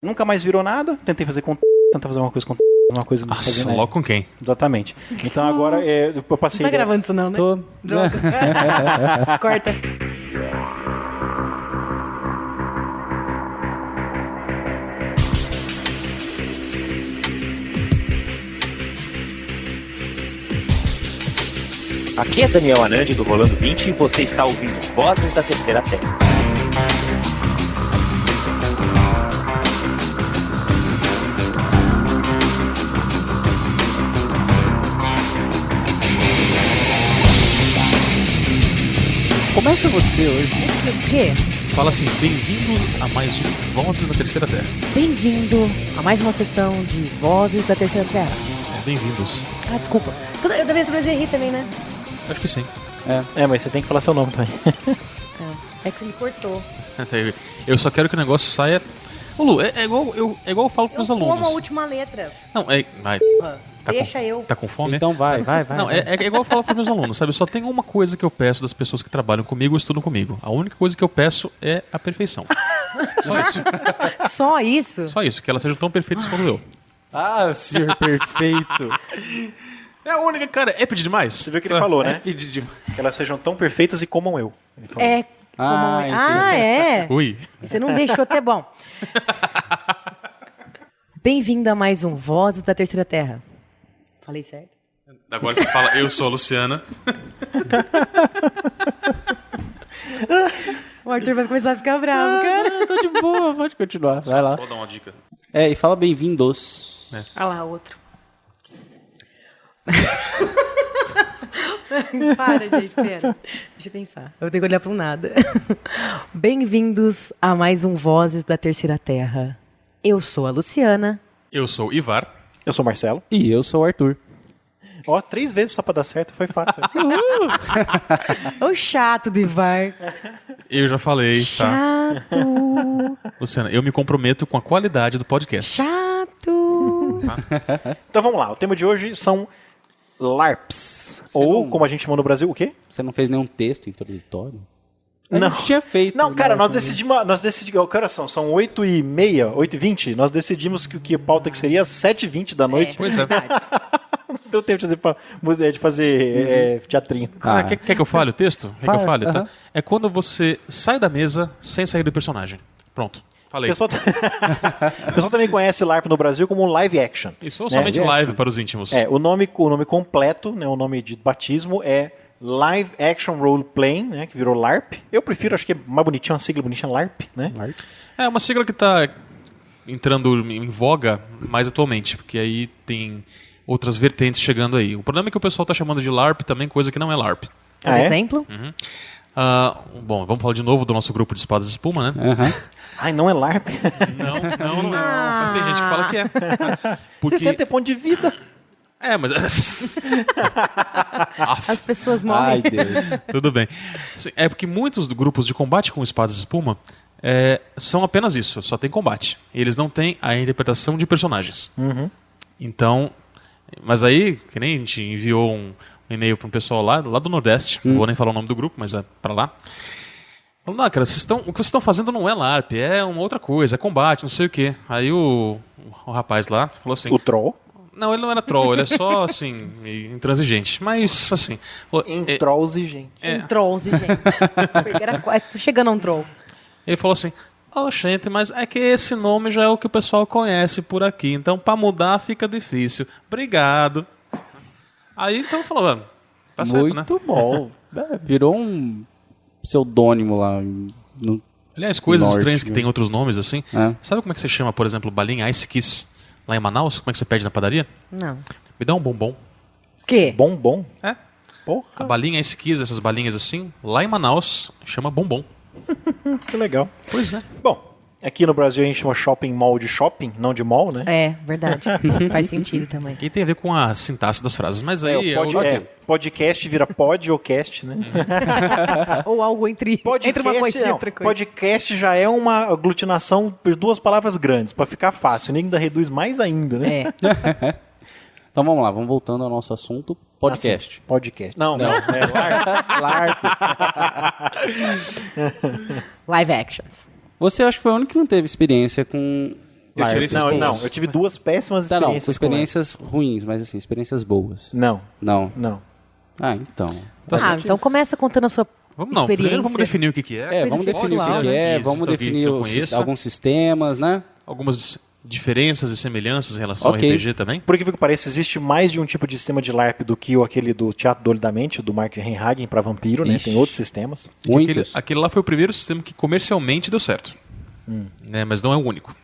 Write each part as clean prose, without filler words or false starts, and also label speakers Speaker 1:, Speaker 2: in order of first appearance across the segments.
Speaker 1: Nunca mais virou nada. Tentei fazer com tentar fazer uma coisa com uma coisa não
Speaker 2: Nossa,
Speaker 1: fazer
Speaker 2: logo com quem?
Speaker 1: Exatamente. Então agora eu passei...
Speaker 3: Não tá gravando isso não, né?
Speaker 4: Tô.
Speaker 3: Droga. Corta.
Speaker 5: Aqui é Daniel Anandi do Rolando 20 e você está ouvindo Vozes da Terceira Terra.
Speaker 4: Começa você hoje.
Speaker 3: O quê?
Speaker 2: Fala assim, bem-vindo a mais um Vozes da Terceira Terra.
Speaker 3: Bem-vindo a mais uma sessão de Vozes da Terceira Terra.
Speaker 2: Bem-vindos.
Speaker 3: Ah, desculpa. Eu devia introduzir rir também, né?
Speaker 2: Acho que sim.
Speaker 1: mas você tem que falar seu nome também.
Speaker 3: É que você me cortou.
Speaker 2: Eu só quero que o negócio saia... Ô Lu, é igual eu falo com os alunos.
Speaker 3: Como a última letra.
Speaker 2: Não, vai.
Speaker 3: Deixa eu.
Speaker 2: Tá com fome?
Speaker 4: Então vai.
Speaker 2: Não, é igual eu falo para meus alunos, sabe? Só tem uma coisa que eu peço das pessoas que trabalham comigo ou estudam comigo. A única coisa que eu peço é a perfeição. Só isso.
Speaker 3: Só isso?
Speaker 2: Só isso, que elas sejam tão perfeitas quanto eu.
Speaker 4: Ah, senhor perfeito.
Speaker 2: É a única, cara. É pedir demais?
Speaker 1: Você viu o que ele falou, né?
Speaker 4: Pedir demais.
Speaker 1: Que elas sejam tão perfeitas e comam eu. Ele falou.
Speaker 3: É. É?
Speaker 2: Ui.
Speaker 3: Você não deixou até bom. Bem-vindo a mais um Vozes da Terceira Terra. Falei certo?
Speaker 2: Agora você fala, eu sou a Luciana.
Speaker 3: O Arthur vai começar a ficar bravo, cara.
Speaker 4: Eu tô de boa, pode continuar. Vai lá.
Speaker 2: Só dar uma dica.
Speaker 4: E fala bem-vindos.
Speaker 3: Olha lá, outro. Para, gente, pera. Deixa eu pensar. Eu tenho que olhar para um nada. Bem-vindos a mais um Vozes da Terceira Terra. Eu sou a Luciana.
Speaker 2: Eu sou o Ivar.
Speaker 1: Eu sou o Marcelo.
Speaker 4: E eu sou o Arthur.
Speaker 1: 3 vezes só pra dar certo, foi fácil.
Speaker 3: O chato do Ivar.
Speaker 2: Eu já falei, tá?
Speaker 3: Chato.
Speaker 2: Luciana, eu me comprometo com a qualidade do podcast.
Speaker 3: Chato.
Speaker 1: Então vamos lá, o tema de hoje são LARPs. Ou, como a gente chama no Brasil, o quê?
Speaker 4: Você não fez nenhum texto introdutório? A
Speaker 1: Não.
Speaker 4: gente tinha feito.
Speaker 1: Não, cara,
Speaker 4: né,
Speaker 1: nós decidimos, que horas são? São 8h30, 8h20, nós decidimos que a pauta que seria às 7h20 da noite.
Speaker 2: Pois é.
Speaker 1: Não deu tempo de fazer teatrinho.
Speaker 2: Quer que eu fale o texto? Quer que eu fale, tá?
Speaker 4: Aham.
Speaker 2: É quando você sai da mesa sem sair do personagem. Pronto.
Speaker 1: O
Speaker 2: Falei.
Speaker 1: pessoal também conhece LARP no Brasil como live action.
Speaker 2: Isso ou somente
Speaker 1: né?
Speaker 2: live para os íntimos.
Speaker 1: O nome completo, né, o nome de batismo é Live Action Role Playing, né, que virou LARP. Eu prefiro, acho que é mais bonitinho, uma sigla bonitinha, LARP, né?
Speaker 2: É uma sigla que está entrando em voga mais atualmente, porque aí tem outras vertentes chegando aí. O problema é que o pessoal está chamando de LARP também, coisa que não é LARP.
Speaker 3: Por exemplo?
Speaker 2: Bom, vamos falar de novo do nosso grupo de espadas de espuma, né?
Speaker 4: Aham.
Speaker 1: Ai, não é LARP.
Speaker 2: Não é. Mas tem gente que fala que é. Porque...
Speaker 1: 60 pontos de vida.
Speaker 2: Mas...
Speaker 3: As pessoas morrem.
Speaker 4: Ai, Deus.
Speaker 2: Tudo bem. É porque muitos grupos de combate com espadas de espuma são apenas isso, só tem combate. Eles não têm a interpretação de personagens. Então, mas aí, que nem a gente enviou um e-mail para um pessoal lá do Nordeste, não vou nem falar o nome do grupo, mas é para lá. Falando, não, cara, o que vocês estão fazendo não é LARP, é uma outra coisa, é combate, não sei o quê. Aí o rapaz lá falou assim...
Speaker 1: O troll.
Speaker 2: Não, ele não era troll, ele é só, assim, intransigente. Mas, assim...
Speaker 1: Intransigente.
Speaker 3: Um trollzinho, gente. Chegando a um troll.
Speaker 2: Ele falou assim... gente, mas é que esse nome já é o que o pessoal conhece por aqui, então para mudar fica difícil. Obrigado. Aí então falou, tá certo, né?
Speaker 4: Muito bom. Virou um pseudônimo lá.
Speaker 2: Aliás, coisas
Speaker 4: Norte,
Speaker 2: estranhas que
Speaker 4: né?
Speaker 2: tem outros nomes assim. Sabe como é que você chama, por exemplo, balinha Ice Kiss lá em Manaus? Como é que você pede na padaria?
Speaker 3: Não.
Speaker 2: Me dá um bombom.
Speaker 3: Quê?
Speaker 1: Bombom?
Speaker 2: É.
Speaker 1: Porra,
Speaker 2: A balinha Ice Kiss, essas balinhas assim, lá em Manaus, chama bombom.
Speaker 1: que legal.
Speaker 2: Pois é.
Speaker 1: Bom, aqui no Brasil a gente chama shopping mall de shopping, não de mall, né?
Speaker 3: É, verdade. Faz sentido também.
Speaker 2: E tem a ver com a sintaxe das frases, mas aí...
Speaker 1: Podcast vira pod ou cast, né?
Speaker 3: Ou algo entre uma coisa e outra coisa.
Speaker 1: Podcast já é uma aglutinação por 2 palavras grandes, pra ficar fácil. Nem ainda reduz mais ainda, né?
Speaker 4: Então vamos lá, vamos voltando ao nosso assunto. Podcast.
Speaker 1: Podcast. Não. É
Speaker 4: LARP.
Speaker 3: Live actions.
Speaker 4: Você acha que foi o único que não teve experiência com
Speaker 2: Experiências
Speaker 1: Não,
Speaker 2: boas.
Speaker 1: eu tive 2 péssimas
Speaker 4: Tá, não,
Speaker 1: experiências.
Speaker 4: experiências ruins, mas assim, experiências boas.
Speaker 1: Não,
Speaker 4: Não.
Speaker 1: não.
Speaker 4: Ah, então.
Speaker 3: Então começa contando a sua
Speaker 2: Vamos não,
Speaker 3: experiência.
Speaker 2: primeiro vamos definir o que é.
Speaker 4: Vamos definir o
Speaker 3: pessoal,
Speaker 4: que é,
Speaker 2: Existe
Speaker 4: vamos
Speaker 2: alguém
Speaker 4: definir
Speaker 2: que não conheça.
Speaker 4: alguns sistemas, né?
Speaker 2: Algumas diferenças e semelhanças em relação
Speaker 4: Ok.
Speaker 2: ao RPG também.
Speaker 1: Por que pareça, existe mais de um tipo de sistema de LARP do que aquele do Teatro do Olho da Mente, do Mark Renhagen para vampiro, né?
Speaker 4: Ixi.
Speaker 1: Tem outros sistemas.
Speaker 2: E que
Speaker 4: Muitos.
Speaker 2: aquele lá foi o primeiro sistema que comercialmente deu certo. Né, mas não é o único.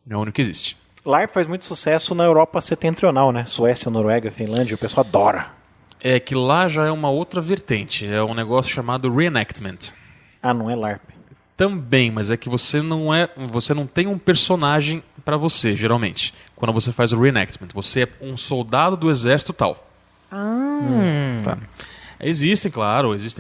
Speaker 2: Não é o único que existe.
Speaker 1: LARP faz muito sucesso na Europa setentrional, né? Suécia, Noruega, Finlândia, o pessoal adora.
Speaker 2: É que lá já é uma outra vertente. É um negócio chamado reenactment.
Speaker 1: Ah, não é LARP.
Speaker 2: Também, mas é que você não tem um personagem pra você, geralmente. Quando você faz o reenactment, você é um soldado do exército tal. Tá. Existem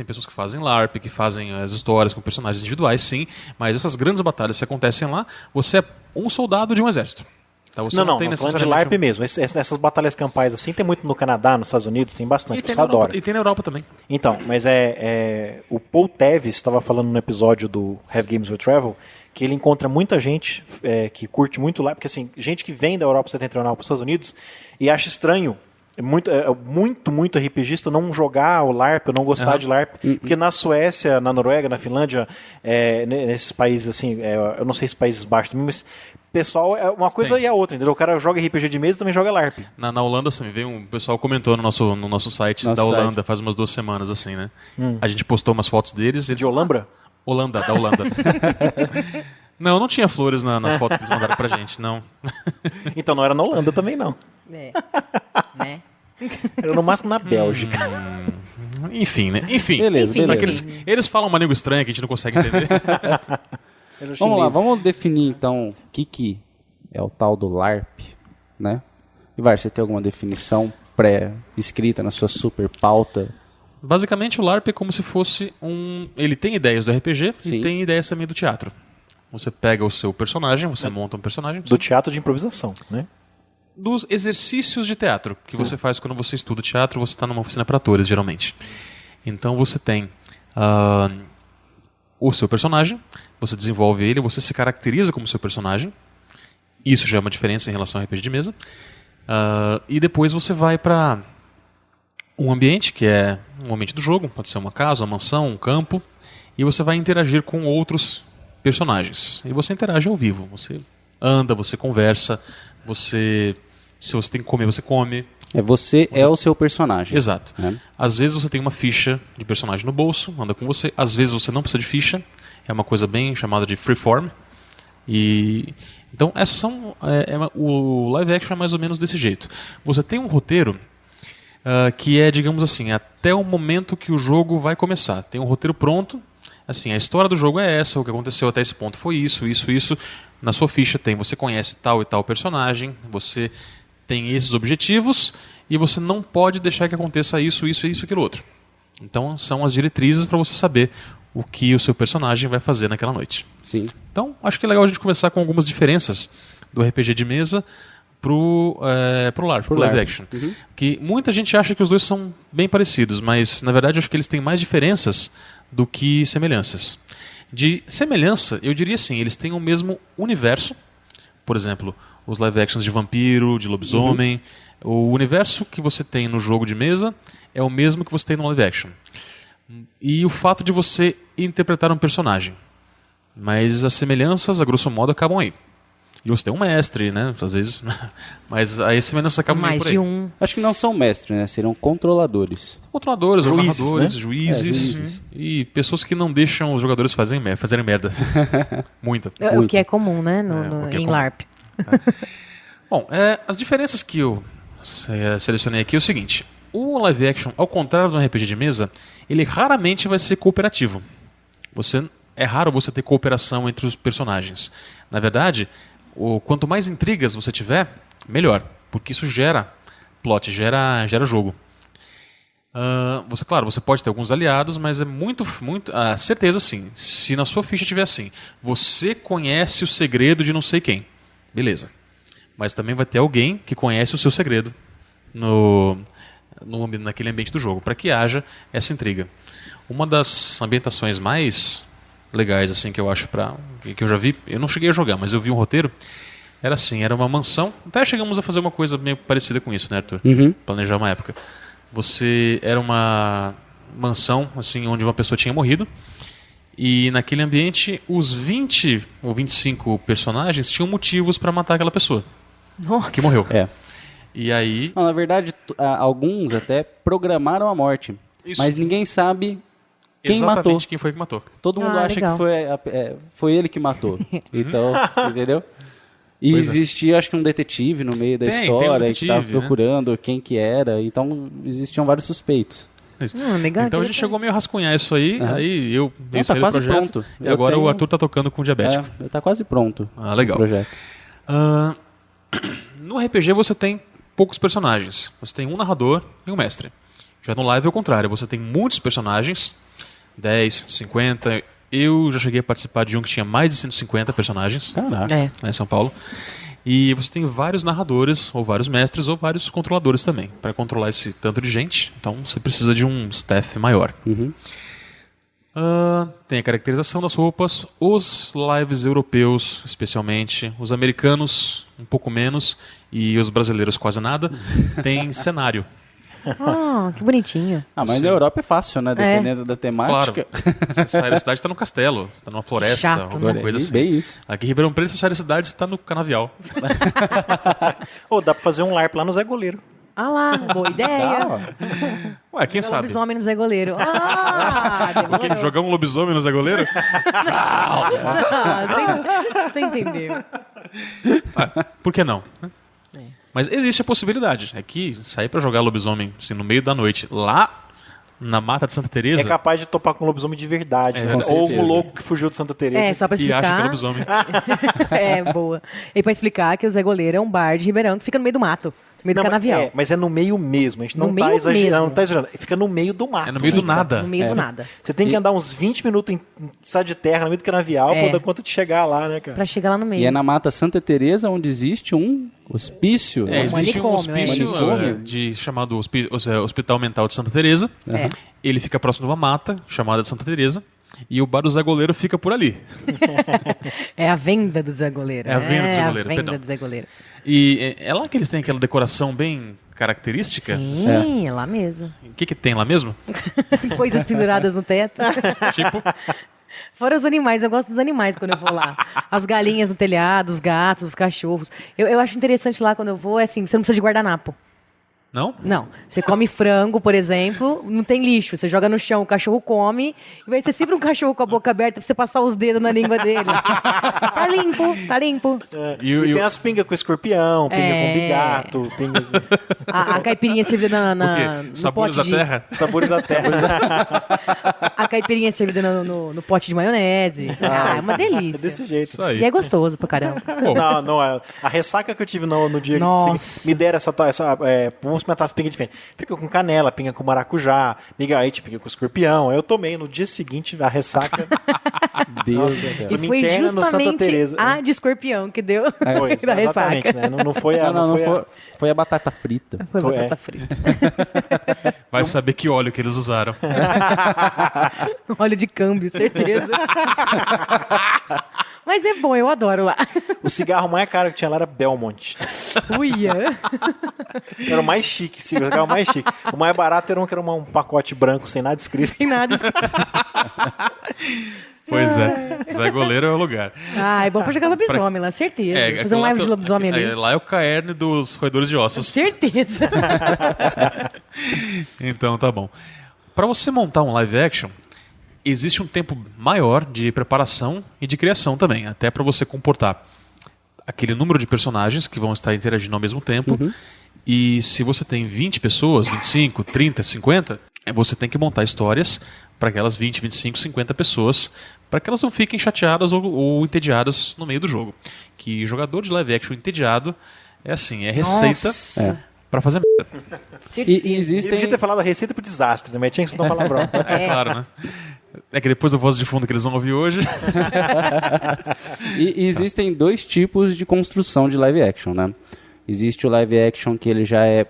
Speaker 2: pessoas que fazem LARP, que fazem as histórias com personagens individuais, sim, mas essas grandes batalhas que acontecem lá, você é um soldado de um exército. Tá? Você
Speaker 1: Não,
Speaker 2: tem
Speaker 1: falando de
Speaker 2: necessariamente
Speaker 1: LARP mesmo. Essas batalhas campais assim, tem muito no Canadá, nos Estados Unidos, tem bastante,
Speaker 2: E
Speaker 1: o
Speaker 2: tem,
Speaker 1: pessoal
Speaker 2: na Europa,
Speaker 1: adora.
Speaker 2: e tem na Europa também.
Speaker 1: Então, mas o Paul Teves estava falando no episódio do Have Games Will Travel que ele encontra muita gente que curte muito LARP, porque assim, gente que vem da Europa setentrional para os Estados Unidos e acha estranho muito RPGista não jogar o LARP, não gostar de LARP, porque na Suécia, na Noruega, na Finlândia, nesses países assim, eu não sei se Países Baixos também, mas pessoal, é uma coisa e a outra, entendeu? O cara joga RPG de mesa e também joga LARP.
Speaker 2: Na Holanda, assim, veio um pessoal comentou no nosso site da Holanda faz umas 2 semanas, assim, né? A gente postou umas fotos deles.
Speaker 1: De Olambra?
Speaker 2: Da Holanda. Não tinha flores nas fotos que eles mandaram pra gente, não.
Speaker 1: Então não era na Holanda também, não.
Speaker 3: né?
Speaker 1: Era no máximo na Bélgica.
Speaker 2: Enfim, né? Enfim.
Speaker 4: Beleza.
Speaker 2: Eles falam uma língua estranha que a gente não consegue entender.
Speaker 4: Vamos lá, vamos definir então o que é o tal do LARP, né? Ivar, você tem alguma definição pré-escrita na sua super pauta?
Speaker 2: Basicamente, o LARP é como se fosse ele tem ideias do RPG
Speaker 4: Sim.
Speaker 2: e tem ideias também do teatro. Você pega o seu personagem, você monta um personagem.
Speaker 1: Do teatro de improvisação, né?
Speaker 2: Dos exercícios de teatro que você faz quando você estuda teatro, você está numa oficina para atores, geralmente. Então você tem o seu personagem, você desenvolve ele, você se caracteriza como seu personagem. Isso já é uma diferença em relação ao RPG de mesa. E depois você vai para um ambiente, que é um ambiente do jogo, pode ser uma casa, uma mansão, um campo, e você vai interagir com outros personagens. E você interage ao vivo, você anda, você conversa, se você tem que comer, você come.
Speaker 4: Você é o seu personagem.
Speaker 2: Exato.
Speaker 4: Né?
Speaker 2: Às vezes você tem uma ficha de personagem no bolso, anda com você. Às vezes você não precisa de ficha. É uma coisa bem chamada de freeform. Então, essas são... o live action é mais ou menos desse jeito. Você tem um roteiro que é, digamos assim, até o momento que o jogo vai começar. Tem um roteiro pronto. Assim, a história do jogo é essa, o que aconteceu até esse ponto foi isso. Na sua ficha você conhece tal e tal personagem, você tem esses objetivos e você não pode deixar que aconteça isso, aquilo outro. Então, são as diretrizes para você saber o que o seu personagem vai fazer naquela noite.
Speaker 4: Sim.
Speaker 2: Então, acho que é legal a gente começar com algumas diferenças do RPG de mesa pro LARP, pro live action. Que muita gente acha que os dois são bem parecidos, mas na verdade eu acho que eles têm mais diferenças do que semelhanças. De semelhança, eu diria assim, eles têm o mesmo universo. Por exemplo, os live actions de vampiro, de lobisomem. O universo que você tem no jogo de mesa é o mesmo que você tem no live action. E o fato de você interpretar um personagem. Mas as semelhanças, a grosso modo, acabam aí. E você tem um mestre, né? Às vezes. Mas aí as semelhanças acabam meio
Speaker 3: Mais
Speaker 2: por aí.
Speaker 3: de um.
Speaker 4: Acho que não são mestres, né? Serão controladores.
Speaker 2: Controladores,
Speaker 1: Juízes,
Speaker 2: narradores,
Speaker 1: né?
Speaker 2: juízes.
Speaker 4: Juízes.
Speaker 2: E pessoas que não deixam os jogadores fazerem merda. Muita.
Speaker 3: O que é comum, né?
Speaker 2: o que é
Speaker 3: em
Speaker 2: comum.
Speaker 3: LARP.
Speaker 2: Bom, as diferenças que eu selecionei aqui é o seguinte. O live action, ao contrário de um RPG de mesa, ele raramente vai ser cooperativo. É raro você ter cooperação entre os personagens. Na verdade, quanto mais intrigas você tiver, melhor. Porque isso gera plot, gera jogo. Claro, você pode ter alguns aliados, mas é muito certeza sim. Se na sua ficha tiver assim, você conhece o segredo de não sei quem, beleza. Mas também vai ter alguém que conhece o seu segredo naquele ambiente do jogo, para que haja essa intriga. Uma das ambientações mais legais assim que eu acho que eu já vi, eu não cheguei a jogar, mas eu vi um roteiro, Era assim, era uma mansão. Até chegamos a fazer uma coisa meio parecida com isso, né, Arthur? Planejar uma época. Era uma mansão, assim, onde uma pessoa tinha morrido. E naquele ambiente, os 20 ou 25 personagens tinham motivos para matar aquela pessoa.
Speaker 3: Nossa.
Speaker 2: Que morreu.
Speaker 4: E aí... Não, na verdade, alguns até programaram a morte. Isso. Mas ninguém sabe quem matou.
Speaker 2: Quem foi que matou.
Speaker 4: Todo mundo acha
Speaker 3: legal.
Speaker 4: que foi ele que matou. Então, entendeu? E existia, acho que um detetive no meio da história que estava procurando quem que era. Então, existiam vários suspeitos.
Speaker 3: Legal,
Speaker 2: então a gente chegou meio a rascunhar isso aí, aí eu
Speaker 4: tá quase pronto.
Speaker 2: E agora o Arthur tá tocando com o diabético.
Speaker 4: Tá quase pronto.
Speaker 2: Legal.
Speaker 4: O projeto.
Speaker 2: No RPG você tem poucos personagens. Você tem um narrador e um mestre. Já no live é o contrário, você tem muitos personagens, 10, 50. Eu já cheguei a participar de um que tinha mais de 150 personagens.
Speaker 4: Caraca.
Speaker 2: Lá em São Paulo. E você tem vários narradores, ou vários mestres, ou vários controladores também, para controlar esse tanto de gente. Então você precisa de um staff maior. Tem a caracterização das roupas, os lives europeus, especialmente, os americanos, um pouco menos, e os brasileiros quase nada. Tem cenário.
Speaker 3: Que bonitinho.
Speaker 4: Mas na Europa é fácil, né? Dependendo da temática.
Speaker 2: Claro. Você sai da cidade, está no castelo. Você está numa floresta,
Speaker 3: Chato,
Speaker 2: alguma
Speaker 3: né?
Speaker 2: coisa assim.
Speaker 4: Bem isso.
Speaker 2: Aqui em Ribeirão Preto, você sai da cidade, você está no canavial.
Speaker 1: Dá pra fazer um LARP lá no Zé Goleiro.
Speaker 3: Lá, boa ideia.
Speaker 2: Ué, quem sabe?
Speaker 3: Lobisomem no Zé Goleiro.
Speaker 2: Porque jogar um lobisomem no Zé Goleiro?
Speaker 3: Você entendeu.
Speaker 2: Por que não? Mas existe a possibilidade. É que sair pra jogar lobisomem assim, no meio da noite, lá na Mata de Santa Teresa...
Speaker 1: É capaz de topar com um lobisomem de verdade. Né? Ou um louco que fugiu de Santa Teresa.
Speaker 3: Só pra
Speaker 2: e
Speaker 3: explicar.
Speaker 2: acha que é lobisomem.
Speaker 3: Boa. E pra explicar que o Zé Goleiro é um bar de Ribeirão que fica no meio do mato. No meio do canavial.
Speaker 1: Mas é no meio mesmo. A gente não tá exagerando, não tá exagerando. Fica no meio do mato.
Speaker 2: É no meio do nada.
Speaker 3: No meio do nada.
Speaker 1: Você tem que andar uns 20 minutos em estado de terra, no meio do canavial, pra dar conta de chegar lá, né, cara?
Speaker 3: Pra chegar lá no meio.
Speaker 4: E é na Mata Santa Teresa onde existe um hospício.
Speaker 2: Existe um hospício
Speaker 4: manicômio.
Speaker 2: chamado Hospital Mental de Santa Teresa. Ele fica próximo de uma mata chamada de Santa Teresa. E o bar do Zé Goleiro fica por ali.
Speaker 3: É a venda do Zé Goleiro.
Speaker 2: É a venda do Zé Goleiro,
Speaker 3: a venda do Zé Goleiro.
Speaker 2: E é lá que eles têm aquela decoração bem característica?
Speaker 3: Sim, é lá mesmo.
Speaker 2: O que tem lá mesmo?
Speaker 3: Tem coisas penduradas no teto.
Speaker 2: Tipo?
Speaker 3: Fora os animais, eu gosto dos animais quando eu vou lá. As galinhas no telhado, os gatos, os cachorros. Eu acho interessante lá quando eu vou, é assim, você não precisa de guardanapo.
Speaker 2: Não?
Speaker 3: Não. Você come frango, por exemplo, não tem lixo. Você joga no chão, o cachorro come, e vai ser sempre um cachorro com a boca aberta pra você passar os dedos na língua dele. Tá limpo, tá limpo.
Speaker 1: E tem as pingas com escorpião, pinga com bigato, pinga...
Speaker 3: A caipirinha servida no
Speaker 2: Sabores
Speaker 3: pote
Speaker 2: da terra?
Speaker 1: Sabores da terra.
Speaker 3: A caipirinha servida no pote de maionese. É uma delícia.
Speaker 1: É desse jeito.
Speaker 2: Isso aí.
Speaker 3: E é gostoso pra caramba.
Speaker 1: Não, a ressaca que eu tive no dia
Speaker 3: Nossa.
Speaker 1: que me deram vamos experimentar as pingas diferentes. Pinga com canela, pinga com maracujá, pinga com escorpião. Eu tomei no dia seguinte a ressaca.
Speaker 4: Deus do céu.
Speaker 3: E foi justamente a de escorpião que deu da ressaca.
Speaker 1: Né? Não foi a...
Speaker 4: Foi a batata frita.
Speaker 3: Foi batata frita.
Speaker 2: Vai saber que óleo que eles usaram.
Speaker 3: Óleo de câmbio, certeza. Mas é bom, eu adoro lá.
Speaker 1: O cigarro mais caro que tinha lá era Belmont.
Speaker 3: Uia.
Speaker 1: Era o mais chique, o cigarro mais chique. O mais barato era um pacote branco sem nada escrito.
Speaker 3: Sem nada.
Speaker 2: Pois é. Zé Goleiro é o lugar.
Speaker 3: É bom pra jogar lobisomem lá, certeza. Fazer um live de lobisomem ali.
Speaker 2: Lá é o caerne dos roedores de ossos.
Speaker 3: Certeza.
Speaker 2: Então tá bom. Pra você montar um live action, existe um tempo maior de preparação e de criação também, até para você comportar aquele número de personagens que vão estar interagindo ao mesmo tempo. E se você tem 20 pessoas, 25, 30, 50, você tem que montar histórias para aquelas 20, 25, 50 pessoas, para que elas não fiquem chateadas ou entediadas no meio do jogo. Que jogador de live action entediado é assim, é receita para fazer merda.
Speaker 4: E existem...
Speaker 1: Eu devia ter falado a receita pro desastre, né? Mas tinha que ser um palavrão.
Speaker 2: É claro, né? É que depois a voz de fundo que eles vão ouvir hoje...
Speaker 4: E existem dois tipos de construção de live action, né? Existe o live action que ele já é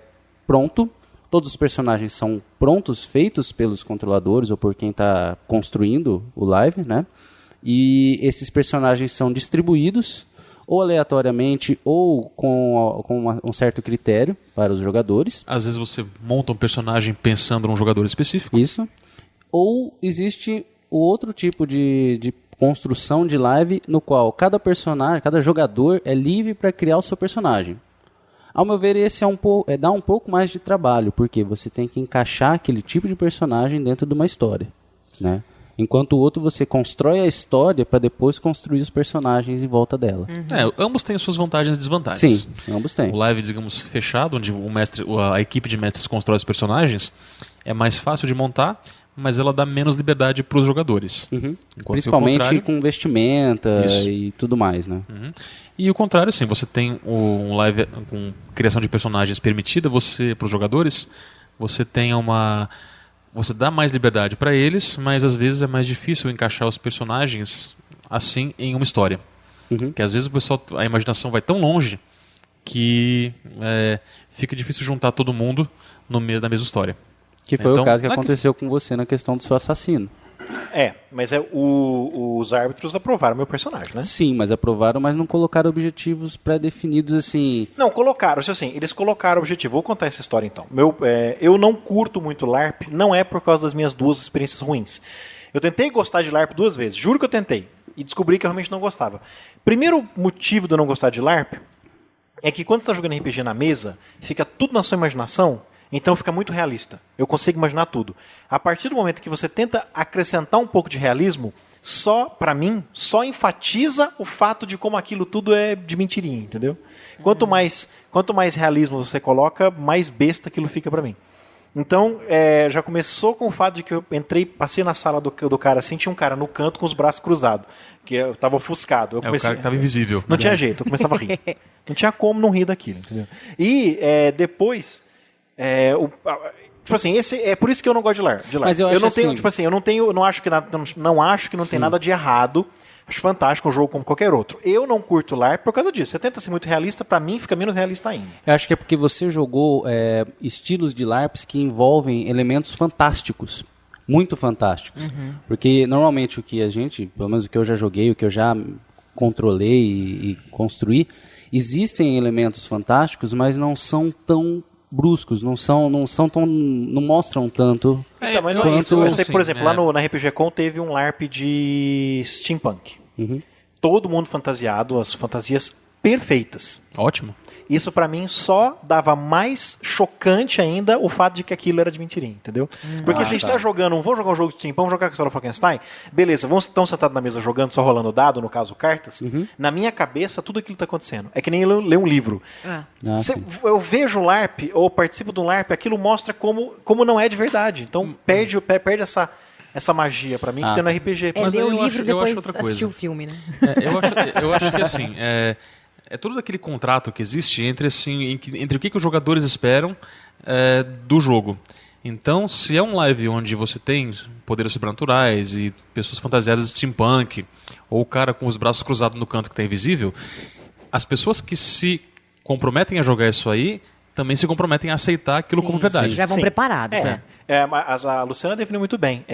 Speaker 4: pronto, todos os personagens são prontos, feitos pelos controladores ou por quem está construindo o live, né? E esses personagens são distribuídos, ou aleatoriamente ou com um certo critério para os jogadores.
Speaker 2: Às vezes você monta um personagem pensando num jogador específico.
Speaker 4: Isso. Ou existe o outro tipo de construção de live no qual cada personagem, cada jogador é livre para criar o seu personagem. Ao meu ver, esse dá um pouco mais de trabalho, porque você tem que encaixar aquele tipo de personagem dentro de uma história, né? Enquanto o outro você constrói a história para depois construir os personagens em volta dela.
Speaker 2: Ambos têm suas vantagens e desvantagens.
Speaker 4: Sim, ambos têm.
Speaker 2: O live, digamos, fechado, onde a equipe de mestres constrói os personagens, é mais fácil de montar, mas ela dá menos liberdade para os jogadores.
Speaker 4: Principalmente com vestimenta e tudo mais, né?
Speaker 2: E o contrário, sim, você tem um live com criação de personagens permitida, para os jogadores, você dá mais liberdade para eles, mas às vezes é mais difícil encaixar os personagens assim em uma história. Porque às vezes a imaginação vai tão longe que fica difícil juntar todo mundo no meio da mesma história.
Speaker 4: Que foi o caso que aconteceu com você na questão do seu assassino.
Speaker 1: Mas os árbitros aprovaram meu personagem, né?
Speaker 4: Sim, mas aprovaram, mas não colocaram objetivos pré-definidos assim.
Speaker 1: Não, colocaram, assim, eles colocaram objetivo. Vou contar essa história então. Eu não curto muito LARP, não é por causa das minhas 2 experiências ruins. Eu tentei gostar de LARP 2 vezes, juro que eu tentei, e descobri que eu realmente não gostava. Primeiro motivo de eu não gostar de LARP é que quando você está jogando RPG na mesa, fica tudo na sua imaginação. Então fica muito realista. Eu consigo imaginar tudo. A partir do momento que você tenta acrescentar um pouco de realismo, para mim, só enfatiza o fato de como aquilo tudo é de mentirinha, entendeu? Quanto mais realismo você coloca, mais besta aquilo fica pra mim. Então, já começou com o fato de que eu passei na sala do cara assim, tinha um cara no canto com os braços cruzados, que eu tava ofuscado.
Speaker 2: O cara que tava invisível.
Speaker 1: Não tinha jeito, eu começava a rir. Não tinha como não rir daquilo, entendeu? E depois... tipo assim, é por isso que eu não gosto de LARP.
Speaker 4: Mas eu
Speaker 1: não
Speaker 4: acho
Speaker 1: tenho,
Speaker 4: assim...
Speaker 1: tipo assim, não acho que não tem nada de errado. Acho fantástico um jogo como qualquer outro. Eu não curto LARP por causa disso. Você tenta ser muito realista, pra mim fica menos realista ainda.
Speaker 4: Eu acho que é porque você jogou estilos de LARPs que envolvem elementos fantásticos. Muito fantásticos. Porque normalmente o que a gente, pelo menos o que eu já joguei, o que eu já controlei e construí, existem elementos fantásticos, mas não são tão bruscos, não mostram tanto.
Speaker 1: Então, mas não é isso. Eu sei, por exemplo, lá na RPG Con teve um LARP de steampunk. Todo mundo fantasiado, as fantasias perfeitas.
Speaker 2: Ótimo.
Speaker 1: Isso pra mim só dava mais chocante ainda o fato de que aquilo era de mentirinha, entendeu? Porque se a gente tá jogando, vamos jogar um jogo de steampunk, vamos jogar com a história do Frankenstein, beleza, estão sentados na mesa jogando, só rolando dado, no caso cartas, na minha cabeça tudo aquilo tá acontecendo. É que nem ler um livro. Eu vejo o LARP, ou participo do LARP, aquilo mostra como não é de verdade. Então perde essa magia pra mim que tem no RPG.
Speaker 3: Mas
Speaker 2: eu
Speaker 3: o livro
Speaker 2: acho
Speaker 3: depois
Speaker 2: outra coisa.
Speaker 3: assistir o filme, né?
Speaker 2: Eu acho que assim, é todo aquele contrato que existe entre o que os jogadores esperam do jogo. Então, se é um live onde você tem poderes sobrenaturais e pessoas fantasiadas de steampunk, ou o cara com os braços cruzados no canto que está invisível, as pessoas que se comprometem a jogar isso aí também se comprometem a aceitar aquilo como verdade.
Speaker 3: Já vão preparados.
Speaker 1: Mas a Luciana definiu muito bem.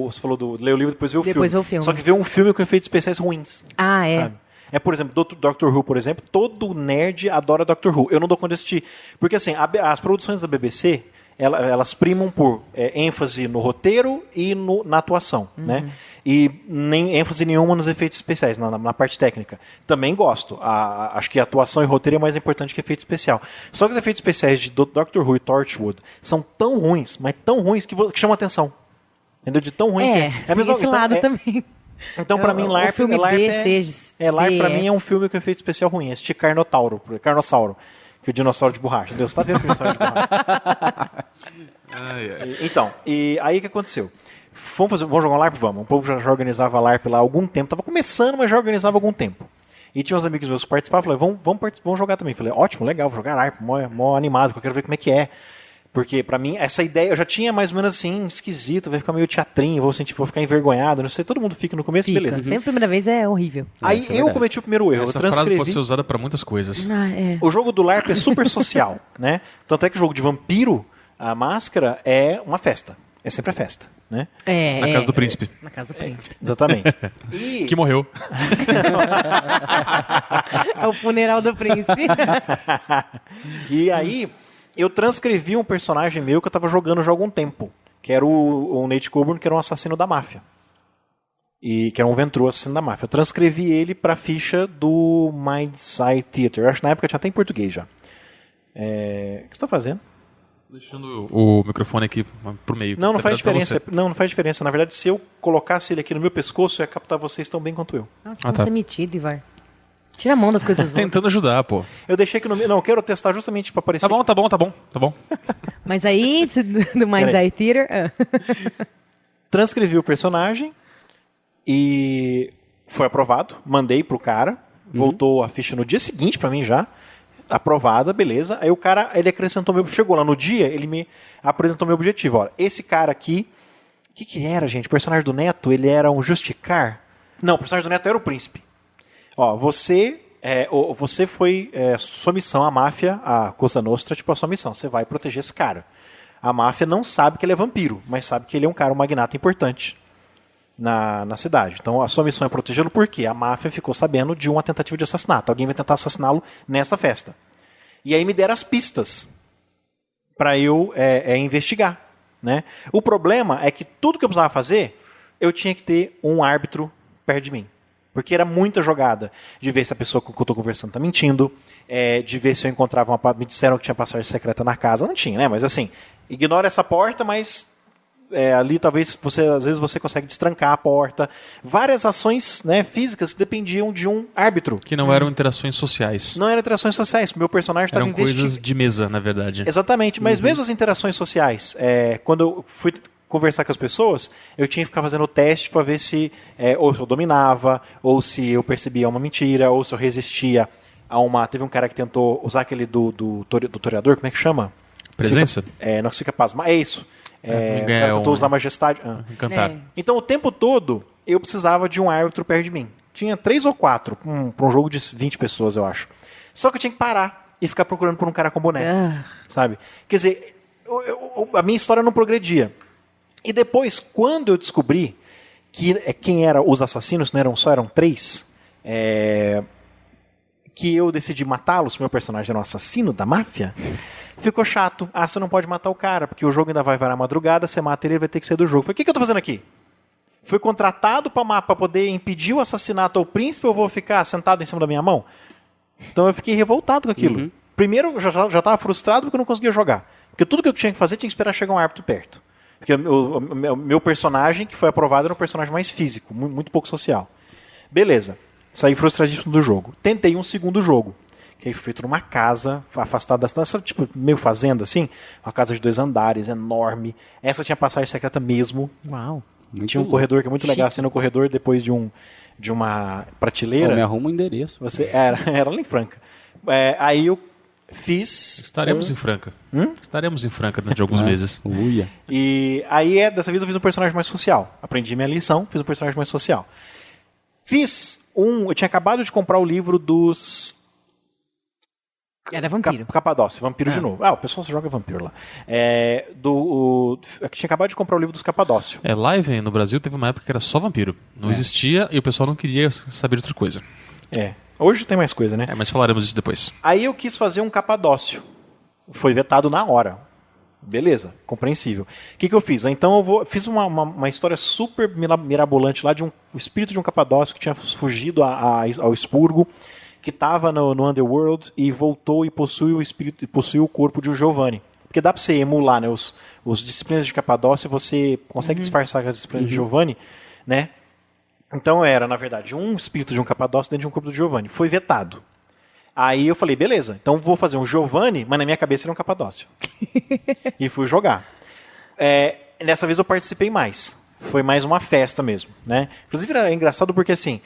Speaker 1: Você falou do ler o livro e depois ver o filme.
Speaker 3: Depois ver o filme.
Speaker 1: Só que ver um filme com efeitos especiais ruins.
Speaker 3: Sabe?
Speaker 1: Por exemplo, Doctor Who, por exemplo, todo nerd adora Doctor Who. Eu não dou conta de assistir. Porque assim, as produções da BBC, elas primam por ênfase no roteiro e na atuação, né? E nem ênfase nenhuma nos efeitos especiais, na parte técnica. Também gosto. Acho que a atuação e roteiro é mais importante que efeito especial. Só que os efeitos especiais de Doctor Who e Torchwood são tão ruins, mas tão ruins que chamam atenção. Entendeu? De tão ruim que é.
Speaker 3: Tem esse lado também.
Speaker 1: Então, pra mim, LARP pra mim é um filme com efeito especial ruim. Esse Carnossauro, que é o dinossauro de borracha. Deus, tá vendo o dinossauro de borracha? Então, e aí o que aconteceu? Vamos jogar um LARP? Vamos. O povo já organizava LARP lá há algum tempo. Tava começando, mas já organizava há algum tempo. E tinha uns amigos meus que participavam. Falei, vamos jogar também. Falei, ótimo, legal, vou jogar LARP. Mó animado, que eu quero ver como é que é. Porque pra mim, essa ideia, eu já tinha mais ou menos assim, esquisito, vai ficar meio teatrinho, vou ficar envergonhado, não sei, todo mundo fica no começo, beleza.
Speaker 3: Sempre a primeira vez é horrível.
Speaker 1: Aí eu cometi o primeiro erro,
Speaker 2: Essa
Speaker 1: eu transcrevi.
Speaker 2: frase pode ser usada pra muitas coisas.
Speaker 1: O jogo do LARP é super social, né? Tanto é que o jogo de vampiro, a máscara é uma festa. É sempre a festa. né?
Speaker 2: Na casa do príncipe.
Speaker 3: Na casa do príncipe.
Speaker 1: Exatamente. E...
Speaker 2: Que morreu.
Speaker 3: É o funeral do príncipe.
Speaker 1: E aí, eu transcrevi um personagem meu que eu tava jogando já há algum tempo, que era o Nate Coburn, que era um assassino da máfia. E que era um Ventru assassino da máfia. Eu transcrevi ele pra ficha do Mind's Eye Theater. Eu acho que na época tinha até em português já. O que você tá fazendo?
Speaker 2: Deixando o microfone aqui pro meio.
Speaker 1: Não faz
Speaker 2: Pra
Speaker 1: diferença.
Speaker 2: você.
Speaker 1: Não faz diferença. Na verdade, se eu colocasse ele aqui no meu pescoço, eu ia captar vocês tão bem quanto eu.
Speaker 3: Nossa,
Speaker 2: Ah,
Speaker 3: como
Speaker 2: tá.
Speaker 3: você é metido, Ivar. Tira a mão das coisas dos outros.
Speaker 2: Tentando ajudar, pô.
Speaker 1: Eu deixei aqui no meu... Não, eu quero testar justamente pra aparecer...
Speaker 2: Tá bom.
Speaker 3: Mas aí, do Mind's
Speaker 1: Peraí.
Speaker 3: Eye Theater...
Speaker 1: Transcrevi o personagem e foi aprovado. Mandei pro cara. Voltou a ficha no dia seguinte pra mim já. Aprovada, beleza. Aí o cara, ele acrescentou meu... Chegou lá no dia, ele me apresentou meu objetivo. Olha, esse cara aqui... O que ele era, gente? O personagem do Neto, ele era um Justicar? Não, o personagem do Neto era o príncipe. Ó, você foi... sua missão, a máfia, a Cosa Nostra, tipo a sua missão. Você vai proteger esse cara. A máfia não sabe que ele é vampiro, mas sabe que ele é um cara, um magnata importante na cidade. Então a sua missão é protegê-lo porque a máfia ficou sabendo de uma tentativa de assassinato. Alguém vai tentar assassiná-lo nessa festa. E aí me deram as pistas para eu investigar. Né? O problema é que tudo que eu precisava fazer, eu tinha que ter um árbitro perto de mim. Porque era muita jogada de ver se a pessoa com que eu estou conversando está mentindo, de ver se eu encontrava me disseram que tinha passagem secreta na casa. Não tinha, né? Mas assim, ignora essa porta, mas ali talvez às vezes você consegue destrancar a porta. Várias ações, né, físicas que dependiam de um árbitro.
Speaker 2: Que não eram interações sociais.
Speaker 1: Não eram interações sociais. Meu personagem estava
Speaker 2: Eram coisas de mesa, na verdade.
Speaker 1: Exatamente, mas mesmo as interações sociais, quando eu fui conversar com as pessoas, eu tinha que ficar fazendo o teste para ver se ou se eu dominava, ou se eu percebia uma mentira, ou se eu resistia a uma... Teve um cara que tentou usar aquele do toreador, como é que chama?
Speaker 2: Presença?
Speaker 1: Não se fica pasmado. É isso. O cara tentou usar majestade.
Speaker 2: Encantar.
Speaker 1: Então, o tempo todo, eu precisava de um árbitro perto de mim. Tinha 3 ou 4 para um jogo de 20 pessoas, eu acho. Só que eu tinha que parar e ficar procurando por um cara com boné. Sabe? Quer dizer, a minha história não progredia. E depois, quando eu descobri que quem eram os assassinos, não eram só, eram 3, que eu decidi matá-los, meu personagem era um assassino da máfia, ficou chato. Você não pode matar o cara, porque o jogo ainda vai virar madrugada, você mata ele vai ter que sair do jogo. Falei, o que eu tô fazendo aqui? Fui contratado para poder impedir o assassinato ao príncipe ou eu vou ficar sentado em cima da minha mão? Então eu fiquei revoltado com aquilo. Primeiro, eu já estava frustrado porque eu não conseguia jogar. Porque tudo que eu tinha que fazer tinha que esperar chegar um árbitro perto. Porque o meu personagem, que foi aprovado, era um personagem mais físico, muito pouco social. Beleza. Saí frustradíssimo do jogo. Tentei um segundo jogo, que foi feito numa casa afastada da cidade, tipo, meio fazenda, assim. Uma casa de 2 andares, enorme. Essa tinha passagem secreta mesmo.
Speaker 3: Uau.
Speaker 1: Tinha um corredor que é muito legal, assim, no corredor, depois de uma prateleira.
Speaker 4: Me arruma um endereço.
Speaker 1: Era lá em Franca. Aí eu fiz...
Speaker 2: Estaremos em Franca. Estaremos em Franca dentro de alguns meses.
Speaker 4: Uia.
Speaker 1: E aí, dessa vez, eu fiz um personagem mais social. Aprendi minha lição, fiz um personagem mais social. Eu tinha acabado de comprar o livro dos...
Speaker 3: Era vampiro.
Speaker 1: Capadócio, vampiro de novo. O pessoal só joga vampiro lá. Eu tinha acabado de comprar o livro dos Capadócio.
Speaker 2: Live no Brasil teve uma época que era só vampiro. Não existia e o pessoal não queria saber de outra coisa.
Speaker 1: Hoje tem mais coisa, né?
Speaker 2: Mas falaremos disso depois.
Speaker 1: Aí eu quis fazer um Capadócio. Foi vetado na hora. Beleza, compreensível. O que eu fiz? Então fiz uma história super mirabolante lá de o espírito de um Capadócio que tinha fugido ao expurgo, que estava no Underworld e voltou e possui o espírito e possui o corpo de um Giovanni. Porque dá para você emular, né, os disciplinas de Capadócio, você consegue disfarçar as disciplinas de Giovanni, né? Então era, na verdade, um espírito de um Capadócio dentro de um corpo do Giovanni. Foi vetado. Aí eu falei, beleza, então vou fazer um Giovanni, mas na minha cabeça era um Capadócio. E fui jogar. Nessa vez eu participei mais. Foi mais uma festa mesmo, né? Inclusive era engraçado porque assim,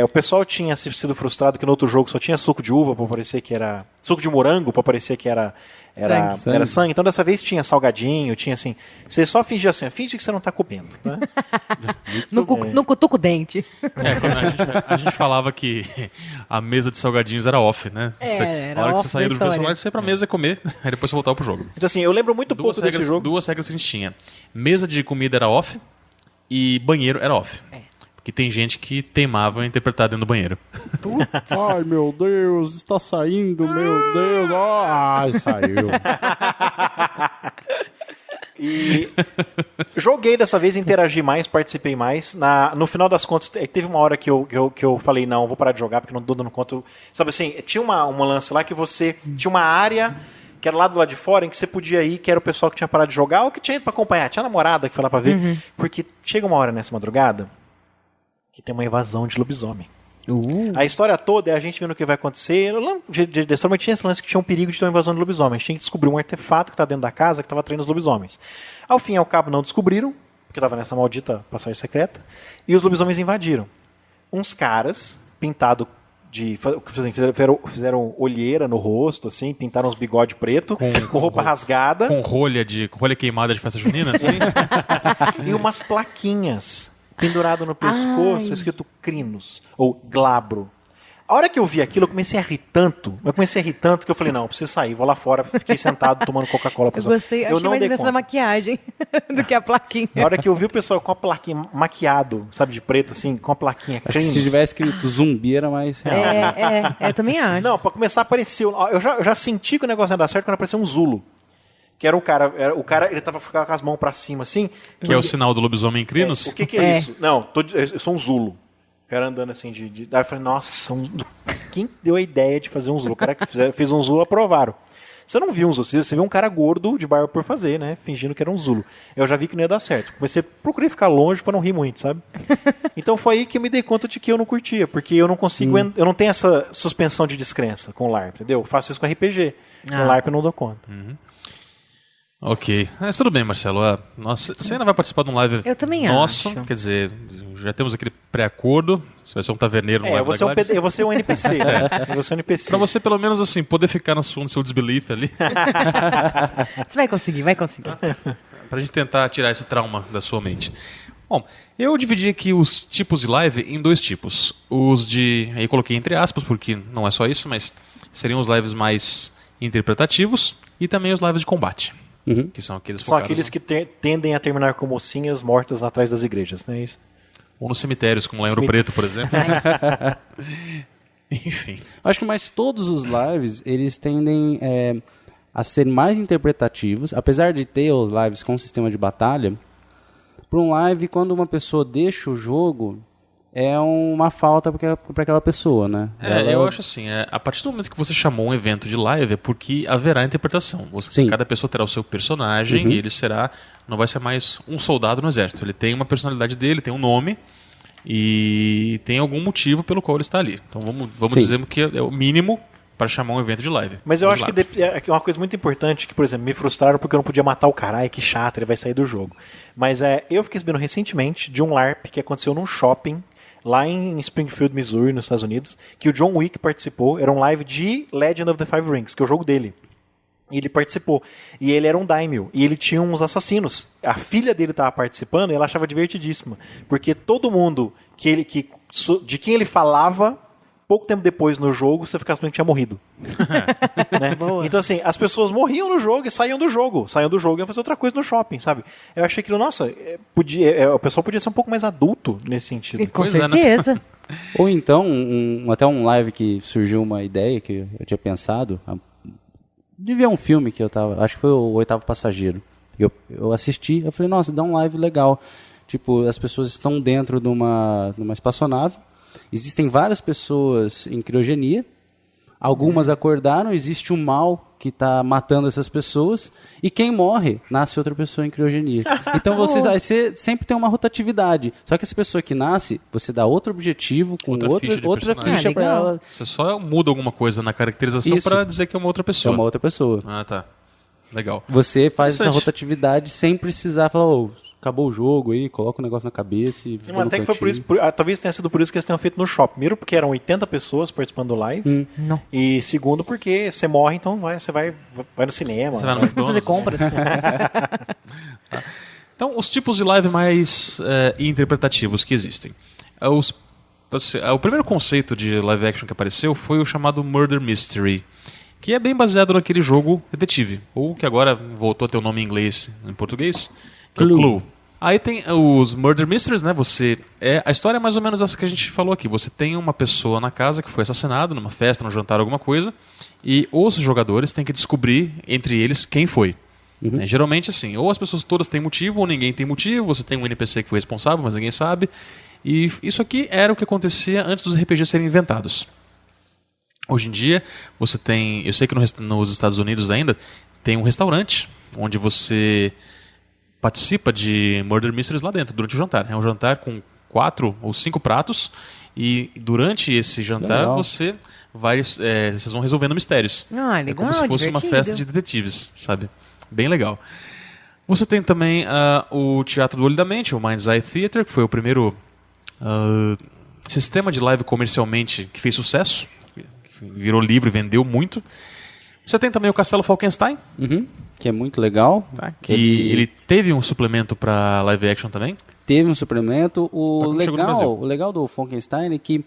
Speaker 1: o pessoal tinha sido frustrado que no outro jogo só tinha suco de uva para parecer que era... Suco de morango para parecer que era Era
Speaker 4: Sangue.
Speaker 1: era sangue. Então dessa vez tinha salgadinho, tinha assim. Você só fingia assim, finge que você não tá comendo, né?
Speaker 3: Não cutuca o dente.
Speaker 2: Quando a gente falava que a mesa de salgadinhos era off, né?
Speaker 3: Era
Speaker 2: a hora que
Speaker 3: off
Speaker 2: você saía
Speaker 3: da
Speaker 2: do personagem,
Speaker 3: história.
Speaker 2: você ia pra mesa comer, aí depois você voltava pro jogo.
Speaker 1: Então assim, eu lembro muito pouco desse jogo.
Speaker 2: Duas regras que a gente tinha. Mesa de comida era off e banheiro era off. Porque tem gente que teimava em interpretar dentro do banheiro.
Speaker 4: Ai, meu Deus, está saindo, meu Deus. Ai, saiu.
Speaker 1: E joguei dessa vez, interagi mais, participei mais. No final das contas, teve uma hora que eu falei, não, vou parar de jogar porque não tô dando conta. Sabe assim, tinha um lance lá que você tinha uma área que era lá do lado de fora, em que você podia ir, que era o pessoal que tinha parado de jogar ou que tinha ido pra acompanhar. Tinha namorada que foi lá pra ver. Porque chega uma hora nessa madrugada que tem uma invasão de lobisomem. A história toda é a gente vendo o que vai acontecer. Eu lembro de Destroy, mas tinha esse lance que tinha um perigo de ter uma invasão de lobisomens. A gente tinha que descobrir um artefato que tá dentro da casa que estava atraindo os lobisomens. Ao fim e ao cabo não descobriram, porque estava nessa maldita passagem secreta, e os lobisomens invadiram. Uns caras pintados fizeram olheira no rosto, assim, pintaram uns bigode preto, com roupa rasgada.
Speaker 2: Com rolha queimada de festa junina, assim.
Speaker 1: E umas plaquinhas pendurado no pescoço, escrito Crinos, ou Glabro. A hora que eu vi aquilo, eu comecei a rir tanto, que eu falei, não, eu preciso sair, vou lá fora, fiquei sentado tomando Coca-Cola.
Speaker 3: Eu gostei,
Speaker 1: eu
Speaker 3: achei mais engraçado a maquiagem do que a plaquinha.
Speaker 1: A hora que eu vi o pessoal com a plaquinha maquiado, sabe, de preto, assim, com a plaquinha
Speaker 4: Acho que se tivesse escrito zumbi era mais real.
Speaker 3: Eu também acho.
Speaker 1: Não, pra começar apareceu, eu já senti que o negócio ia dar certo quando apareceu um Zulo. Que era o cara, ele tava ficando com as mãos pra cima, assim.
Speaker 2: Que é o sinal do lobisomem em Crinos.
Speaker 1: O que é isso? Não, eu sou um Zulo. O cara andando assim Daí eu falei, nossa, quem deu a ideia de fazer um Zulo? O cara que fez um Zulo, aprovaram. Você não viu um Zulo, você viu um cara gordo de barba por fazer, né? Fingindo que era um Zulo. Eu já vi que não ia dar certo. Procurei ficar longe pra não rir muito, sabe? Então foi aí que eu me dei conta de que eu não curtia, porque eu não consigo, eu não tenho essa suspensão de descrença com o LARP, entendeu? Eu faço isso com RPG. Com o LARP eu não dou conta.
Speaker 2: Ok. Mas tudo bem, Marcelo. Nossa, você ainda vai participar de um live
Speaker 3: também
Speaker 2: nosso.
Speaker 3: acho.
Speaker 2: Quer dizer, já temos aquele pré-acordo. Você vai ser um taverneiro no live da Gladys.
Speaker 1: Eu vou ser um NPC, né? Eu vou ser um NPC.
Speaker 2: Pra você, pelo menos, assim, poder ficar no seu desbelief ali.
Speaker 3: Você vai conseguir.
Speaker 2: Pra gente tentar tirar esse trauma da sua mente. Bom, eu dividi aqui os tipos de live em dois tipos. Os de... Aí coloquei entre aspas, porque não é só isso, mas seriam os lives mais interpretativos e também os lives de combate. Que são aqueles
Speaker 1: que tendem a terminar com mocinhas mortas atrás das igrejas, não é isso?
Speaker 2: Ou nos cemitérios, como lá em Ouro Preto, por exemplo. Enfim.
Speaker 4: Acho que mais todos os lives, eles tendem a ser mais interpretativos, apesar de ter os lives com sistema de batalha. Para um live, quando uma pessoa deixa o jogo, é uma falta para aquela pessoa, né?
Speaker 2: Eu acho assim, a partir do momento que você chamou um evento de live, é porque haverá interpretação. Cada pessoa terá o seu personagem e ele não vai ser mais um soldado no exército. Ele tem uma personalidade dele, tem um nome e tem algum motivo pelo qual ele está ali. Então vamos dizer que é o mínimo para chamar um evento de live.
Speaker 1: Mas eu acho que é uma coisa muito importante que, por exemplo, me frustraram porque eu não podia matar o cara. Ai, que chato, ele vai sair do jogo. Mas eu fiquei sabendo recentemente de um LARP que aconteceu num shopping lá em Springfield, Missouri, nos Estados Unidos, que o John Wick participou. Era um live de Legend of the Five Rings, que é o jogo dele. E ele participou. E ele era um daimyo. E ele tinha uns assassinos. A filha dele estava participando e ela achava divertidíssima. Porque todo mundo de quem ele falava, pouco tempo depois no jogo, você ficava sabendo que tinha morrido. Né? Então, assim, as pessoas morriam no jogo e saíam do jogo. Saíam do jogo e iam fazer outra coisa no shopping, sabe? Eu achei que, nossa, o pessoal podia ser um pouco mais adulto nesse sentido.
Speaker 3: Com certeza.
Speaker 4: Ou então, até um live que surgiu uma ideia que eu tinha pensado, de ver um filme que eu tava, acho que foi o Oitavo Passageiro. Eu assisti, eu falei, nossa, dá um live legal. Tipo, as pessoas estão dentro de uma espaçonave, existem várias pessoas em criogenia, algumas acordaram, existe um mal que está matando essas pessoas, e quem morre, nasce outra pessoa em criogenia. Então você sempre tem uma rotatividade. Só que essa pessoa que nasce, você dá outro objetivo, com outra ficha para ela.
Speaker 2: Você só muda alguma coisa na caracterização para dizer que é uma outra pessoa.
Speaker 4: É uma outra pessoa.
Speaker 2: Ah, tá. Legal.
Speaker 4: Você faz essa
Speaker 2: Interessante.
Speaker 4: rotatividade sem precisar falar, ô, acabou o jogo aí, coloca o negócio na cabeça e fica no
Speaker 1: Até que foi por
Speaker 4: cantinho.
Speaker 1: isso, talvez tenha sido por isso que eles tenham feito no shopping. Primeiro porque eram 80 pessoas participando do live.
Speaker 3: Não.
Speaker 1: E segundo porque você morre, então você vai no cinema.
Speaker 2: Você vai no
Speaker 1: vai-
Speaker 2: McDonald's.
Speaker 3: Fazer compras.
Speaker 2: Então, os tipos de live mais interpretativos que existem. O primeiro conceito de live action que apareceu foi o chamado Murder Mystery, que é bem baseado naquele jogo detetive, ou que agora voltou a ter o nome em inglês em português, que é o
Speaker 4: Clue.
Speaker 2: Clue. Aí tem os Murder Mysteries, né? A história é mais ou menos essa que a gente falou aqui. Você tem uma pessoa na casa que foi assassinada, numa festa, num jantar, alguma coisa, e os jogadores têm que descobrir, entre eles, quem foi. Né? Geralmente, assim, ou as pessoas todas têm motivo, ou ninguém tem motivo, você tem um NPC que foi responsável, mas ninguém sabe. E isso aqui era o que acontecia antes dos RPGs serem inventados. Hoje em dia, você tem... Eu sei que nos Estados Unidos ainda tem um restaurante onde você participa de Murder Mysteries lá dentro, durante o jantar. É um jantar com 4 ou 5 pratos e durante esse jantar
Speaker 4: Legal.
Speaker 2: vocês vão resolvendo mistérios.
Speaker 3: Ah,
Speaker 2: É
Speaker 3: legal,
Speaker 2: como se fosse uma
Speaker 3: divertido.
Speaker 2: festa de detetives, sabe? Bem legal. Você tem também o Teatro do Olho da Mente, o Mind's Eye Theater, que foi o primeiro sistema de live comercialmente que fez sucesso, que virou livro e vendeu muito. Você tem também o Castelo Falkenstein,
Speaker 4: Que é muito legal.
Speaker 2: tá? Que ele teve um suplemento para live action também.
Speaker 4: Teve um suplemento.
Speaker 2: Pra quando chegou no Brasil.
Speaker 4: O legal do Falkenstein é que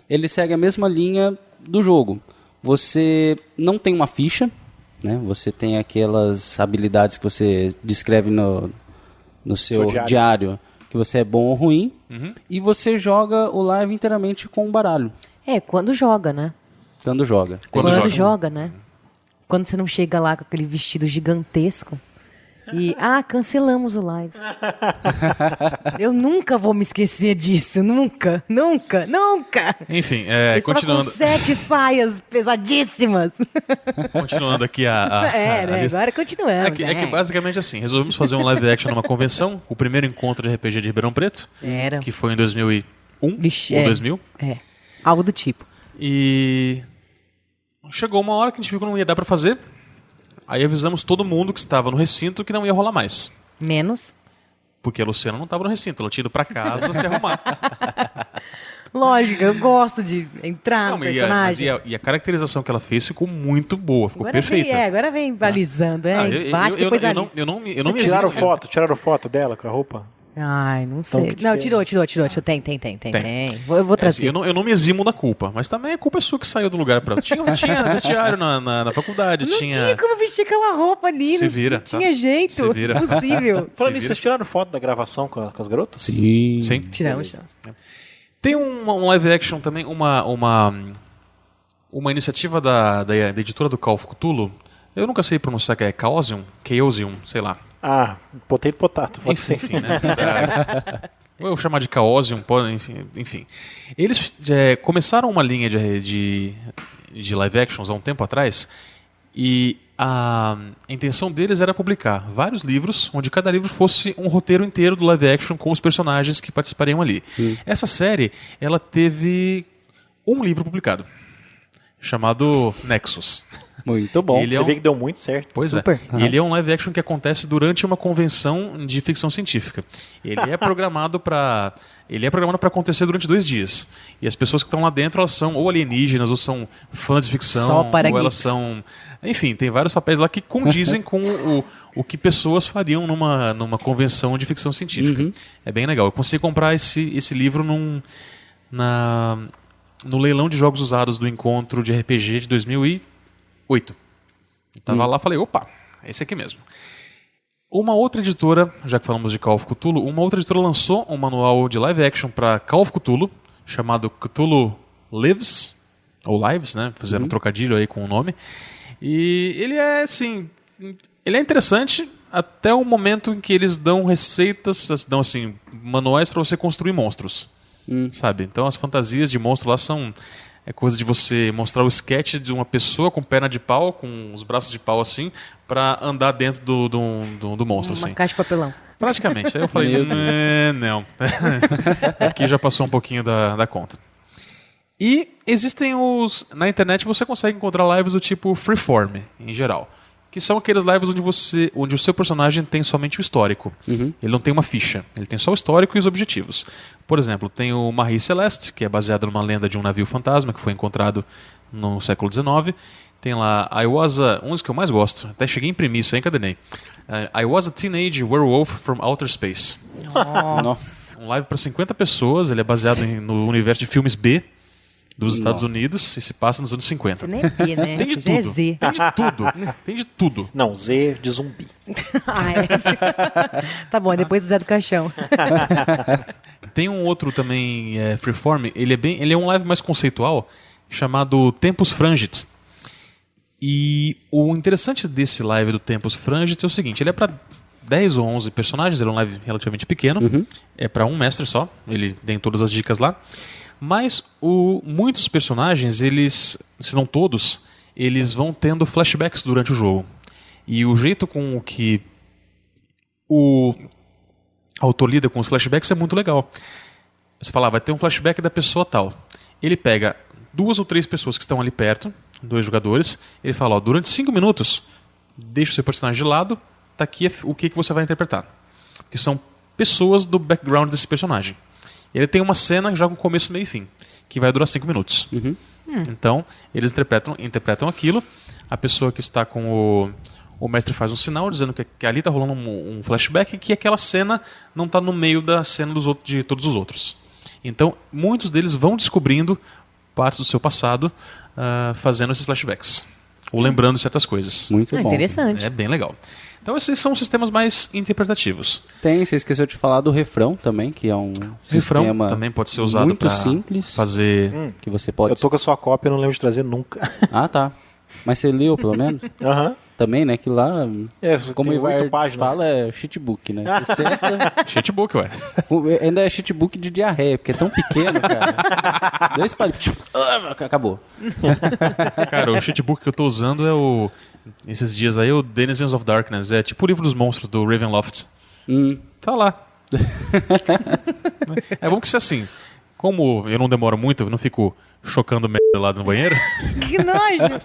Speaker 4: ele segue a mesma linha do jogo. Você não tem uma ficha, né? Você tem aquelas habilidades que você descreve no seu
Speaker 1: Seu
Speaker 4: diário, que você é bom ou ruim, e você joga o live inteiramente com um baralho,
Speaker 3: É, quando joga, né?
Speaker 4: quando joga.
Speaker 2: Quando joga.
Speaker 3: né? Quando você não chega lá com aquele vestido gigantesco e, cancelamos o live. Eu nunca vou me esquecer disso. Nunca, nunca, nunca.
Speaker 2: Enfim,
Speaker 3: Eu estava
Speaker 2: continuando,
Speaker 3: com 7 saias pesadíssimas.
Speaker 2: continuando aqui a
Speaker 3: né?
Speaker 2: lista.
Speaker 3: Agora continuamos.
Speaker 2: É que
Speaker 3: né?
Speaker 2: basicamente assim, resolvemos fazer um live action numa convenção, o primeiro encontro de RPG de Ribeirão Preto,
Speaker 3: Era.
Speaker 2: que foi em 2001
Speaker 3: Vixe,
Speaker 2: ou
Speaker 3: é.
Speaker 2: 2000.
Speaker 3: É, algo do tipo.
Speaker 2: E chegou uma hora que a gente viu que não ia dar pra fazer. Aí avisamos todo mundo que estava no recinto que não ia rolar mais.
Speaker 3: Menos.
Speaker 2: Porque a Luciana não estava no recinto, ela tinha ido pra casa se arrumar.
Speaker 3: Lógico, eu gosto de entrar no
Speaker 2: Não, mas
Speaker 3: personagem.
Speaker 2: e a caracterização que ela fez ficou muito boa, ficou
Speaker 3: Agora
Speaker 2: perfeita.
Speaker 3: agora vem balizando,
Speaker 2: Ah,
Speaker 3: embaixo, depois ali.
Speaker 2: eu não me
Speaker 1: Tiraram
Speaker 2: eximo-
Speaker 1: tiraram foto dela com a roupa?
Speaker 3: Ai, não sei.
Speaker 1: que
Speaker 3: Não,
Speaker 1: diferente.
Speaker 3: tirou. Tem. Eu vou
Speaker 2: É assim,
Speaker 3: trazer.
Speaker 2: eu não me eximo da culpa, mas também a culpa é sua que saiu do lugar pra. Tinha vestiário na faculdade,
Speaker 3: Não tinha como vestir aquela roupa ali.
Speaker 2: Se
Speaker 3: não,
Speaker 2: vira,
Speaker 3: não tinha
Speaker 2: tá?
Speaker 3: jeito.
Speaker 2: Se vira.
Speaker 3: Impossível.
Speaker 1: Falando
Speaker 2: vira.
Speaker 1: nisso, vocês tiraram foto da gravação com as garotas?
Speaker 4: Sim.
Speaker 2: Sim.
Speaker 3: Tiramos.
Speaker 2: Tem um live action também, uma iniciativa da editora do Call of Cthulhu. Eu nunca sei pronunciar, que é Chaosium, sei lá.
Speaker 1: Ah, potato, pode ser.
Speaker 2: Enfim, né? Ou eu chamar de Chaosium, enfim. Eles começaram uma linha de live actions há um tempo atrás e a intenção deles era publicar vários livros, onde cada livro fosse um roteiro inteiro do live action com os personagens que participariam ali. Essa série, ela teve um livro publicado, chamado Nexus.
Speaker 4: Muito bom.
Speaker 2: Ele é
Speaker 1: Você
Speaker 2: um-
Speaker 1: vê que deu muito certo.
Speaker 2: Pois
Speaker 3: Super.
Speaker 2: é. E ele é um live action que acontece durante uma convenção de ficção científica. Ele é programado para acontecer durante 2 dias. E as pessoas que estão lá dentro, elas são ou alienígenas, ou são fãs de ficção,
Speaker 3: Só para
Speaker 2: ou elas
Speaker 3: geeks.
Speaker 2: são... Enfim, tem vários papéis lá que condizem com o que pessoas fariam numa convenção de ficção científica. É bem legal. Eu consegui comprar esse livro no leilão de jogos usados do encontro de RPG de 2008. Eu tava lá e falei, opa, é esse aqui mesmo. Uma outra editora, já que falamos de Call of Cthulhu, uma outra editora lançou um manual de live action para Call of Cthulhu, chamado Cthulhu Lives, ou Lives, né? Fizeram um trocadilho aí com o nome. E ele é, assim, ele é interessante até o momento em que eles dão receitas, dão, assim, manuais para você construir monstros, sabe? Então as fantasias de monstro lá são... É coisa de você mostrar o sketch de uma pessoa com perna de pau, com os braços de pau assim, pra andar dentro do monstro,
Speaker 3: Uma
Speaker 2: assim.
Speaker 3: caixa de papelão.
Speaker 2: Praticamente. Aí eu falei, não. Aqui já passou um pouquinho da conta. E existem na internet você consegue encontrar lives do tipo freeform, em geral. que são aqueles lives onde o seu personagem tem somente o histórico. Ele não tem uma ficha, ele tem só o histórico e os objetivos. Por exemplo, tem o Marie Celeste, que é baseado numa lenda de um navio fantasma que foi encontrado no século XIX. Tem lá um dos que eu mais gosto, até cheguei a imprimir isso aí, encadernei. I Was a Teenage Werewolf from Outer Space.
Speaker 4: Nossa.
Speaker 2: Um live para 50 pessoas, ele é baseado no universo de filmes B dos Estados Unidos e se passa nos anos 50.
Speaker 3: Você nem vê, né?
Speaker 2: Tem de
Speaker 3: Já é
Speaker 2: tudo.
Speaker 3: Z.
Speaker 2: Tem de tudo. Tem de tudo.
Speaker 1: Não, Z de zumbi.
Speaker 3: Ah, é. Tá bom, depois do Zé do Caixão.
Speaker 2: Tem um outro também, Freeform, ele é um live mais conceitual, chamado Tempus Frangit. E o interessante desse live do Tempus Frangit é o seguinte, ele é para 10 ou 11 personagens, ele é um live relativamente pequeno, é para um mestre só, ele tem todas as dicas lá. Mas muitos personagens, eles, se não todos, eles vão tendo flashbacks durante o jogo. E o jeito com o que o autor lida com os flashbacks é muito legal. Você fala, vai ter um flashback da pessoa tal. Ele pega 2 ou 3 pessoas que estão ali perto, 2 jogadores, ele fala, durante 5 minutos, deixa o seu personagem de lado, tá aqui o que você vai interpretar. Que são pessoas do background desse personagem. Ele tem uma cena já com começo, meio e fim, que vai durar 5 minutos. Então, eles interpretam aquilo, a pessoa que está com o mestre faz um sinal dizendo que ali está rolando um flashback e que aquela cena não está no meio da cena de todos os outros. Então, muitos deles vão descobrindo partes do seu passado fazendo esses flashbacks, ou lembrando certas coisas.
Speaker 4: Muito bom.
Speaker 3: Interessante.
Speaker 2: É bem legal. Então esses são sistemas mais interpretativos.
Speaker 4: Você esqueceu de falar do refrão também, que é um
Speaker 2: Refrão
Speaker 4: sistema
Speaker 2: também pode ser usado
Speaker 4: muito
Speaker 2: para
Speaker 4: simples,
Speaker 2: fazer...
Speaker 4: que você pode...
Speaker 1: Eu tô com a sua cópia, eu não lembro de trazer nunca.
Speaker 4: Ah, tá. Mas você leu, pelo menos?
Speaker 1: Aham.
Speaker 4: Também, né? Que lá, como o
Speaker 1: tem 8
Speaker 4: Ivar
Speaker 1: páginas.
Speaker 4: fala, é cheatbook, né? Você senta...
Speaker 2: Cheatbook, ué.
Speaker 4: Ainda é cheatbook de diarreia, porque é tão pequeno, cara. 2 palitos. Acabou.
Speaker 2: Cara, o cheatbook que eu tô usando esses dias aí, o Denizens of Darkness. É tipo o livro dos monstros do Ravenloft. Tá lá. É bom que se assim, como eu não demoro muito, eu não fico chocando merda lá no banheiro.
Speaker 3: Que nojo.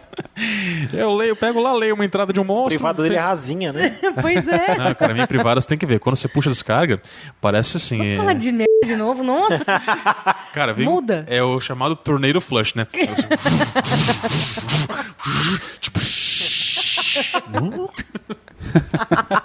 Speaker 2: Eu pego lá, leio uma entrada de um
Speaker 1: A
Speaker 2: monstro.
Speaker 1: privada dele é rasinha, né?
Speaker 3: Pois é.
Speaker 2: Não, cara, minha privada você tem que ver. Quando você puxa a descarga, parece assim...
Speaker 3: Vamos falar de merda de novo? Nossa.
Speaker 2: Cara,
Speaker 3: Muda.
Speaker 2: É o chamado Tornado Flush, né? Tipo...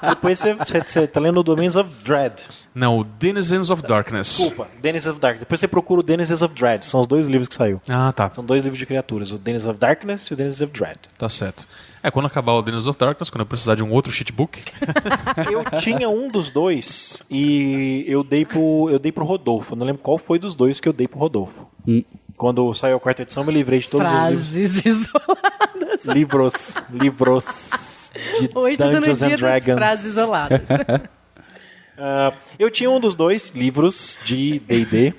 Speaker 1: Depois você tá lendo o Domains of Dread.
Speaker 2: Não, o Denizens of Darkness.
Speaker 1: Desculpa, Denizens of Darkness. Depois você procura o Denizens of Dread. São os 2 livros que saiu.
Speaker 2: Ah, tá.
Speaker 1: São 2 livros de criaturas. O Denizens of Darkness e o Denizens of Dread.
Speaker 2: Tá certo. Quando acabar o Denizens of Darkness, quando eu precisar de um outro cheatbook...
Speaker 1: Eu tinha um dos 2 e eu dei pro Rodolfo. Eu não lembro qual foi dos 2 que eu dei pro Rodolfo. Quando saiu a 4ª edição, eu me livrei de todos os
Speaker 3: Frases isoladas.
Speaker 1: livros de
Speaker 3: Hoje tá dando
Speaker 1: Dungeons
Speaker 3: dia
Speaker 1: and
Speaker 3: das
Speaker 1: Dragons.
Speaker 3: frases isoladas.
Speaker 1: Eu tinha um dos 2 livros de D&D.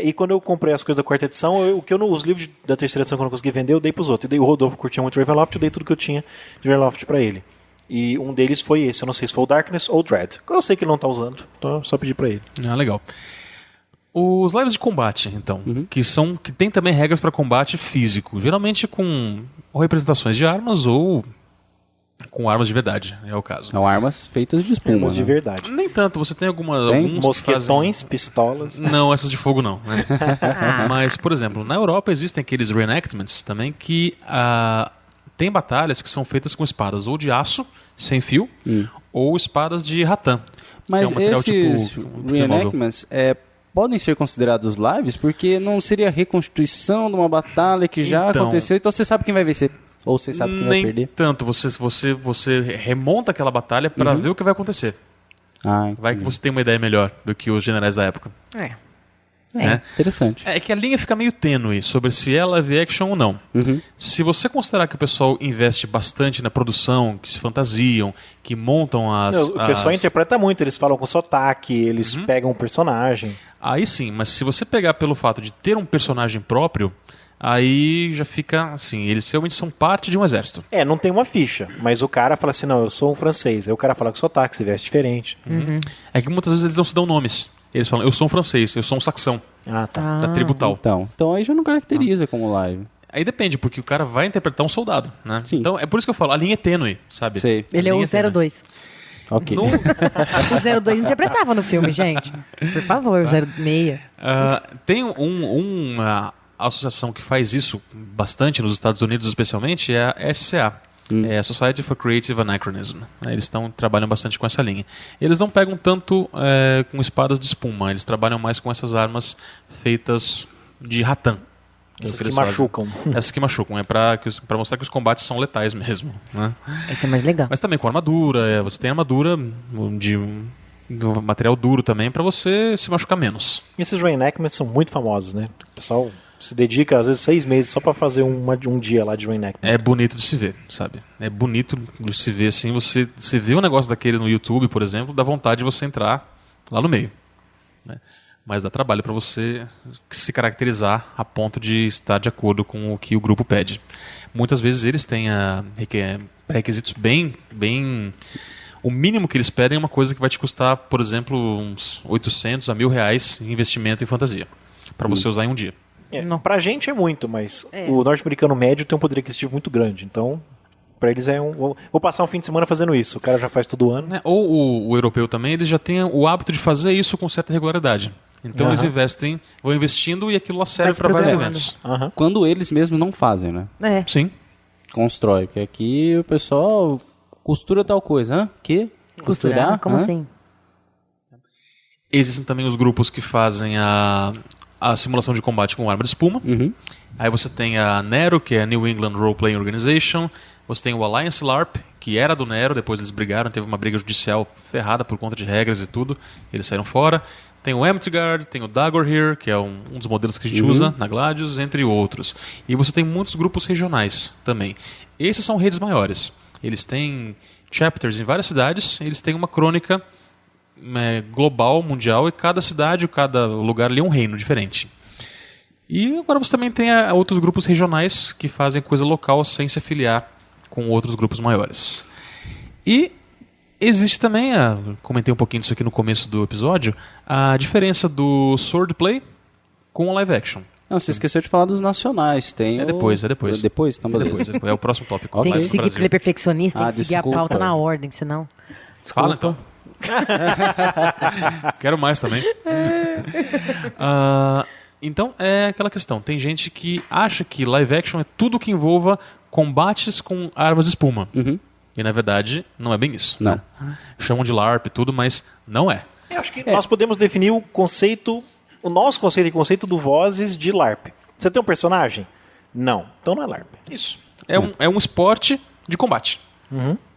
Speaker 1: E quando eu comprei as coisas da 4ª edição, os livros da 3ª edição que eu não consegui vender, eu dei pros outros. E daí o Rodolfo curtia muito Ravenloft, eu dei tudo que eu tinha de Ravenloft pra ele. E um deles foi esse, eu não sei se foi o Darkness ou o Dread. Eu sei que ele não tá usando, então eu só pedi pra ele.
Speaker 2: Ah, legal. Os lives de combate, então, que tem também regras para combate físico, geralmente com representações de armas ou com armas de verdade, é o caso.
Speaker 4: São armas feitas de espuma,
Speaker 1: Armas de
Speaker 4: né?
Speaker 1: verdade.
Speaker 2: Nem tanto, você tem
Speaker 4: Tem
Speaker 2: alguns
Speaker 1: Mosquetões, pistolas.
Speaker 2: Não, essas de fogo não. Né? Mas, por exemplo, na Europa existem aqueles reenactments também que tem batalhas que são feitas com espadas ou de aço, sem fio, ou espadas de ratã.
Speaker 4: Mas
Speaker 2: que é um material
Speaker 4: esses
Speaker 2: tipo
Speaker 4: reenactments podem ser considerados lives porque não seria a reconstituição de uma batalha que já
Speaker 2: Então,
Speaker 4: aconteceu, então você sabe quem vai vencer. Ou você sabe quem vai
Speaker 2: Nem
Speaker 4: perder.
Speaker 2: tanto, você remonta aquela batalha para ver o que vai acontecer. Vai que você tem uma ideia melhor do que os generais da época. Né?
Speaker 4: Interessante.
Speaker 2: É que a linha fica meio tênue sobre se é live action ou não. Se você considerar que o pessoal investe bastante na produção, que se fantasiam, que montam
Speaker 1: O pessoal interpreta muito, eles falam com sotaque, eles pegam um personagem.
Speaker 2: Aí sim, mas se você pegar pelo fato de ter um personagem próprio, aí já fica assim, eles realmente são parte de um exército.
Speaker 1: Não tem uma ficha, mas o cara fala assim, não, eu sou um francês. Aí o cara fala com sotaque, se veste diferente.
Speaker 2: É que muitas vezes eles não se dão nomes. Eles falam, eu sou um francês, eu sou um saxão,
Speaker 1: Ah, tá.
Speaker 2: da tribo tal.
Speaker 4: Então aí já não caracteriza como live.
Speaker 2: Aí depende, porque o cara vai interpretar um soldado, né?
Speaker 4: Sim.
Speaker 2: Então é por isso que eu falo, a linha é tênue, sabe?
Speaker 4: Sei.
Speaker 3: Ele é
Speaker 2: A
Speaker 3: o
Speaker 2: linha tênue.
Speaker 3: 02.
Speaker 4: Ok.
Speaker 2: No-
Speaker 3: O 02 interpretava no filme, gente. Por favor, o 06.
Speaker 2: Tem uma associação que faz isso bastante nos Estados Unidos, especialmente, é a SCA. É a Society for Creative Anachronism. Eles trabalham bastante com essa linha. Eles não pegam tanto com espadas de espuma, eles trabalham mais com essas armas feitas de ratã.
Speaker 1: Essas
Speaker 2: que
Speaker 1: que
Speaker 2: eles fazem.
Speaker 1: machucam.
Speaker 2: Essas que machucam, é pra mostrar que os combates são letais mesmo. Né?
Speaker 3: Esse é mais legal.
Speaker 2: Mas também com armadura, você tem armadura de material duro também pra você se machucar menos.
Speaker 1: E esses reenactments são muito famosos, né? O pessoal se dedica, às vezes, 6 meses só pra fazer um dia lá de reenactment.
Speaker 2: É bonito de se ver, sabe? É bonito de se ver assim. Você vê um negócio daquele no YouTube, por exemplo, dá vontade de você entrar lá no meio. Né? Mas dá trabalho para você se caracterizar a ponto de estar de acordo com o que o grupo pede. Muitas vezes eles têm pré-requisitos bem... O mínimo que eles pedem é uma coisa que vai te custar, por exemplo, uns 800 a R$1.000 em investimento em fantasia. Para você usar em um dia.
Speaker 1: Pra gente é muito, mas o norte-americano médio tem um poder aquisitivo muito grande. Então, pra eles vou passar um fim de semana fazendo isso. O cara já faz todo ano.
Speaker 2: Né? Ou o europeu também, eles já têm o hábito de fazer isso com certa regularidade. Então eles vão investindo e aquilo lá serve
Speaker 3: Vai se
Speaker 2: para vários
Speaker 3: programando.
Speaker 2: eventos.
Speaker 4: Quando eles mesmos não fazem, né?
Speaker 3: É.
Speaker 2: Sim.
Speaker 4: Constrói. Porque aqui o pessoal costura tal coisa. Hã? Que?
Speaker 3: Costurar? Como
Speaker 4: Hã?
Speaker 3: assim?
Speaker 2: Existem também os grupos que fazem a simulação de combate com arma de espuma.
Speaker 4: Uhum.
Speaker 2: Aí você tem a Nero, que é a New England Role Playing Organization. Você tem o Alliance LARP, que era do Nero, depois eles brigaram, teve uma briga judicial ferrada por conta de regras e tudo. Eles saíram fora. Tem o Empty Guard, tem o Dagor Here, que é um dos modelos que a gente usa na Gladius, entre outros. E você tem muitos grupos regionais também. Esses são redes maiores. Eles têm chapters em várias cidades, eles têm uma crônica global, mundial, e cada cidade, cada lugar ali é um reino diferente. E agora você também tem outros grupos regionais que fazem coisa local sem se afiliar com outros grupos maiores. E existe também, comentei um pouquinho disso aqui no começo do episódio, a diferença do swordplay com o live action.
Speaker 4: Não, você esqueceu de falar dos nacionais. Tem
Speaker 2: É depois.
Speaker 4: Depois? Então, beleza.
Speaker 2: Depois, é o próximo tópico.
Speaker 4: Ok.
Speaker 3: Tem que
Speaker 2: Live no
Speaker 3: seguir,
Speaker 2: Brasil.
Speaker 3: porque ele é perfeccionista, tem
Speaker 4: Ah,
Speaker 3: que seguir a
Speaker 4: desculpa.
Speaker 3: pauta na ordem, senão...
Speaker 2: Fala então. Quero mais também. Então é aquela questão. Tem gente que acha que live action é tudo que envolva combates com armas de espuma.
Speaker 4: Uhum.
Speaker 2: E na verdade não é bem isso.
Speaker 4: Não.
Speaker 2: Né? Chamam de LARP e tudo, mas não é.
Speaker 1: Eu acho que nós podemos definir o nosso conceito e conceito do Vozes de LARP. Você tem um personagem? Não. Então não é LARP.
Speaker 2: Isso. É um esporte de combate.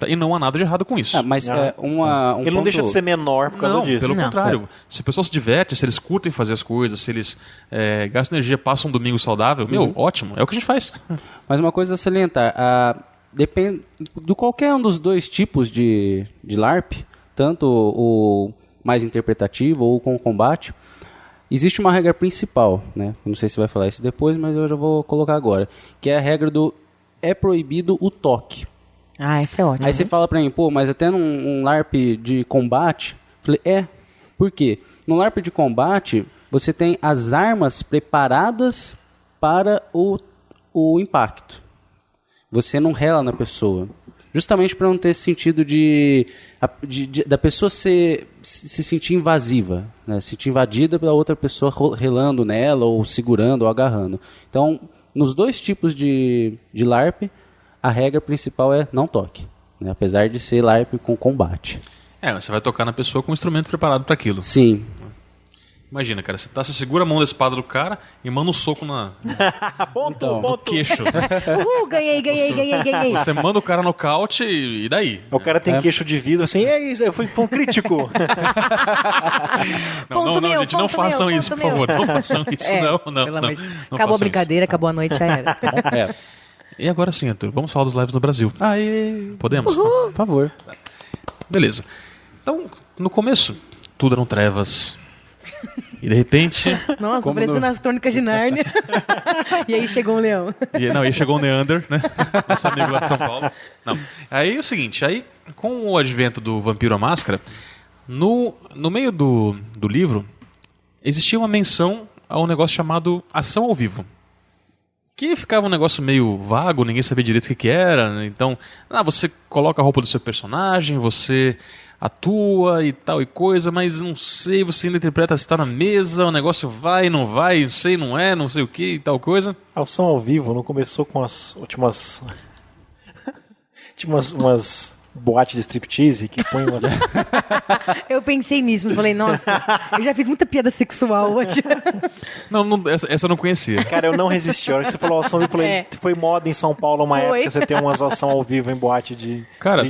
Speaker 2: Tá? E não há nada de errado com isso.
Speaker 4: Mas
Speaker 1: Ah,
Speaker 4: um
Speaker 1: Ele não
Speaker 4: ponto...
Speaker 1: deixa de ser menor por causa
Speaker 2: Não,
Speaker 1: disso.
Speaker 2: pelo
Speaker 3: Não.
Speaker 2: contrário. Se o pessoal se diverte, se eles curtem fazer as coisas, se eles gastam energia, passam um domingo saudável, ótimo. É o que a gente faz.
Speaker 4: Mas uma coisa a salientar, depende de qualquer um dos dois tipos de LARP, tanto o mais interpretativo ou com combate, existe uma regra principal, né? Eu não sei se vai falar isso depois, mas eu já vou colocar agora, que é a regra do é proibido o toque.
Speaker 3: Ah, isso é ótimo.
Speaker 4: Aí você fala pra mim, pô, mas até num LARP de combate, eu falei, por quê? No LARP de combate, você tem as armas preparadas para o impacto. Você não rela na pessoa. Justamente para não ter esse sentido da pessoa se sentir invasiva, né? Se sentir invadida pela outra pessoa relando nela, ou segurando, ou agarrando. Então, nos dois tipos de LARP, a regra principal é não toque, né? Apesar de ser LARP com combate.
Speaker 2: Você vai tocar na pessoa com um instrumento preparado para aquilo.
Speaker 4: Sim.
Speaker 2: Imagina, cara, você segura a mão da espada do cara e manda um soco no
Speaker 1: Ponto.
Speaker 2: queixo.
Speaker 3: Uhul, ganhei.
Speaker 2: Você manda o cara no nocaute e daí?
Speaker 1: O cara tem queixo de vidro assim, é isso, foi um crítico.
Speaker 3: Ponto meu,
Speaker 2: gente, não
Speaker 3: ponto
Speaker 2: façam
Speaker 3: meu,
Speaker 2: isso,
Speaker 3: ponto
Speaker 2: por favor.
Speaker 3: meu.
Speaker 2: Não façam isso, não.
Speaker 3: Pelo
Speaker 2: não
Speaker 3: amor de Deus.
Speaker 2: não
Speaker 3: Acabou
Speaker 2: façam
Speaker 3: a brincadeira, acabou a noite, já era.
Speaker 2: E agora sim, Arthur, vamos falar dos lives no Brasil.
Speaker 4: Aí,
Speaker 2: Podemos?
Speaker 4: por favor.
Speaker 2: Beleza. Então, no começo, tudo eram trevas. E de repente...
Speaker 3: Nossa,
Speaker 4: Como
Speaker 3: parecendo
Speaker 4: no-
Speaker 3: as crônicas de Nárnia. E aí chegou um leão.
Speaker 2: Aí chegou o Neander, né? Nosso amigo lá de São Paulo. Não. Aí é o seguinte, aí com o advento do Vampiro à Máscara, no meio do livro, existia uma menção a um negócio chamado ação ao vivo. que ficava um negócio meio vago, ninguém sabia direito o que era. Né? Então, você coloca a roupa do seu personagem, você atua e tal e coisa, mas não sei, você ainda interpreta se está na mesa, o negócio vai, não vai, não sei, não é, não sei o que e tal coisa.
Speaker 1: A ação ao vivo não começou com as últimas... Tinha umas boates de striptease que põe umas...
Speaker 3: Eu pensei nisso, mas falei, nossa, eu já fiz muita piada sexual hoje.
Speaker 2: Essa eu não conhecia.
Speaker 1: Cara, eu não resisti. A hora que você falou ação ao vivo, eu falei, foi moda em São Paulo uma época você ter umas ação ao vivo em boate de...
Speaker 2: Cara,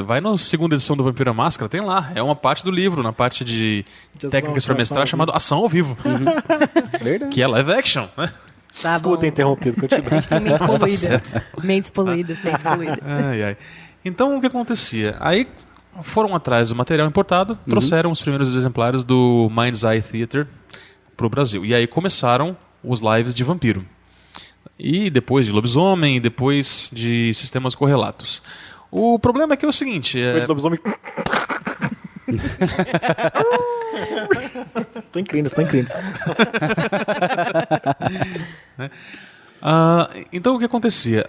Speaker 2: vai na segunda edição do Vampiro à Máscara, tem lá. É uma parte do livro, na parte de técnicas para mestrar, chamado Ação ao Vivo.
Speaker 4: Verdade.
Speaker 2: Que é live action, né?
Speaker 3: Tá
Speaker 1: Desculpa ter interrompido, continua.
Speaker 3: Mentes poluídas.
Speaker 2: Ai, ai. Então, o que acontecia? Aí foram atrás do material importado, trouxeram os primeiros exemplares do Mind's Eye Theater pro Brasil. E aí começaram os lives de vampiro. E depois de lobisomem, e depois de sistemas correlatos. O problema é que é o seguinte...
Speaker 1: Lobisomem... Tô em crimes.
Speaker 2: Então o que acontecia?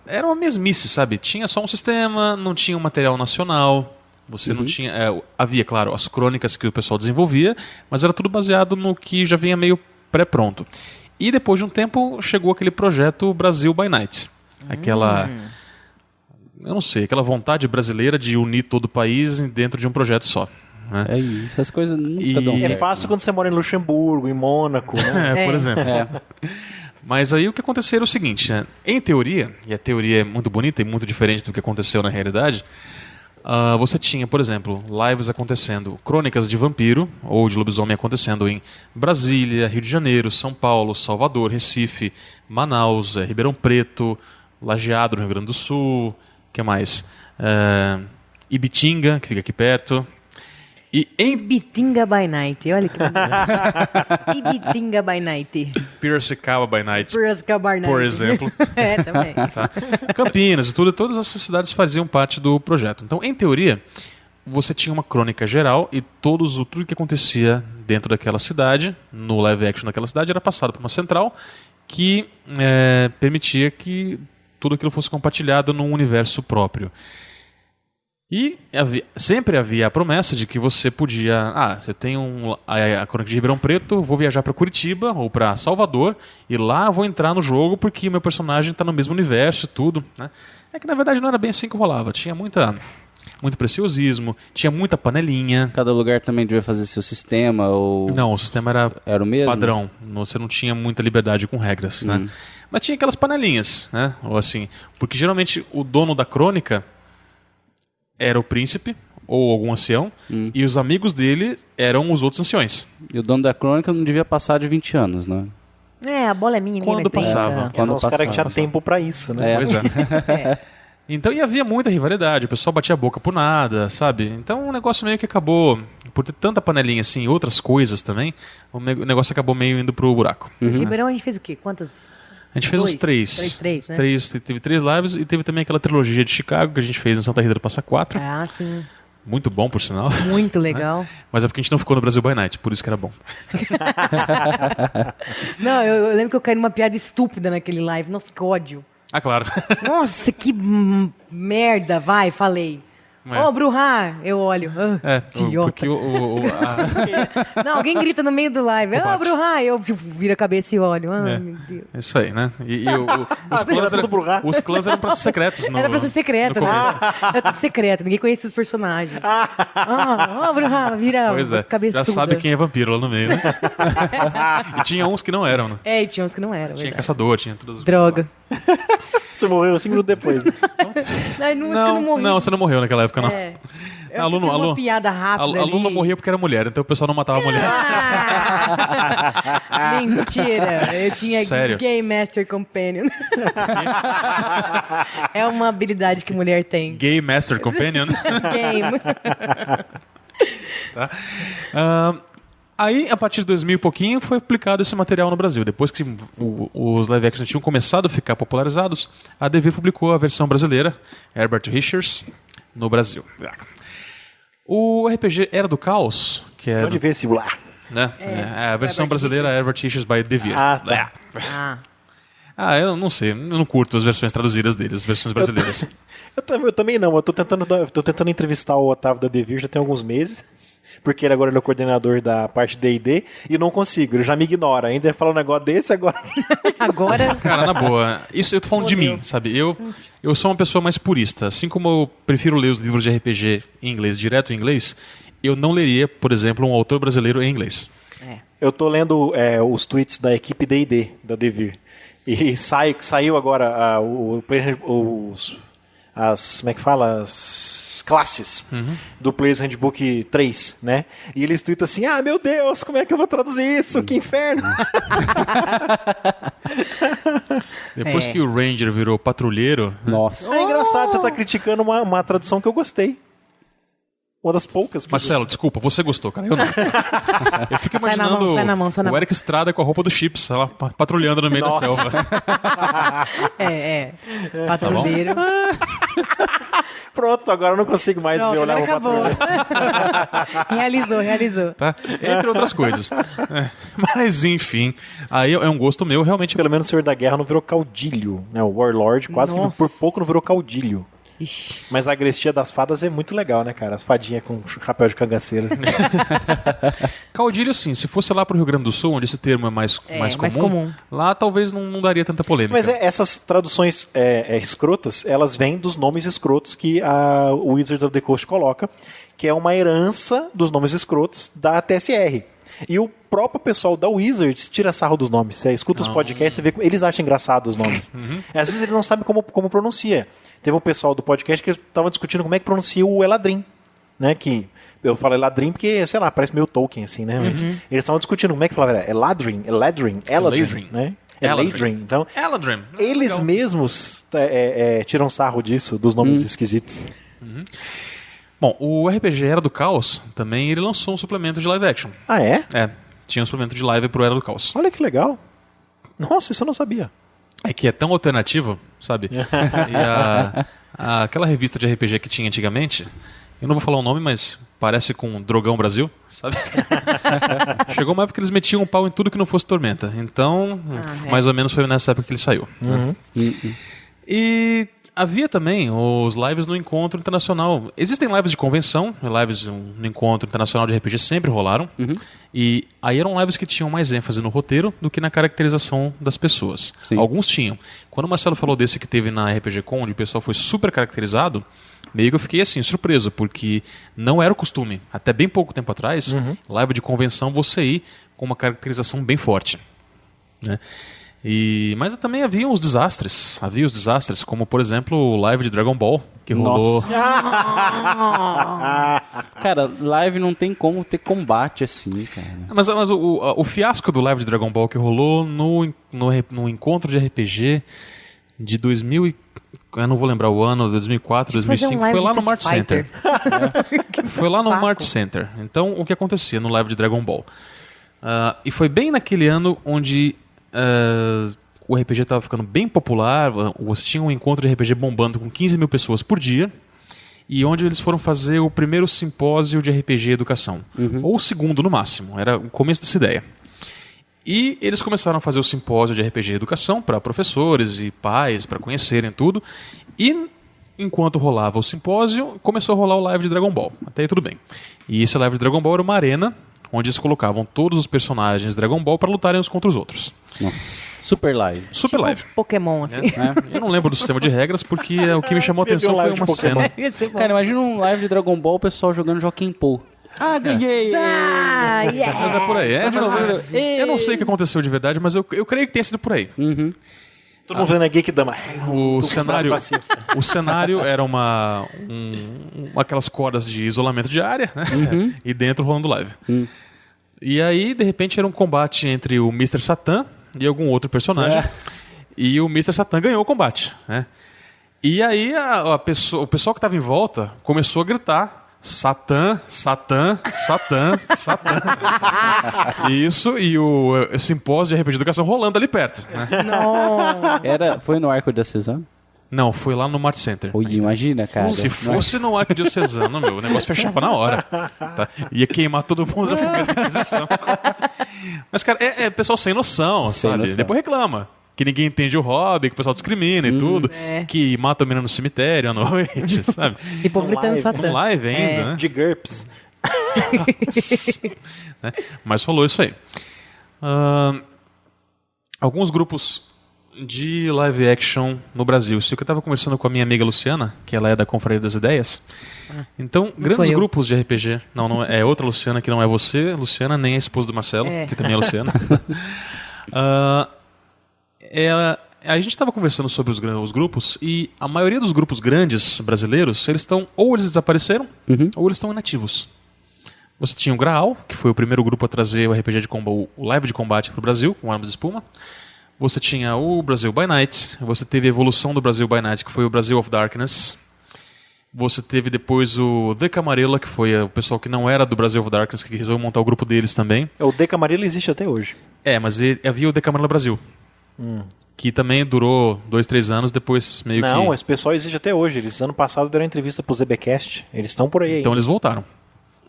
Speaker 2: Era uma mesmice, sabe? Tinha só um sistema, não tinha um material nacional, você não tinha... havia, claro, as crônicas que o pessoal desenvolvia, mas era tudo baseado no que já vinha meio pré-pronto. E depois de um tempo chegou aquele projeto Brasil by Night. Aquela... Eu não sei, aquela vontade brasileira de unir todo o país dentro de um projeto só. Né?
Speaker 4: É isso, essas coisas nunca dão certo.
Speaker 1: É fácil quando você mora em Luxemburgo, em Mônaco, né?
Speaker 2: Por exemplo. Mas aí o que aconteceu era o seguinte, né? Em teoria, e a teoria é muito bonita e muito diferente do que aconteceu na realidade, você tinha, por exemplo, lives acontecendo, crônicas de vampiro ou de lobisomem acontecendo em Brasília, Rio de Janeiro, São Paulo, Salvador, Recife, Manaus, Ribeirão Preto, Lajeado, no Rio Grande do Sul, o que mais? Ibitinga, que fica aqui perto. E em
Speaker 3: Ibitinga by Night, olha que bonito. Ibitinga by Night.
Speaker 2: Piracicaba by Night,
Speaker 3: Piracicaba by Night.
Speaker 2: por exemplo.
Speaker 3: Também.
Speaker 2: Tá? Campinas e tudo, todas essas cidades faziam parte do projeto. Então, em teoria, você tinha uma crônica geral e tudo que acontecia dentro daquela cidade, no live action daquela cidade, era passado por uma central que permitia que tudo aquilo fosse compartilhado num universo próprio. E sempre havia a promessa de que você podia... você tem a crônica de Ribeirão Preto, vou viajar para Curitiba ou para Salvador e lá vou entrar no jogo porque o meu personagem está no mesmo universo e tudo. Né? É que na verdade não era bem assim que rolava. Tinha muito preciosismo, tinha muita panelinha.
Speaker 4: Cada lugar também devia fazer seu sistema ou...
Speaker 2: Não, o sistema era
Speaker 4: o mesmo?
Speaker 2: Padrão. Você não tinha muita liberdade com regras. Né? Mas tinha aquelas panelinhas, né? Ou assim, porque geralmente o dono da crônica era o príncipe ou algum ancião e os amigos dele eram os outros anciões.
Speaker 4: E o dono da crônica não devia passar de 20 anos, né?
Speaker 3: A bola é minha.
Speaker 2: Quando passava.
Speaker 1: São os caras que tinham tempo pra isso, né?
Speaker 2: Pois é. Então, e havia muita rivalidade, o pessoal batia a boca por nada, sabe? Então o negócio meio que acabou, por ter tanta panelinha assim, e outras coisas também, o negócio acabou meio indo pro buraco.
Speaker 3: Ribeirão a gente fez o quê? Quantas...
Speaker 2: A gente fez uns 3.
Speaker 3: Né?
Speaker 2: Teve 3 lives e teve também aquela trilogia de Chicago que a gente fez em Santa Rita do Passa Quatro.
Speaker 3: Sim.
Speaker 2: Muito bom, por sinal.
Speaker 3: Muito legal.
Speaker 2: Mas é porque a gente não ficou no Brasil by Night, por isso que era bom.
Speaker 3: Não, eu lembro que eu caí numa piada estúpida naquele live. Nossa, que ódio.
Speaker 2: Claro.
Speaker 3: Nossa, que merda. Falei. Bruhá, eu olho. Idiota.
Speaker 2: Porque
Speaker 3: Não, alguém grita no meio do live. Bruhá, eu viro a cabeça e olho. Meu Deus.
Speaker 2: Isso aí, né? Os clãs eram pra ser secretos.
Speaker 3: Era pra ser secreta, né? Era tudo secreto, ninguém conhecia os personagens. Bruhá, vira cabeçuda.
Speaker 2: Já sabe quem é vampiro lá no meio, né? E tinha uns que não eram, né?
Speaker 3: E tinha uns que não eram.
Speaker 2: Tinha caçador, tinha todas as
Speaker 3: droga.
Speaker 1: Você morreu 5 minutos depois.
Speaker 2: Não, você não morreu naquela época, não.
Speaker 3: Uma piada rápida.
Speaker 2: A Luna morria porque era mulher, então o pessoal não matava a mulher.
Speaker 3: Mentira, eu tinha
Speaker 2: Sério?
Speaker 3: Game Master Companion. É uma habilidade que mulher tem.
Speaker 2: Game Master Companion?
Speaker 3: Game.
Speaker 2: Tá. Aí, a partir de 2000 e pouquinho, foi aplicado esse material no Brasil. Depois que os live action tinham começado a ficar popularizados, a Devir publicou a versão brasileira, Herbert Richards, no Brasil. O RPG Era do Caos, que é...
Speaker 1: Pode ver esse lá.
Speaker 2: Né? A versão brasileira, Herbert Richards by Devir.
Speaker 1: Tá.
Speaker 2: Eu não sei, eu não curto as versões traduzidas deles, as versões brasileiras.
Speaker 1: Eu também não, eu tô tentando entrevistar o Otávio da Devir já tem alguns meses, porque ele agora é o coordenador da parte D&D, e não consigo, ele já me ignora. Ainda ia falar um negócio desse agora.
Speaker 3: Agora.
Speaker 2: Cara, na boa, isso eu tô falando de mim, sabe? Eu sou uma pessoa mais purista. Assim como eu prefiro ler os livros de RPG em inglês, direto em inglês, eu não leria, por exemplo, um autor brasileiro em inglês.
Speaker 1: Eu tô lendo os tweets da equipe D&D, da Devir. E saiu agora como é que fala? As classes do Player's Handbook 3, né? E eles tweetam assim, meu Deus, como é que eu vou traduzir isso? Que inferno!
Speaker 2: Depois que o Ranger virou patrulheiro...
Speaker 4: Nossa.
Speaker 1: É engraçado, você tá criticando uma tradução que eu gostei. Uma das poucas que
Speaker 2: Marcelo, desculpa, você gostou, cara. Eu não. Eu fico
Speaker 3: Sai na
Speaker 2: imaginando
Speaker 3: mão, sai na
Speaker 2: o Eric Estrada com a roupa do Chips, ela patrulhando no meio da selva.
Speaker 3: Patrulheiro.
Speaker 1: Pronto, agora eu não consigo mais ver olhar o patrulheiro.
Speaker 3: Realizou.
Speaker 2: Tá? Entre outras coisas. Mas, enfim, aí é um gosto meu, realmente.
Speaker 1: Pelo menos o Senhor da Guerra não virou caudilho, né? O Warlord quase que por pouco não virou caudilho.
Speaker 3: Ixi.
Speaker 1: Mas a Agrestia das Fadas é muito legal, né, cara? As fadinhas com chapéu de cangaceiro.
Speaker 2: Caudilho, sim. Se fosse lá pro Rio Grande do Sul, onde esse termo é mais comum, lá talvez não daria tanta polêmica.
Speaker 1: Mas essas traduções escrotas, elas vêm dos nomes escrotos que a Wizards of the Coast coloca, que é uma herança dos nomes escrotos da TSR. E o próprio pessoal da Wizards tira sarro dos nomes. Você escuta os podcasts, você vê que eles acham engraçados os nomes. Às vezes eles não sabem como pronuncia. Teve um pessoal do podcast que estava discutindo como é que pronuncia o Eladrin, né? Que eu falo Eladrin porque, sei lá, parece meio Tolkien, assim, né? Mas eles estavam discutindo como é que falava. Eladrin, né? Eladrin. Então,
Speaker 2: Eladrin.
Speaker 1: Eles
Speaker 2: Legal.
Speaker 1: mesmos tiram sarro disso, dos nomes esquisitos.
Speaker 2: Bom, o RPG Era do Caos também ele lançou um suplemento de live action.
Speaker 1: Ah, é?
Speaker 2: Tinha um suplemento de live pro Era do Caos.
Speaker 1: Olha que legal. Nossa, isso eu não sabia.
Speaker 2: É que é tão alternativo, sabe? E aquela revista de RPG que tinha antigamente, eu não vou falar o nome, mas parece com Drogão Brasil, sabe? Chegou uma época que eles metiam um pau em tudo que não fosse Tormenta. Então, mais ou menos foi nessa época que ele saiu. Né? E havia também os lives no Encontro Internacional. Existem lives de convenção, lives no Encontro Internacional de RPG sempre rolaram. E aí eram lives que tinham mais ênfase no roteiro do que na caracterização das pessoas.
Speaker 4: Sim.
Speaker 2: Alguns tinham. Quando o Marcelo falou desse que teve na RPG Con, onde o pessoal foi super caracterizado, meio que eu fiquei assim, surpreso, porque não era o costume. Até bem pouco tempo atrás, live de convenção, você ir com uma caracterização bem forte. Né? Mas também havia os desastres, como por exemplo o live de Dragon Ball, que rolou.
Speaker 4: Cara, live não tem como ter combate assim, cara.
Speaker 2: Mas o fiasco do live de Dragon Ball que rolou no encontro de RPG de 2000 eu não vou lembrar o ano, 2004, 2005, foi lá no Mart Center. Foi lá no Mart Center. Então, o que acontecia no live de Dragon Ball? E foi bem naquele ano onde o RPG estava ficando bem popular, você tinha um encontro de RPG bombando com 15 mil pessoas por dia, e onde eles foram fazer o primeiro simpósio de RPG Educação. Ou o segundo no máximo, era o começo dessa ideia. E eles começaram a fazer o simpósio de RPG Educação para professores e pais, para conhecerem tudo, e enquanto rolava o simpósio, começou a rolar o live de Dragon Ball. Até aí tudo bem. E esse live de Dragon Ball era uma arena onde eles colocavam todos os personagens de Dragon Ball para lutarem uns contra os outros.
Speaker 4: Super live.
Speaker 2: Super
Speaker 3: Tipo
Speaker 2: live.
Speaker 3: Pokémon, assim.
Speaker 2: Eu não lembro do sistema de regras, porque o que me chamou a atenção foi uma cena.
Speaker 4: Cara, imagina um live de Dragon Ball, o pessoal jogando Joaquim Pô. Ganhei!
Speaker 2: Mas é por aí. Eu não sei o que aconteceu de verdade, mas eu creio que tenha sido por aí.
Speaker 1: Todo mundo vendo a Geek Dama.
Speaker 2: O cenário era aquelas cordas de isolamento de área, né? E dentro rolando live. E aí, de repente, era um combate entre o Mr. Satan e algum outro personagem. E o Mr. Satan ganhou o combate. Né? E aí, o pessoal que estava em volta começou a gritar: Satã, Satã, Satã, Satã. Isso, e o simpósio de RPG de Educação rolando ali perto. Né?
Speaker 4: Foi no Arco Diocesano?
Speaker 2: Não, foi lá no Mart Center.
Speaker 4: Oi, imagina, cara.
Speaker 2: Se fosse no Arco Diocesano, o negócio fechava na hora. Tá? Ia queimar todo mundo na fogueira da Inquisição. Mas, cara, é pessoal sem noção, sabe? Depois reclama. que ninguém entende o hobby, que o pessoal discrimina e tudo, que mata o menino no cemitério à noite, sabe?
Speaker 3: E povo gritando
Speaker 1: live.
Speaker 3: Satã.
Speaker 2: Um live ainda, né?
Speaker 1: De GURPS.
Speaker 2: Né? Mas rolou isso aí. Alguns grupos de live action no Brasil. Isso que eu estava conversando com a minha amiga Luciana, que ela é da Confraria das Ideias. Então, grandes
Speaker 3: sou eu.
Speaker 2: grupos de RPG. Não é outra Luciana que não é você, Luciana, nem a esposa do Marcelo, que também é Luciana. A gente estava conversando sobre os grupos e a maioria dos grupos grandes brasileiros, eles desapareceram ou eles estão inativos. Você tinha o Graal, que foi o primeiro grupo a trazer o RPG de combate, o live de combate para o Brasil, com armas de espuma. Você tinha o Brasil by Night, você teve a evolução do Brasil by Night, que foi o Brasil of Darkness. Você teve depois o The Camarilla, que foi o pessoal que não era do Brasil of Darkness, que resolveu montar o grupo deles também.
Speaker 1: O The Camarilla existe até hoje.
Speaker 2: Mas havia o The Camarilla Brasil, que também durou 2-3 anos, depois meio que...
Speaker 1: Não, esse pessoal existe até hoje. Eles, ano passado, deram entrevista pro ZBcast. Eles estão por aí
Speaker 2: Então
Speaker 1: ainda.
Speaker 2: eles voltaram.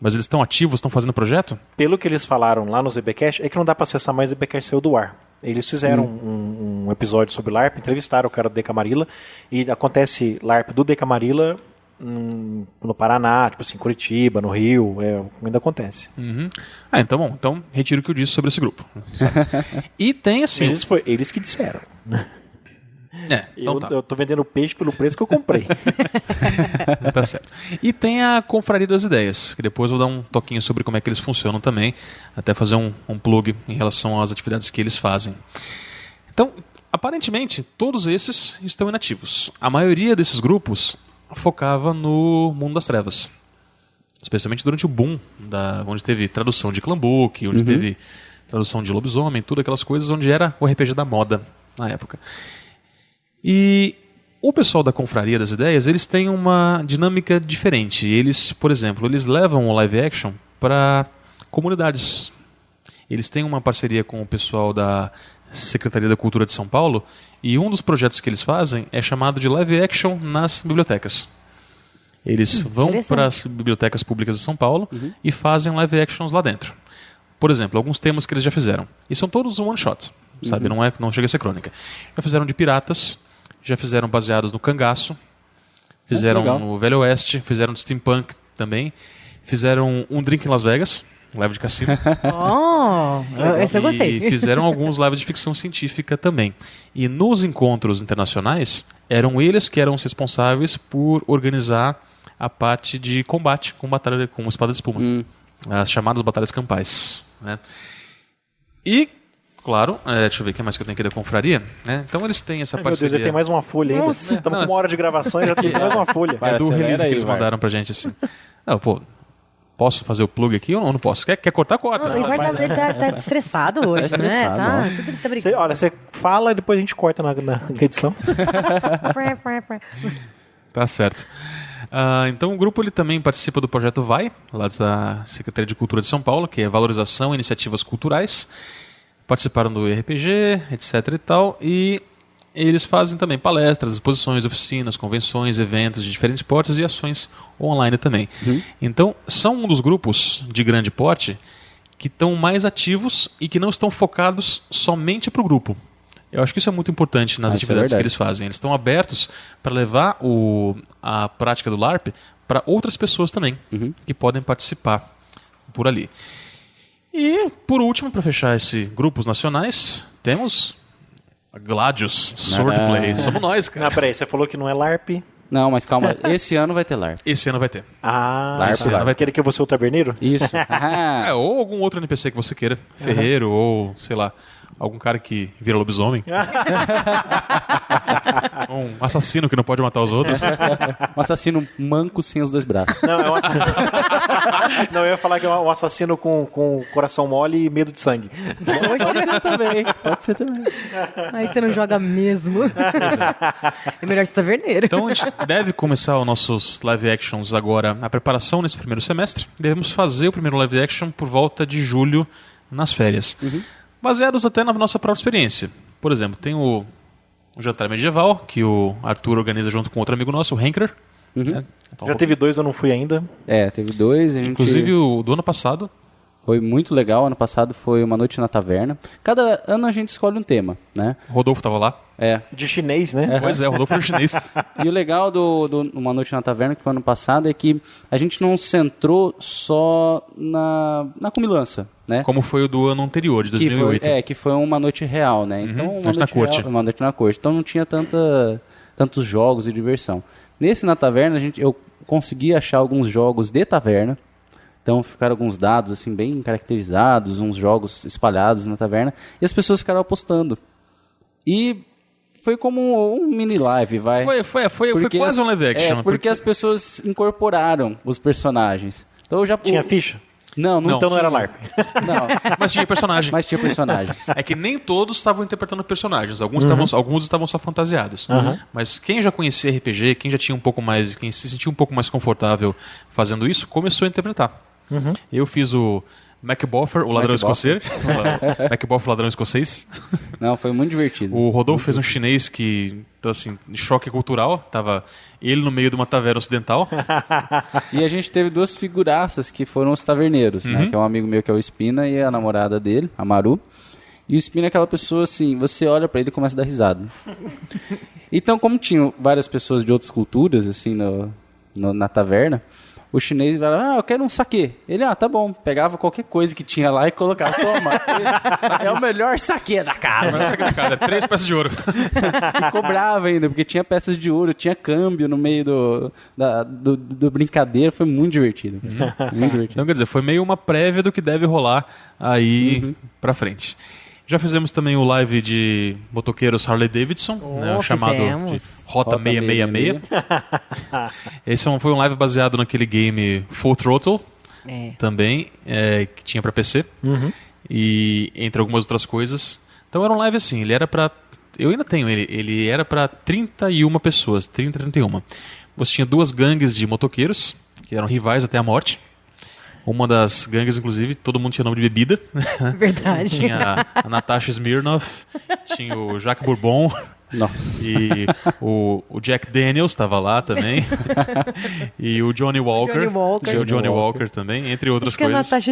Speaker 2: Mas eles estão ativos, estão fazendo projeto?
Speaker 1: Pelo que eles falaram lá no ZBcast, é que não dá pra acessar mais o ZBcast, saiu do ar. Eles fizeram um episódio sobre LARP, entrevistaram o cara do The Camarilla, e acontece LARP do The Camarilla no Paraná, tipo assim, Curitiba, no Rio, ainda acontece.
Speaker 2: Então bom, então retiro o que eu disse sobre esse grupo. E tem assim...
Speaker 1: Eles que disseram.
Speaker 2: Então tá.
Speaker 1: Eu tô vendendo peixe pelo preço que eu comprei.
Speaker 2: Tá certo. E tem a Confraria das Ideias, que depois eu vou dar um toquinho sobre como é que eles funcionam também, até fazer um plug em relação às atividades que eles fazem. Então, aparentemente, todos esses estão inativos. A maioria desses grupos focava no mundo das trevas. Especialmente durante o boom, onde teve tradução de Clambook, onde teve tradução de lobisomem, tudo aquelas coisas, onde era o RPG da moda na época. E o pessoal da Confraria das Ideias, eles têm uma dinâmica diferente. Eles, por exemplo, eles levam o live action para comunidades. Eles têm uma parceria com o pessoal da Secretaria da Cultura de São Paulo e um dos projetos que eles fazem é chamado de live action nas bibliotecas. Eles vão para as bibliotecas públicas de São Paulo e fazem live actions lá dentro. Por exemplo, alguns temas que eles já fizeram. E são todos one shot, sabe? Não chega a ser crônica. Já fizeram de piratas, já fizeram baseados no cangaço, fizeram no Velho Oeste, fizeram de steampunk também, fizeram um drink em Las Vegas, live de cassino.
Speaker 3: Esse eu gostei.
Speaker 2: E fizeram alguns lives de ficção científica também. E nos encontros internacionais, eram eles que eram os responsáveis por organizar a parte de combate com espada de espuma. As chamadas batalhas campais. Né? E, claro, deixa eu ver o que mais que eu tenho aqui da confraria. Né? Então eles têm essa parceria.
Speaker 1: Meu Deus, já tem mais uma folha ainda. Estamos com 1 hora de gravação e já tem mais uma folha.
Speaker 2: É do release que eles mandaram pra gente assim. Não, pô, posso fazer o plug aqui ou não? Não posso. Quer cortar, corta.
Speaker 3: Ele tá estressado hoje,
Speaker 4: estressado,
Speaker 3: né?
Speaker 4: nossa.
Speaker 3: Tudo que tá brigando.
Speaker 1: Olha, você fala e depois a gente corta na edição.
Speaker 2: Tá certo. Então o grupo ele também participa do projeto VAI, lá da Secretaria de Cultura de São Paulo, que é Valorização e Iniciativas Culturais. Participaram do RPG, etc e tal, e eles fazem também palestras, exposições, oficinas, convenções, eventos de diferentes portes e ações online também. Então são um dos grupos de grande porte que estão mais ativos e que não estão focados somente para o grupo. Eu acho que isso é muito importante nas atividades que eles fazem. Eles estão abertos para levar a prática do LARP para outras pessoas também, que podem participar por ali. E, por último, para fechar esse grupos nacionais, temos a Gladius Swordplay. Somos nós, cara.
Speaker 1: Não, peraí, você falou que não é LARP.
Speaker 4: Não, mas calma, esse ano vai ter LARP.
Speaker 2: Esse ano vai ter.
Speaker 1: LARP. Vai querer que eu vou ser o taberneiro?
Speaker 4: Isso.
Speaker 2: Ou algum outro NPC que você queira. Ferreiro, ou, sei lá, algum cara que vira lobisomem. Um assassino que não pode matar os outros.
Speaker 4: Um assassino manco sem os 2 braços.
Speaker 1: Não, é um assassino. Não, eu ia falar que é um assassino com coração mole e medo de sangue.
Speaker 4: Pode ser também.
Speaker 3: Aí você não joga mesmo. É melhor ser taverneiro.
Speaker 2: Então a gente deve começar os nossos live actions agora, a preparação nesse primeiro semestre. Devemos fazer o primeiro live action por volta de julho, nas férias. Baseados até na nossa própria experiência. Por exemplo, tem o Jantar Medieval, que o Arthur organiza junto com outro amigo nosso, o Henker. Né? Então,
Speaker 1: Já teve 2, eu não fui ainda.
Speaker 4: Teve 2.
Speaker 2: inclusive o do ano passado
Speaker 4: Foi muito legal. Ano passado foi uma noite na taverna. Cada ano a gente escolhe um tema, né?
Speaker 2: O Rodolfo tava lá.
Speaker 1: De chinês, né?
Speaker 2: Pois é, o Rodolfo era chinês.
Speaker 4: E o legal do Uma Noite na Taverna, que foi ano passado, é que a gente não se centrou só na comilança, né?
Speaker 2: Como foi o do ano anterior, de 2008.
Speaker 4: Que foi uma noite real, né? Então,
Speaker 2: Noite na corte.
Speaker 4: Uma noite na corte. Então não tinha tantos jogos e diversão. Nesse na taverna, eu consegui achar alguns jogos de taverna. Então ficaram alguns dados assim bem caracterizados, uns jogos espalhados na taverna, e as pessoas ficaram apostando. E foi como um mini live, vai.
Speaker 2: Foi quase um live action.
Speaker 4: Porque as pessoas incorporaram os personagens. Então
Speaker 1: Tinha ficha?
Speaker 4: Não
Speaker 1: Então não era LARP.
Speaker 4: Não,
Speaker 2: Mas tinha personagem.
Speaker 4: mas tinha personagem.
Speaker 2: É que nem todos estavam interpretando personagens. Alguns estavam só fantasiados. Mas quem já conhecia RPG, quem se sentia um pouco mais confortável fazendo isso, começou a interpretar. Eu fiz o Macboffer, o ladrão escocês. Macboffer, o ladrão escocês.
Speaker 4: Não, foi muito divertido.
Speaker 2: O Rodolfo fez um chinês que, assim, choque cultural. Tava ele no meio de uma taverna ocidental.
Speaker 4: E a gente teve duas figuraças que foram os taverneiros, né? Que é um amigo meu que é o Espina e a namorada dele, a Maru. E o Espina é aquela pessoa assim, você olha pra ele e começa a dar risada. Então, como tinham várias pessoas de outras culturas, assim, na taverna, o chinês vai lá, eu quero um saquê. Ele, tá bom. Pegava qualquer coisa que tinha lá e colocava, toma. É o melhor saquê da casa.
Speaker 2: Mas saquê da casa, 3 peças de ouro.
Speaker 4: E cobrava ainda, porque tinha peças de ouro, tinha câmbio no meio do brincadeira. Foi muito divertido. Muito divertido.
Speaker 2: Então, quer dizer, foi meio uma prévia do que deve rolar aí pra frente. Já fizemos também o live de motoqueiros Harley Davidson, né, o chamado de Rota 666. Esse foi um live baseado naquele game Full Throttle, também, que tinha para PC, e entre algumas outras coisas. Então era um live assim, ele era para... Eu ainda tenho ele era para 31 pessoas, 31. Você tinha 2 gangues de motoqueiros, que eram rivais até a morte. Uma das gangues, inclusive, todo mundo tinha nome de bebida.
Speaker 3: Verdade.
Speaker 2: Tinha a Natasha Smirnoff, tinha o Jacques Bourbon.
Speaker 4: Nossa.
Speaker 2: E o Jack Daniels estava lá também. E o Johnny Walker. Tinha o Johnny Walker também, entre outras coisas.
Speaker 3: Acho que a Natasha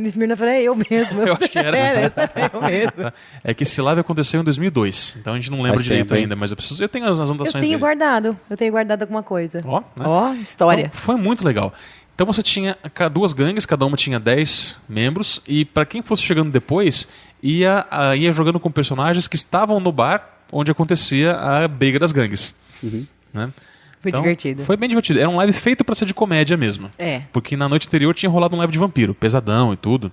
Speaker 3: Smirnoff era eu mesmo.
Speaker 2: Eu acho que era.
Speaker 3: Era eu mesmo.
Speaker 2: É que esse live aconteceu em 2002, então a gente não lembra direito ainda, mas eu tenho as anotações dele.
Speaker 3: Eu tenho guardado alguma coisa.
Speaker 2: Né?
Speaker 3: História.
Speaker 2: Então, foi muito legal. Então você tinha 2 gangues, cada uma tinha 10 membros, e para quem fosse chegando depois, ia jogando com personagens que estavam no bar onde acontecia a briga das gangues. Né?
Speaker 3: Foi divertido.
Speaker 2: Foi bem divertido. Era um live feito para ser de comédia mesmo. Porque na noite anterior tinha rolado um live de vampiro, pesadão e tudo.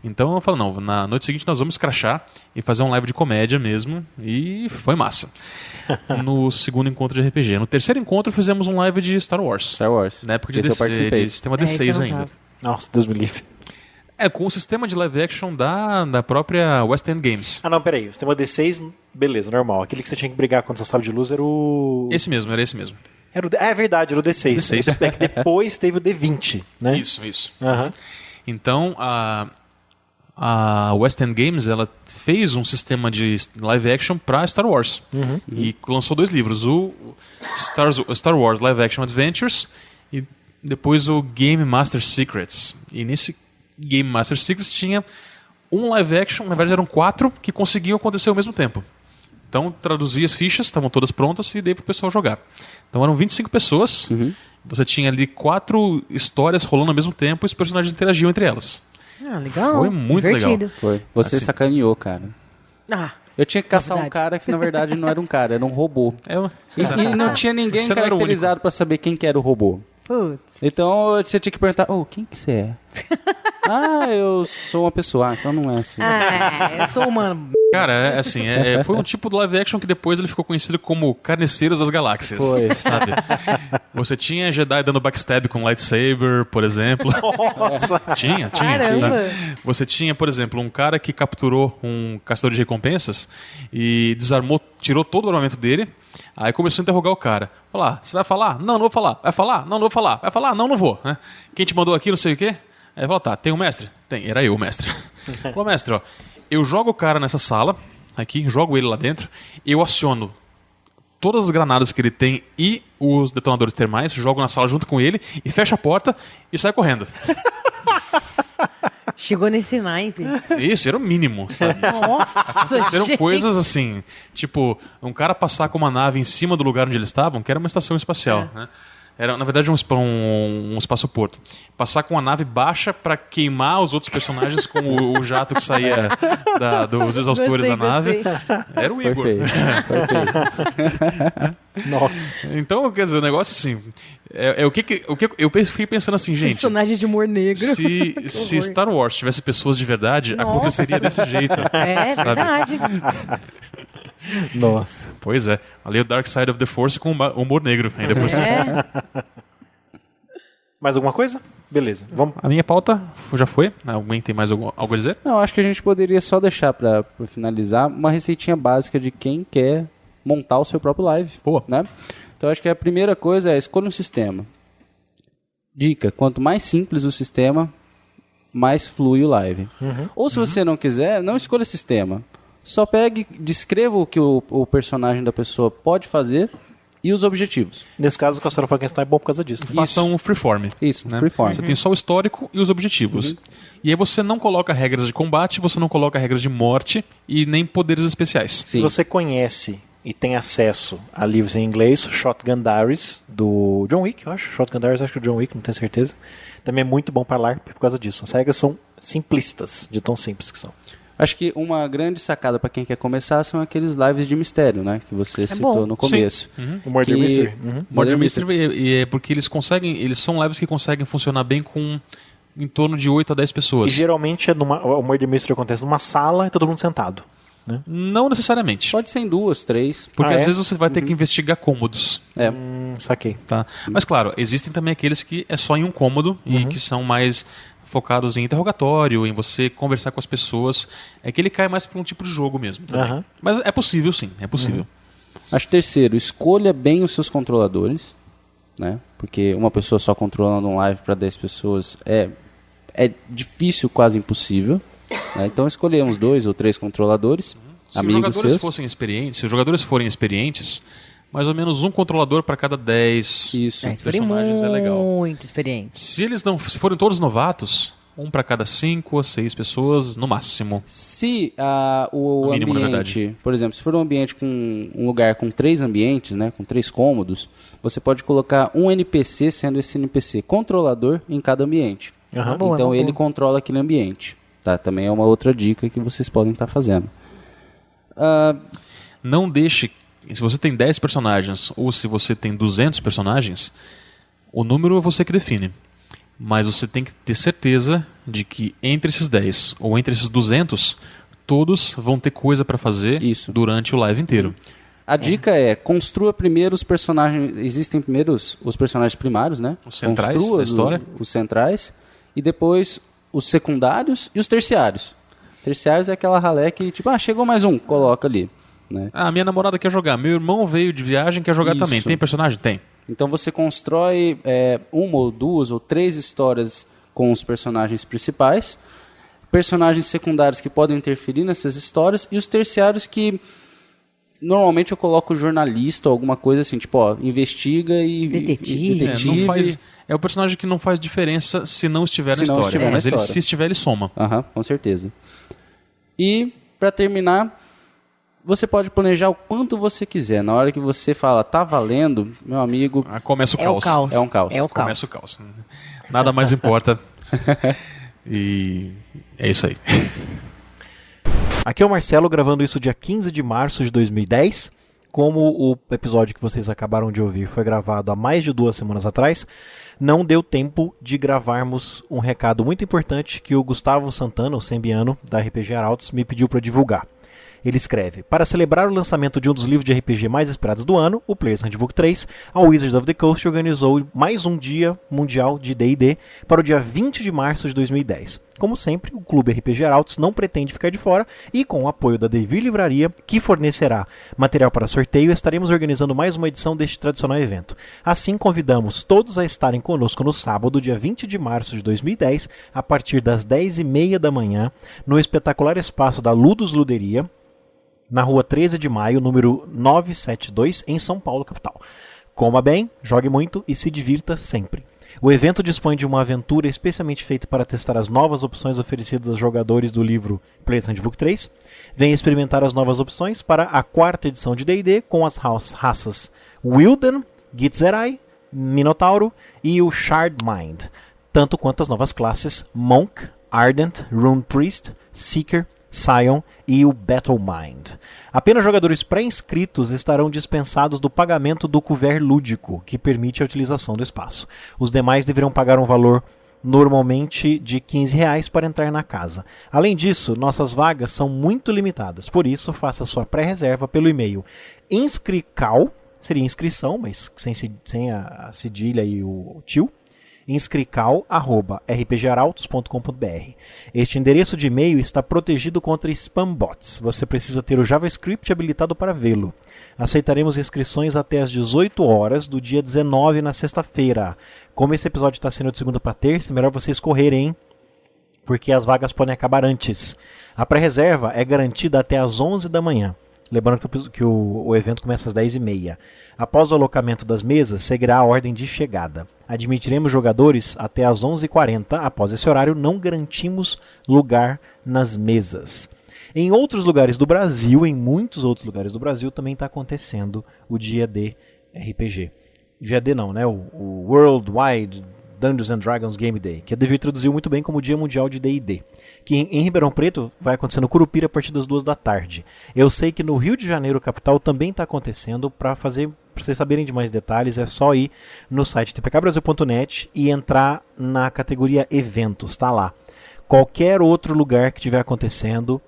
Speaker 2: Então eu falo, não, na noite seguinte nós vamos crachar e fazer um live de comédia mesmo. E foi massa. No segundo encontro de RPG. No terceiro encontro fizemos um live de Star Wars. Na época de sistema D6 ainda.
Speaker 1: Nossa, Deus me livre.
Speaker 2: Com o sistema de live action da própria West End Games.
Speaker 1: Não, peraí. O sistema D6, beleza, normal. Aquele que você tinha que brigar contra o sabre de luz era o...
Speaker 2: Era esse mesmo.
Speaker 1: É verdade, era o D6. É que depois teve o D20, né?
Speaker 2: Isso. Então, a West End Games ela fez um sistema de live action para Star Wars. E lançou 2 livros. O Star Wars Live Action Adventures e depois o Game Master Secrets. E nesse Game Master Secrets tinha um live action, na verdade eram 4 que conseguiam acontecer ao mesmo tempo. Então traduzia as fichas, estavam todas prontas e dei pro pessoal jogar. Então eram 25 pessoas, você tinha ali 4 histórias rolando ao mesmo tempo e os personagens interagiam entre elas.
Speaker 3: Legal.
Speaker 2: Foi muito
Speaker 3: divertido.
Speaker 2: legal.
Speaker 4: Foi. Você
Speaker 2: Assim.
Speaker 4: sacaneou, cara. Eu tinha que caçar
Speaker 3: verdade.
Speaker 4: um cara que na verdade não era um cara, era um robô. E não tinha ninguém
Speaker 2: Você não era o
Speaker 4: caracterizado para saber quem que era o robô.
Speaker 3: Putz.
Speaker 4: Então você tinha que perguntar, quem que você é? Eu sou uma pessoa. Então não é assim.
Speaker 3: Eu sou humano.
Speaker 2: Cara, foi um tipo de live action que depois ele ficou conhecido como Carniceiros das Galáxias.
Speaker 4: Foi.
Speaker 2: Sabe? Você tinha Jedi dando backstab com lightsaber, por exemplo.
Speaker 1: Nossa!
Speaker 2: Tinha.
Speaker 3: Caramba.
Speaker 2: Você tinha, por exemplo, um cara que capturou um caçador de recompensas e desarmou, tirou todo o armamento dele. Aí começou a interrogar o cara. Falar, você vai falar? Não vou falar. Vai falar? Não vou falar. Vai falar? Não vou. Né? Quem te mandou aqui, não sei o quê? Aí ele falou, tá, tem um mestre? Tem, era eu o mestre. Falou, mestre, eu jogo o cara nessa sala, aqui, jogo ele lá dentro, eu aciono todas as granadas que ele tem e os detonadores termais, jogo na sala junto com ele e fecho a porta e saio correndo.
Speaker 3: Chegou nesse naipe.
Speaker 2: Isso, era o mínimo, sabe?
Speaker 3: Nossa,
Speaker 2: Eram
Speaker 3: gente.
Speaker 2: coisas assim, tipo, um cara passar com uma nave em cima do lugar onde eles estavam, que era uma estação espacial, né? Era, na verdade, um espaço-porto. Passar com uma nave baixa pra queimar os outros personagens com o jato que saía dos exaustores da nave.
Speaker 3: Gostei.
Speaker 2: Era o Igor.
Speaker 4: Perfeito.
Speaker 1: Nossa.
Speaker 2: Então, quer dizer, o negócio assim... o que eu fiquei pensando assim, gente...
Speaker 3: Personagem de humor negro.
Speaker 2: Se Star Wars tivesse pessoas de verdade,
Speaker 3: Nossa.
Speaker 2: aconteceria desse jeito.
Speaker 3: É
Speaker 2: sabe?
Speaker 3: verdade.
Speaker 1: Nossa.
Speaker 2: Pois é. Ali o Dark Side of the Force com humor negro ainda por cima.
Speaker 3: É.
Speaker 1: Mais alguma coisa? Beleza. Vamos.
Speaker 2: A minha pauta já foi. Alguém tem mais algo a dizer?
Speaker 4: Não, acho que a gente poderia só deixar pra finalizar uma receitinha básica de quem quer montar o seu próprio live.
Speaker 2: Boa.
Speaker 4: Né? Então acho que a primeira coisa é escolha um sistema. Dica, quanto mais simples o sistema, mais flui o live. Ou se você não quiser, não escolha sistema. Só pegue, descreva o que o personagem da pessoa pode fazer e os objetivos.
Speaker 1: Nesse caso, o Castelo Frankenstein é bom por causa disso.
Speaker 2: Faça um freeform.
Speaker 4: Isso,
Speaker 2: Né?
Speaker 4: freeform.
Speaker 2: Você tem só o histórico e os objetivos. E aí você não coloca regras de combate, você não coloca regras de morte e nem poderes especiais.
Speaker 1: Se você conhece e tem acesso a livros em inglês, Shotgun Diaries, do John Wick, eu acho. Shotgun Diaries, acho que é do John Wick, não tenho certeza. Também é muito bom para LARP por causa disso. As regras são simplistas, de tão simples que são.
Speaker 4: Acho que uma grande sacada para quem quer começar são aqueles lives de mistério, né? Que você citou
Speaker 3: bom.
Speaker 4: no começo.
Speaker 1: O Murder
Speaker 4: Que-
Speaker 1: Mystery.
Speaker 2: Murder Mystery é porque eles são lives que conseguem funcionar bem com em torno de 8 a 10
Speaker 1: E
Speaker 2: pessoas.
Speaker 1: geralmente o Murder Mystery acontece numa sala e todo mundo sentado.
Speaker 2: Não necessariamente.
Speaker 4: Pode ser em 2, 3.
Speaker 2: Porque
Speaker 1: Ah,
Speaker 2: às
Speaker 1: é?
Speaker 2: vezes você vai ter que investigar cômodos.
Speaker 4: É.
Speaker 1: Saquei.
Speaker 2: Tá? Mas claro, existem também aqueles que é só em um cômodo e que são mais focados em interrogatório, em você conversar com as pessoas. É que ele cai mais para um tipo de jogo mesmo também.
Speaker 1: Aham.
Speaker 2: Mas é possível sim, é possível.
Speaker 4: Acho terceiro, escolha bem os seus controladores, né? Porque uma pessoa só controlando um live para 10 pessoas é difícil, quase impossível. Né? Então escolher uns 2 ou 3 controladores,
Speaker 2: Se
Speaker 4: amigos
Speaker 2: os
Speaker 4: seus.
Speaker 2: se os jogadores forem experientes, mais ou menos um controlador para cada 10
Speaker 4: Isso.
Speaker 3: É, esperei
Speaker 2: personagens é legal.
Speaker 3: muito experiente.
Speaker 2: Se forem todos novatos, um para cada 5 a 6 pessoas no máximo.
Speaker 4: Se o
Speaker 2: No mínimo, na
Speaker 4: ambiente, por exemplo, se for um ambiente com um lugar com 3 ambientes, né, com 3 cômodos, você pode colocar um NPC, sendo esse NPC controlador em cada ambiente.
Speaker 1: Aham.
Speaker 3: Boa,
Speaker 4: Então
Speaker 3: uma
Speaker 4: ele
Speaker 3: boa.
Speaker 4: controla aquele ambiente. Tá? Também é uma outra dica que vocês podem estar fazendo.
Speaker 2: Não deixe, se você tem 10 personagens ou se você tem 200 personagens, o número é você que define. Mas você tem que ter certeza de que entre esses 10 ou entre esses 200, todos vão ter coisa para fazer
Speaker 4: Isso.
Speaker 2: durante o live inteiro.
Speaker 4: A dica é, construa primeiro os personagens. Existem primeiro os personagens primários, né?
Speaker 2: Os centrais
Speaker 4: Construa
Speaker 2: da história.
Speaker 4: Os centrais. E depois os secundários e os terciários. Terciários é aquela ralé que, tipo, chegou mais um, coloca ali. Né?
Speaker 2: Ah, minha namorada quer jogar, meu irmão veio de viagem, quer jogar
Speaker 4: Isso.
Speaker 2: também. Tem personagem? Tem.
Speaker 4: Então você constrói uma ou 2 ou 3 histórias com os personagens principais, personagens secundários que podem interferir nessas histórias e os terciários que normalmente eu coloco jornalista ou alguma coisa assim, tipo, investiga e
Speaker 3: Detetive.
Speaker 2: É o personagem que não faz diferença se não estiver na
Speaker 4: Se não
Speaker 2: história.
Speaker 4: estiver na
Speaker 2: Mas
Speaker 4: história.
Speaker 2: se estiver, ele soma.
Speaker 4: Aham, com certeza. E, para terminar, você pode planejar o quanto você quiser. Na hora que você fala, tá valendo, meu amigo,
Speaker 2: Começa o
Speaker 3: É
Speaker 2: caos.
Speaker 3: o caos.
Speaker 4: É um caos.
Speaker 3: É o caos.
Speaker 2: Começa o caos. Nada mais importa. E é isso aí.
Speaker 1: Aqui é o Marcelo gravando isso dia 15 de março de 2010. Como o episódio que vocês acabaram de ouvir foi gravado há mais de 2 semanas atrás, não deu tempo de gravarmos um recado muito importante que o Gustavo Santana, o Sembiano, da RPG Arautos, me pediu para divulgar. Ele escreve: para celebrar o lançamento de um dos livros de RPG mais esperados do ano, o Player's Handbook 3, a Wizards of the Coast organizou mais um dia mundial de D&D para o dia 20 de março de 2010. Como sempre, o Clube RPG Arautos não pretende ficar de fora e, com o apoio da Devir Livraria, que fornecerá material para sorteio, estaremos organizando mais uma edição deste tradicional evento. Assim, convidamos todos a estarem conosco no sábado, dia 20 de março de 2010, a partir das 10h30 da manhã, no espetacular espaço da Ludus Luderia, na rua 13 de maio, número 972, em São Paulo, capital. Coma bem, jogue muito e se divirta sempre. O evento dispõe de uma aventura especialmente feita para testar as novas opções oferecidas aos jogadores do livro Player's Handbook 3. Venha experimentar as novas opções para a 4ª edição de D&D com as raças Wilden, Githzerai, Minotauro e o Shard Mind, tanto quanto as novas classes Monk, Ardent, Rune Priest, Seeker, Scion e o Battle Mind. Apenas jogadores pré-inscritos estarão dispensados do pagamento do couvert lúdico, que permite a utilização do espaço. Os demais deverão pagar um valor normalmente de R$15 para entrar na casa. Além disso, nossas vagas são muito limitadas, por isso faça sua pré-reserva pelo e-mail inscrical, seria inscrição, mas sem a cedilha e o tio, inscrical@rpgarautos.com.br. Este endereço de e-mail está protegido contra spam bots. Você precisa ter o JavaScript habilitado para vê-lo. Aceitaremos inscrições até às 18 horas do dia 19 na sexta-feira. Como esse episódio está sendo de segunda para terça, melhor vocês correrem, hein? Porque as vagas podem acabar antes. A pré-reserva é garantida até às 11 da manhã. Lembrando que o evento começa às 10h30. Após o alocamento das mesas, seguirá a ordem de chegada. Admitiremos jogadores até às 11h40. Após esse horário, não garantimos lugar nas mesas. Em outros lugares do Brasil, em muitos outros lugares do Brasil, também está acontecendo o Dia D RPG. Dia D não, né? O Worldwide Dungeons and Dragons Game Day, que a Devir traduziu muito bem como Dia Mundial de D&D, que em Ribeirão Preto vai acontecer no Curupira a partir das 2h. Eu sei que no Rio de Janeiro, capital, também está acontecendo. Para vocês saberem de mais detalhes, é só ir no site tpkbrasil.net e entrar na categoria eventos, tá lá. Qualquer outro lugar que estiver acontecendo,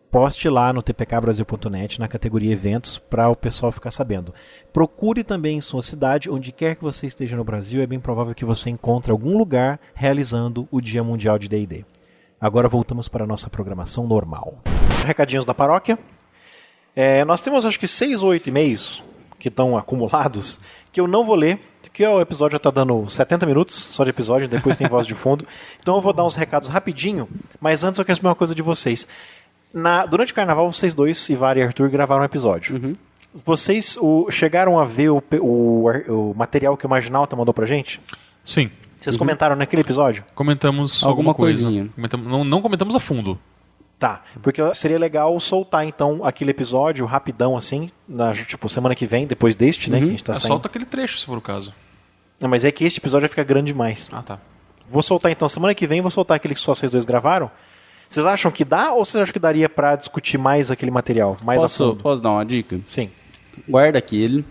Speaker 1: poste lá no tpkbrasil.net na categoria eventos para o pessoal ficar sabendo. Procure também em sua cidade, onde quer que você esteja no Brasil, é bem provável que você encontre algum lugar realizando o Dia Mundial de D&D. Agora voltamos para a nossa programação normal. Recadinhos da paróquia. Nós temos acho que 6 ou 8 e-mails que estão acumulados, que eu não vou ler, porque o episódio já está dando 70 minutos só de episódio, depois tem voz de fundo. Então eu vou dar uns recados rapidinho, mas antes eu quero saber uma coisa de vocês. Durante o carnaval, vocês dois, Ivar e Arthur, gravaram um episódio. Uhum. Vocês chegaram a ver o material que o Marginalta mandou pra gente?
Speaker 2: Sim.
Speaker 1: Vocês comentaram naquele episódio?
Speaker 2: Comentamos alguma coisinha. Não comentamos a fundo.
Speaker 1: Tá, porque seria legal soltar então aquele episódio rapidão assim, tipo semana que vem, depois deste, né, que a gente tá saindo.
Speaker 2: Solta aquele trecho, se for o caso.
Speaker 1: Não, mas é que este episódio vai ficar grande demais.
Speaker 2: Ah, tá.
Speaker 1: Vou soltar então, semana que vem, vou soltar aquele que só vocês dois gravaram. Vocês acham que dá ou vocês acham que daria pra discutir mais aquele material, mais a fundo?
Speaker 4: Posso dar uma dica?
Speaker 1: Sim.
Speaker 4: Guarda aquele.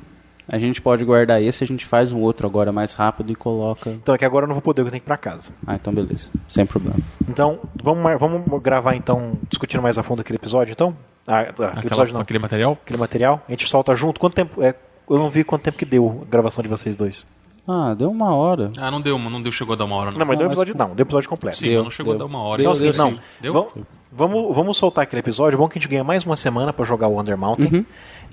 Speaker 4: A gente pode guardar esse, a gente faz um outro agora mais rápido e coloca...
Speaker 1: Então é que agora eu não vou poder, eu tenho que ir pra casa.
Speaker 4: Ah, então beleza. Sem problema.
Speaker 1: Então, vamos gravar então, discutindo mais a fundo aquele episódio, então? Aquele episódio não.
Speaker 2: Aquele material?
Speaker 1: Aquele material. A gente solta junto. Quanto tempo... eu não vi quanto tempo que deu a gravação de vocês dois.
Speaker 4: Ah, deu 1 hora.
Speaker 2: Ah, não deu, chegou a dar 1 hora.
Speaker 1: Não, mas deu episódio, deu episódio completo.
Speaker 2: Sim, não chegou a dar 1 hora.
Speaker 1: Então, assim, não.
Speaker 2: Deu?
Speaker 1: Vamos soltar aquele episódio. Bom que a gente ganha mais uma semana pra jogar o Under Mountain.
Speaker 4: Uhum.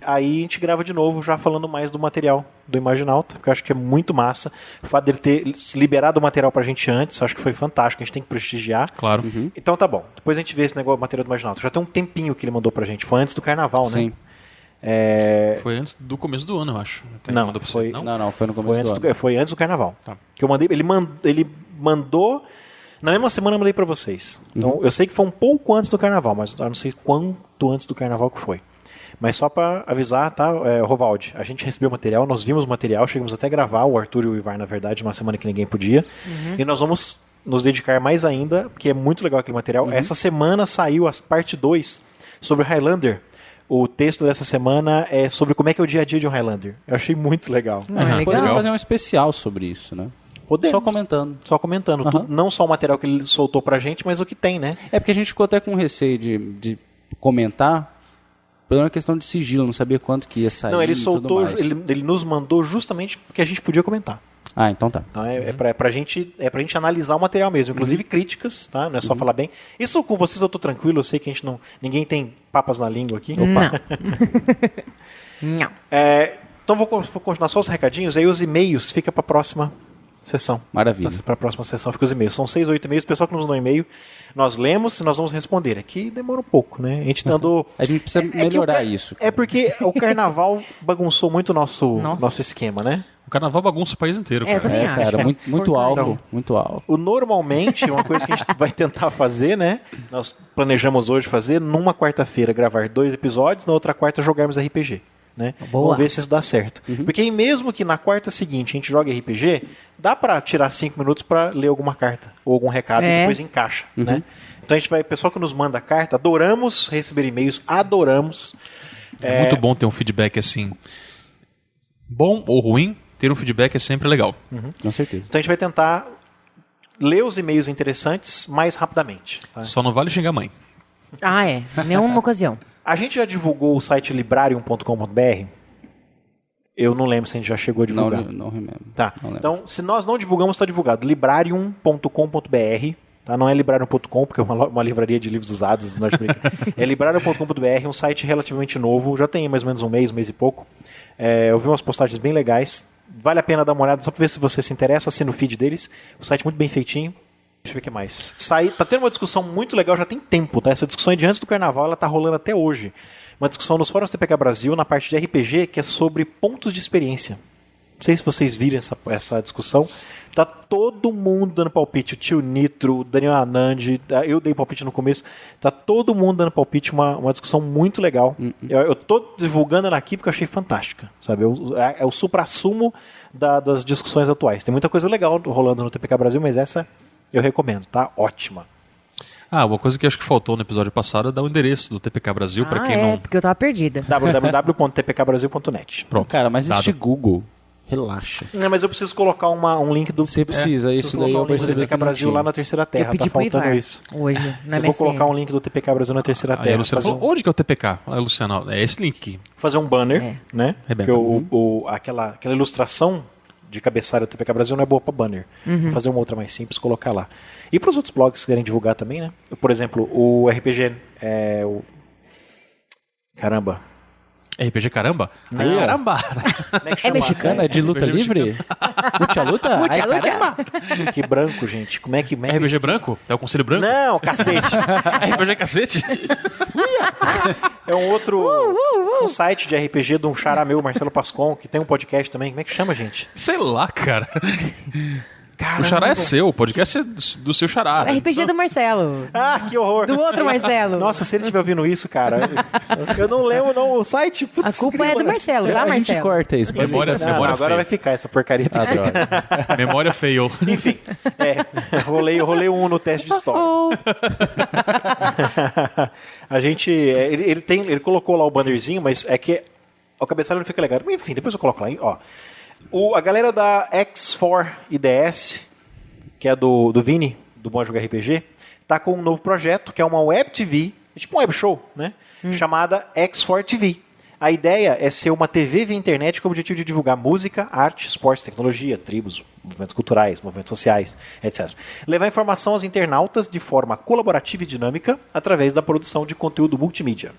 Speaker 1: Aí a gente grava de novo, já falando mais do material do Imaginalta, porque eu acho que é muito massa. O fato dele ter liberado o material pra gente antes, eu acho que foi fantástico, a gente tem que prestigiar.
Speaker 2: Claro.
Speaker 1: Uhum. Então tá bom. Depois a gente vê esse negócio do material do Imaginalta. Já tem um tempinho que ele mandou pra gente. Foi antes do carnaval,
Speaker 4: Sim.
Speaker 1: né?
Speaker 2: Foi antes do começo do ano, eu acho.
Speaker 1: Não, foi...
Speaker 4: Não, foi no começo do ano.
Speaker 1: Foi antes do carnaval. Tá. Que eu mandei, ele mandou... Na mesma semana eu mandei pra vocês. Então eu sei que foi um pouco antes do carnaval, mas eu não sei quanto antes do carnaval que foi. Mas só pra avisar, tá, Rovaldi, a gente recebeu o material, nós vimos o material, chegamos até a gravar, o Arthur e o Ivar, na verdade, numa semana que ninguém podia. E nós vamos nos dedicar mais ainda, porque é muito legal aquele material. Essa semana saiu a parte 2 sobre o Highlander. O texto dessa semana é sobre como é que é o dia a dia de um Highlander. Eu achei muito legal.
Speaker 4: A gente poderia fazer um especial sobre isso, né?
Speaker 1: Podemos.
Speaker 4: Só comentando.
Speaker 1: Não só o material que ele soltou pra gente, mas o que tem, né?
Speaker 4: É porque a gente ficou até com receio de comentar, pela uma questão de sigilo, não sabia quanto que ia sair.
Speaker 1: Não, ele
Speaker 4: soltou,
Speaker 1: soltou, ele nos mandou justamente porque a gente podia comentar.
Speaker 4: Ah, então tá.
Speaker 1: Então pra gente analisar o material mesmo, inclusive críticas, tá? Não é só falar bem. Isso com vocês eu tô tranquilo, eu sei que ninguém tem papas na língua aqui.
Speaker 3: Opa. Não.
Speaker 1: Então vou continuar só os recadinhos, aí os e-mails fica pra próxima sessão.
Speaker 4: Maravilha.
Speaker 1: Para a próxima sessão fica os e-mails. São 6 ou 8 e-mails. O pessoal que nos mandou e-mail, nós lemos e nós vamos responder. Aqui demora um pouco, né? A gente andou...
Speaker 4: A gente precisa melhorar isso.
Speaker 1: É porque o carnaval bagunçou muito o nosso esquema, né?
Speaker 2: carnaval bagunça o país inteiro,
Speaker 3: É, eu
Speaker 2: cara.
Speaker 3: também acho.
Speaker 4: Cara, muito
Speaker 3: Porcaria.
Speaker 4: álcool, muito álcool.
Speaker 1: Normalmente, uma coisa que a gente vai tentar fazer, né? Nós planejamos hoje fazer, numa quarta-feira, gravar 2 episódios, na outra quarta jogarmos RPG. Né?
Speaker 3: Boa.
Speaker 1: Vamos ver se isso dá certo. Porque aí mesmo que na quarta seguinte a gente jogue RPG, dá pra tirar 5 minutos pra ler alguma carta ou algum recado e depois encaixa. Né? Então a gente vai, pessoal que nos manda carta, adoramos receber e-mails, adoramos.
Speaker 2: É muito bom ter um feedback assim, bom ou ruim, ter um feedback é sempre legal.
Speaker 4: Com certeza.
Speaker 1: Então a gente vai tentar ler os e-mails interessantes mais rapidamente. Tá?
Speaker 2: Só não vale xingar a mãe.
Speaker 3: Ah, é. Nenhuma ocasião.
Speaker 1: A gente já divulgou o site librarium.com.br? Eu não lembro se a gente já chegou a
Speaker 4: Não,
Speaker 1: divulgar.
Speaker 4: não remember.
Speaker 1: Tá.
Speaker 4: Não lembro.
Speaker 1: Então, se nós não divulgamos, está divulgado. Librarium.com.br. Tá? Não é librarium.com, porque é uma livraria de livros usados norte-americana. É librarium.com.br, um site relativamente novo. Já tem mais ou menos um mês e pouco. Eu vi umas postagens bem legais. Vale a pena dar uma olhada, só para ver se você se interessa. Assina o feed deles. O site muito bem feitinho. Deixa eu ver o que mais. Tá tendo uma discussão muito legal, já tem tempo, tá? Essa discussão é de antes do carnaval, ela tá rolando até hoje. Uma discussão nos fóruns TPK Brasil, na parte de RPG, que é sobre pontos de experiência. Não sei se vocês viram essa discussão. Tá todo mundo dando palpite. O tio Nitro, o Daniel Anand, eu dei palpite no começo. Tá todo mundo dando palpite, uma discussão muito legal. Eu tô divulgando ela aqui porque eu achei fantástica. Sabe? É o suprassumo das discussões atuais. Tem muita coisa legal rolando no TPK Brasil, mas essa eu recomendo, tá? Ótima.
Speaker 2: Uma coisa que acho que faltou no episódio passado é dar o endereço do TPK Brasil, para quem não...
Speaker 3: porque eu tava perdida.
Speaker 1: www.tpkbrasil.net.
Speaker 2: Pronto.
Speaker 4: Cara, mas
Speaker 2: Dado.
Speaker 4: existe Google. Relaxa.
Speaker 1: Não, mas eu preciso colocar um link do...
Speaker 4: Você precisa, isso daí eu percebi
Speaker 1: TPK
Speaker 4: que não
Speaker 1: Brasil
Speaker 4: tinha.
Speaker 1: lá na Terceira Terra.
Speaker 3: Eu pedi
Speaker 1: Tá
Speaker 3: pro
Speaker 1: faltando
Speaker 3: Ivar
Speaker 1: isso.
Speaker 3: hoje, na
Speaker 1: Eu vou
Speaker 3: MSN.
Speaker 1: colocar um link do TPK Brasil na Terceira
Speaker 2: Aí a
Speaker 1: Terra.
Speaker 2: Luciana
Speaker 1: Fazer
Speaker 2: falou, onde que é o TPK? Ah, Luciana, é esse link aqui.
Speaker 1: fazer um banner, né?
Speaker 2: Rebenta.
Speaker 1: Porque aquela ilustração de cabeçalho do TPK Brasil não é boa para banner. Vou fazer uma outra mais simples, colocar lá. E para os outros blogs que querem divulgar também, né? Por exemplo, o RPG... Caramba.
Speaker 2: RPG Caramba?
Speaker 1: Não.
Speaker 2: Ai, caramba!
Speaker 1: Como é que
Speaker 3: É
Speaker 1: chama?
Speaker 3: mexicano?
Speaker 4: É de luta
Speaker 2: RPG
Speaker 4: livre? Luta?
Speaker 3: Luta,
Speaker 4: Ai,
Speaker 3: luta.
Speaker 4: caramba!
Speaker 1: Que branco, gente. Como é que...
Speaker 2: RPG Branco? É o Conselho Branco?
Speaker 1: Não, cacete.
Speaker 2: RPG Cacete?
Speaker 1: É um outro... Um site de RPG de um xará meu, Marcelo Pascon, que tem um podcast também. Como é que chama, gente?
Speaker 2: Sei lá, cara.
Speaker 1: Caramba.
Speaker 2: O xará é seu, o podcast é do seu xará.
Speaker 3: RPG do Marcelo.
Speaker 1: Ah, que horror.
Speaker 3: Do outro Marcelo.
Speaker 1: Nossa, se ele estiver ouvindo isso, cara... Eu não lembro, não. O site... Putz,
Speaker 3: A culpa é do
Speaker 1: grila.
Speaker 3: Marcelo, tá,
Speaker 4: A gente
Speaker 3: Marcelo?
Speaker 4: corta isso. pode
Speaker 2: Memória,
Speaker 4: ficar.
Speaker 1: Não,
Speaker 2: memória
Speaker 1: agora vai
Speaker 2: feia.
Speaker 1: ficar essa porcaria.
Speaker 4: Ah, droga.
Speaker 2: Memória fail.
Speaker 1: Enfim, rolei um no teste de história. A gente, ele colocou lá o bannerzinho, mas é que o cabeçalho não fica legal. Enfim, depois eu coloco lá. Hein? Ó, a galera da X4 IDS, que é do Vini, do Bom Jogar RPG, tá com um novo projeto, que é uma web TV, tipo um web show, né? Chamada X4 TV. A ideia é ser uma TV via internet com o objetivo de divulgar música, arte, esportes, tecnologia, tribos, movimentos culturais, movimentos sociais, etc. Levar informação aos internautas de forma colaborativa e dinâmica através da produção de conteúdo multimídia.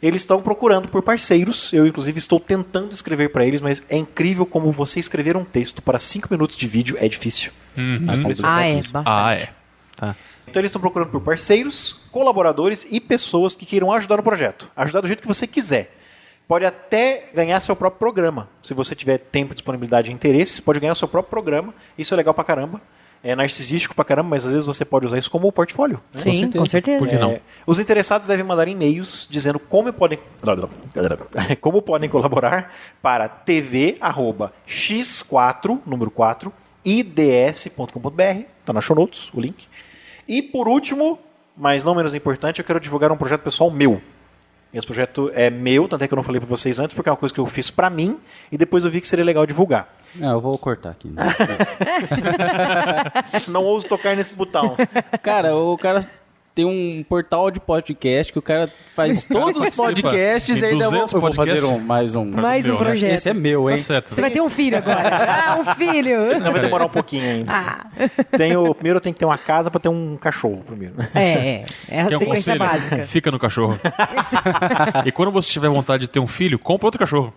Speaker 1: Eles estão procurando por parceiros, eu inclusive estou tentando escrever para eles, mas é incrível como você escrever um texto para 5 minutos de vídeo é difícil.
Speaker 3: Bastante.
Speaker 2: É. Tá.
Speaker 1: Então eles estão procurando por parceiros, colaboradores e pessoas que queiram ajudar no projeto. Ajudar do jeito que você quiser. Pode até ganhar seu próprio programa. Se você tiver tempo, disponibilidade e interesse, você pode ganhar seu próprio programa. Isso é legal pra caramba. É narcisístico pra caramba, mas às vezes você pode usar isso como portfólio. Né?
Speaker 3: Sim, com certeza.
Speaker 2: Por que não?
Speaker 1: Os interessados devem mandar e-mails dizendo como podem colaborar para tv@x4, número 4, ids.com.br. Tá na show notes, o link. E por último, mas não menos importante, eu quero divulgar um projeto pessoal meu. Esse projeto é meu, tanto é que eu não falei para vocês antes, porque é uma coisa que eu fiz para mim e depois eu vi que seria legal divulgar.
Speaker 4: Não, eu vou cortar aqui. Né?
Speaker 1: Não ouso tocar nesse botão.
Speaker 4: Cara, o cara tem um portal de podcast que o cara faz todos os
Speaker 2: participa.
Speaker 4: podcasts e
Speaker 2: Tem
Speaker 4: ainda eu
Speaker 2: 200
Speaker 4: vou fazer
Speaker 2: podcasts.
Speaker 4: mais um.
Speaker 3: Mais um
Speaker 2: Meu, né?
Speaker 3: projeto.
Speaker 4: Esse é meu, hein?
Speaker 2: Tá certo.
Speaker 3: Você vai ter um filho agora. Um filho.
Speaker 1: Não, vai demorar um pouquinho ainda. Primeiro eu tenho que ter uma casa para ter um cachorro primeiro.
Speaker 3: É a
Speaker 2: Quer um
Speaker 3: sequência
Speaker 2: conselho?
Speaker 3: básica.
Speaker 2: Fica no cachorro. E quando você tiver vontade de ter um filho, compra outro cachorro.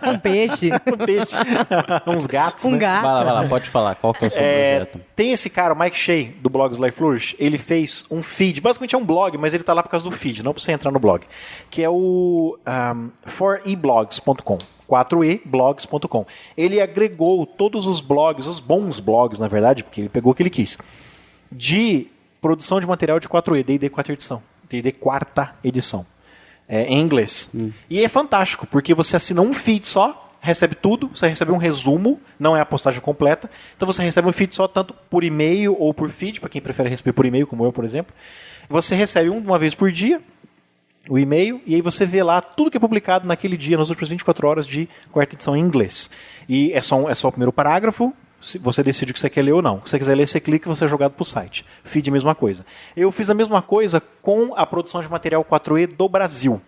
Speaker 3: Um peixe,
Speaker 1: Um peixe, uns gatos,
Speaker 3: um
Speaker 1: né?
Speaker 3: gato.
Speaker 4: Vai lá, pode falar. Qual que é o seu projeto?
Speaker 1: Tem esse cara, o Mike Shea, do Blogs Life Flourish, ele fez um feed, basicamente é um blog, mas ele está lá por causa do feed, não para você entrar no blog, que é o 4eblogs.com. 4eblogs.com. Ele agregou todos os blogs, os bons blogs, na verdade, porque ele pegou o que ele quis, de produção de material de 4E, D&D 4ª edição. D&D 4ª edição. Em inglês. E é fantástico, porque você assina um feed só, recebe tudo, você recebe um resumo, não é a postagem completa, então você recebe um feed só, tanto por e-mail ou por feed, para quem prefere receber por e-mail, como eu, por exemplo. Você recebe uma vez por dia o e-mail, e aí você vê lá tudo que é publicado naquele dia, nas últimas 24 horas de 4ª edição em inglês. E é só o primeiro parágrafo, você decide o que você quer ler ou não. Se você quiser ler, você clica e você é jogado para o site. Feed, a mesma coisa. Eu fiz a mesma coisa com a produção de material 4E do Brasil.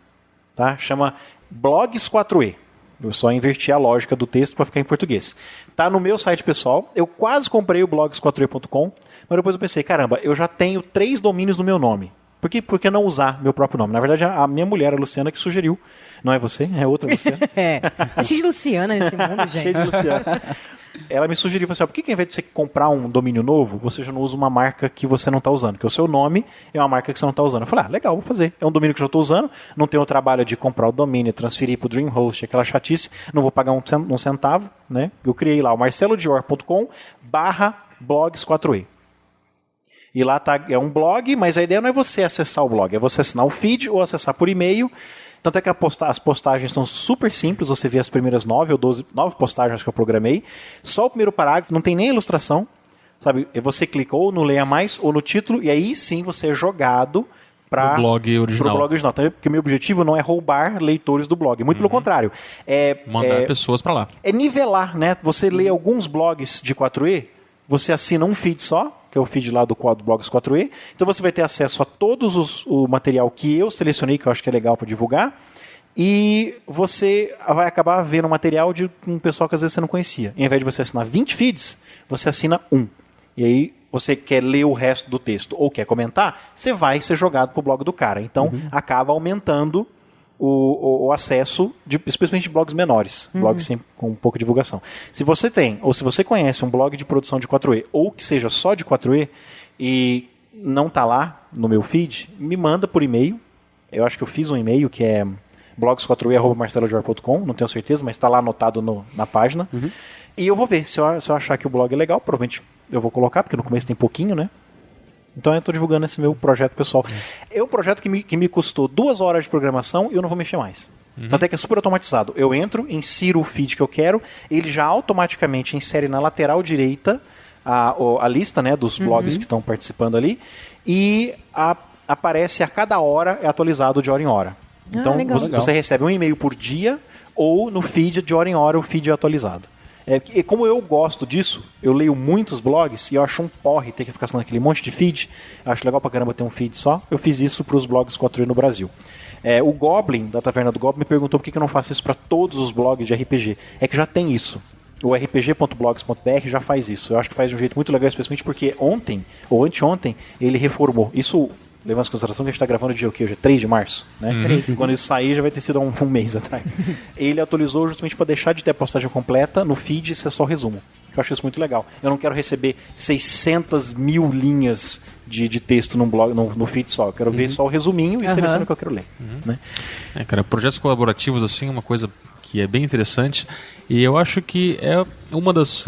Speaker 1: Tá? Chama Blogs 4E. Eu só inverti a lógica do texto para ficar em português. Tá no meu site pessoal. Eu quase comprei o blogs4e.com, mas depois eu pensei, caramba, eu já tenho 3 domínios no meu nome. Por que não usar meu próprio nome? Na verdade, a minha mulher, a Luciana, que sugeriu. Não é você, é outra Luciana.
Speaker 3: É cheio de Luciana nesse mundo, gente.
Speaker 1: Cheio de Luciana. Ela me sugeriu, assim, por que ao invés de você comprar um domínio novo, você já não usa uma marca que você não está usando? Que o seu nome é uma marca que você não está usando. Eu falei, legal, vou fazer. É um domínio que eu já estou usando, não tenho o trabalho de comprar o domínio, transferir para o DreamHost, aquela chatice, não vou pagar um centavo, né? Eu criei lá o marcelodior.com/blogs4e. E lá é um blog, mas a ideia não é você acessar o blog, é você assinar o feed ou acessar por e-mail. Tanto é que as postagens são super simples, você vê as primeiras 9 ou 12 postagens que eu programei. Só o primeiro parágrafo, não tem nem ilustração. Sabe? Você clica ou no Leia Mais ou no título, e aí sim você é jogado para
Speaker 2: o blog original.
Speaker 1: Porque o meu objetivo não é roubar leitores do blog, muito pelo contrário.
Speaker 2: Mandar pessoas para lá.
Speaker 1: É nivelar, né? Você lê alguns blogs de 4E, você assina um feed só, que é o feed lá do Blogs 4E. Então você vai ter acesso a todos o material que eu selecionei, que eu acho que é legal para divulgar, e você vai acabar vendo material de um pessoal que às vezes você não conhecia. Em vez de você assinar 20 feeds, você assina um. E aí você quer ler o resto do texto ou quer comentar, você vai ser jogado para o blog do cara. Então acaba aumentando o acesso, especialmente de blogs menores, blogs sempre com pouca divulgação. Se você tem, ou se você conhece um blog de produção de 4E, ou que seja só de 4E, e não está lá no meu feed, me manda por e-mail. Eu acho que eu fiz um e-mail que é blogs4e@marcelodior.com, não tenho certeza, mas está lá anotado na página. E eu vou ver, se eu achar que o blog é legal, provavelmente eu vou colocar, porque no começo tem pouquinho, né? Então eu estou divulgando esse meu projeto pessoal. É um projeto que me custou 2 horas de programação e eu não vou mexer mais. Tanto é que é super automatizado. Eu entro, insiro o feed que eu quero, ele já automaticamente insere na lateral direita a lista, né, dos blogs que estão participando ali, e aparece a cada hora, é atualizado de hora em hora. Então você recebe um e-mail por dia, ou no feed de hora em hora o feed é atualizado. E como eu gosto disso, eu leio muitos blogs e eu acho um porre ter que ficar assinando aquele monte de feed. Eu acho legal pra caramba ter um feed só. Eu fiz isso para os blogs 4E no Brasil. O Goblin, da Taverna do Goblin, me perguntou por que eu não faço isso para todos os blogs de RPG. É que já tem isso. O rpg.blogs.br já faz isso. Eu acho que faz de um jeito muito legal, especialmente porque ontem, ou anteontem, ele reformou. Isso, levando em consideração que a gente está gravando dia o quê? Hoje é 3 de março, né? Quando isso sair já vai ter sido um mês atrás. Ele atualizou justamente para deixar de ter a postagem completa no feed e ser só resumo. Eu acho isso muito legal. Eu não quero receber 600 mil linhas de texto num blog, no feed só. Eu quero ver só o resuminho e seleciono o que eu quero ler. Né?
Speaker 2: Cara, projetos colaborativos assim é uma coisa que é bem interessante, e eu acho que é uma das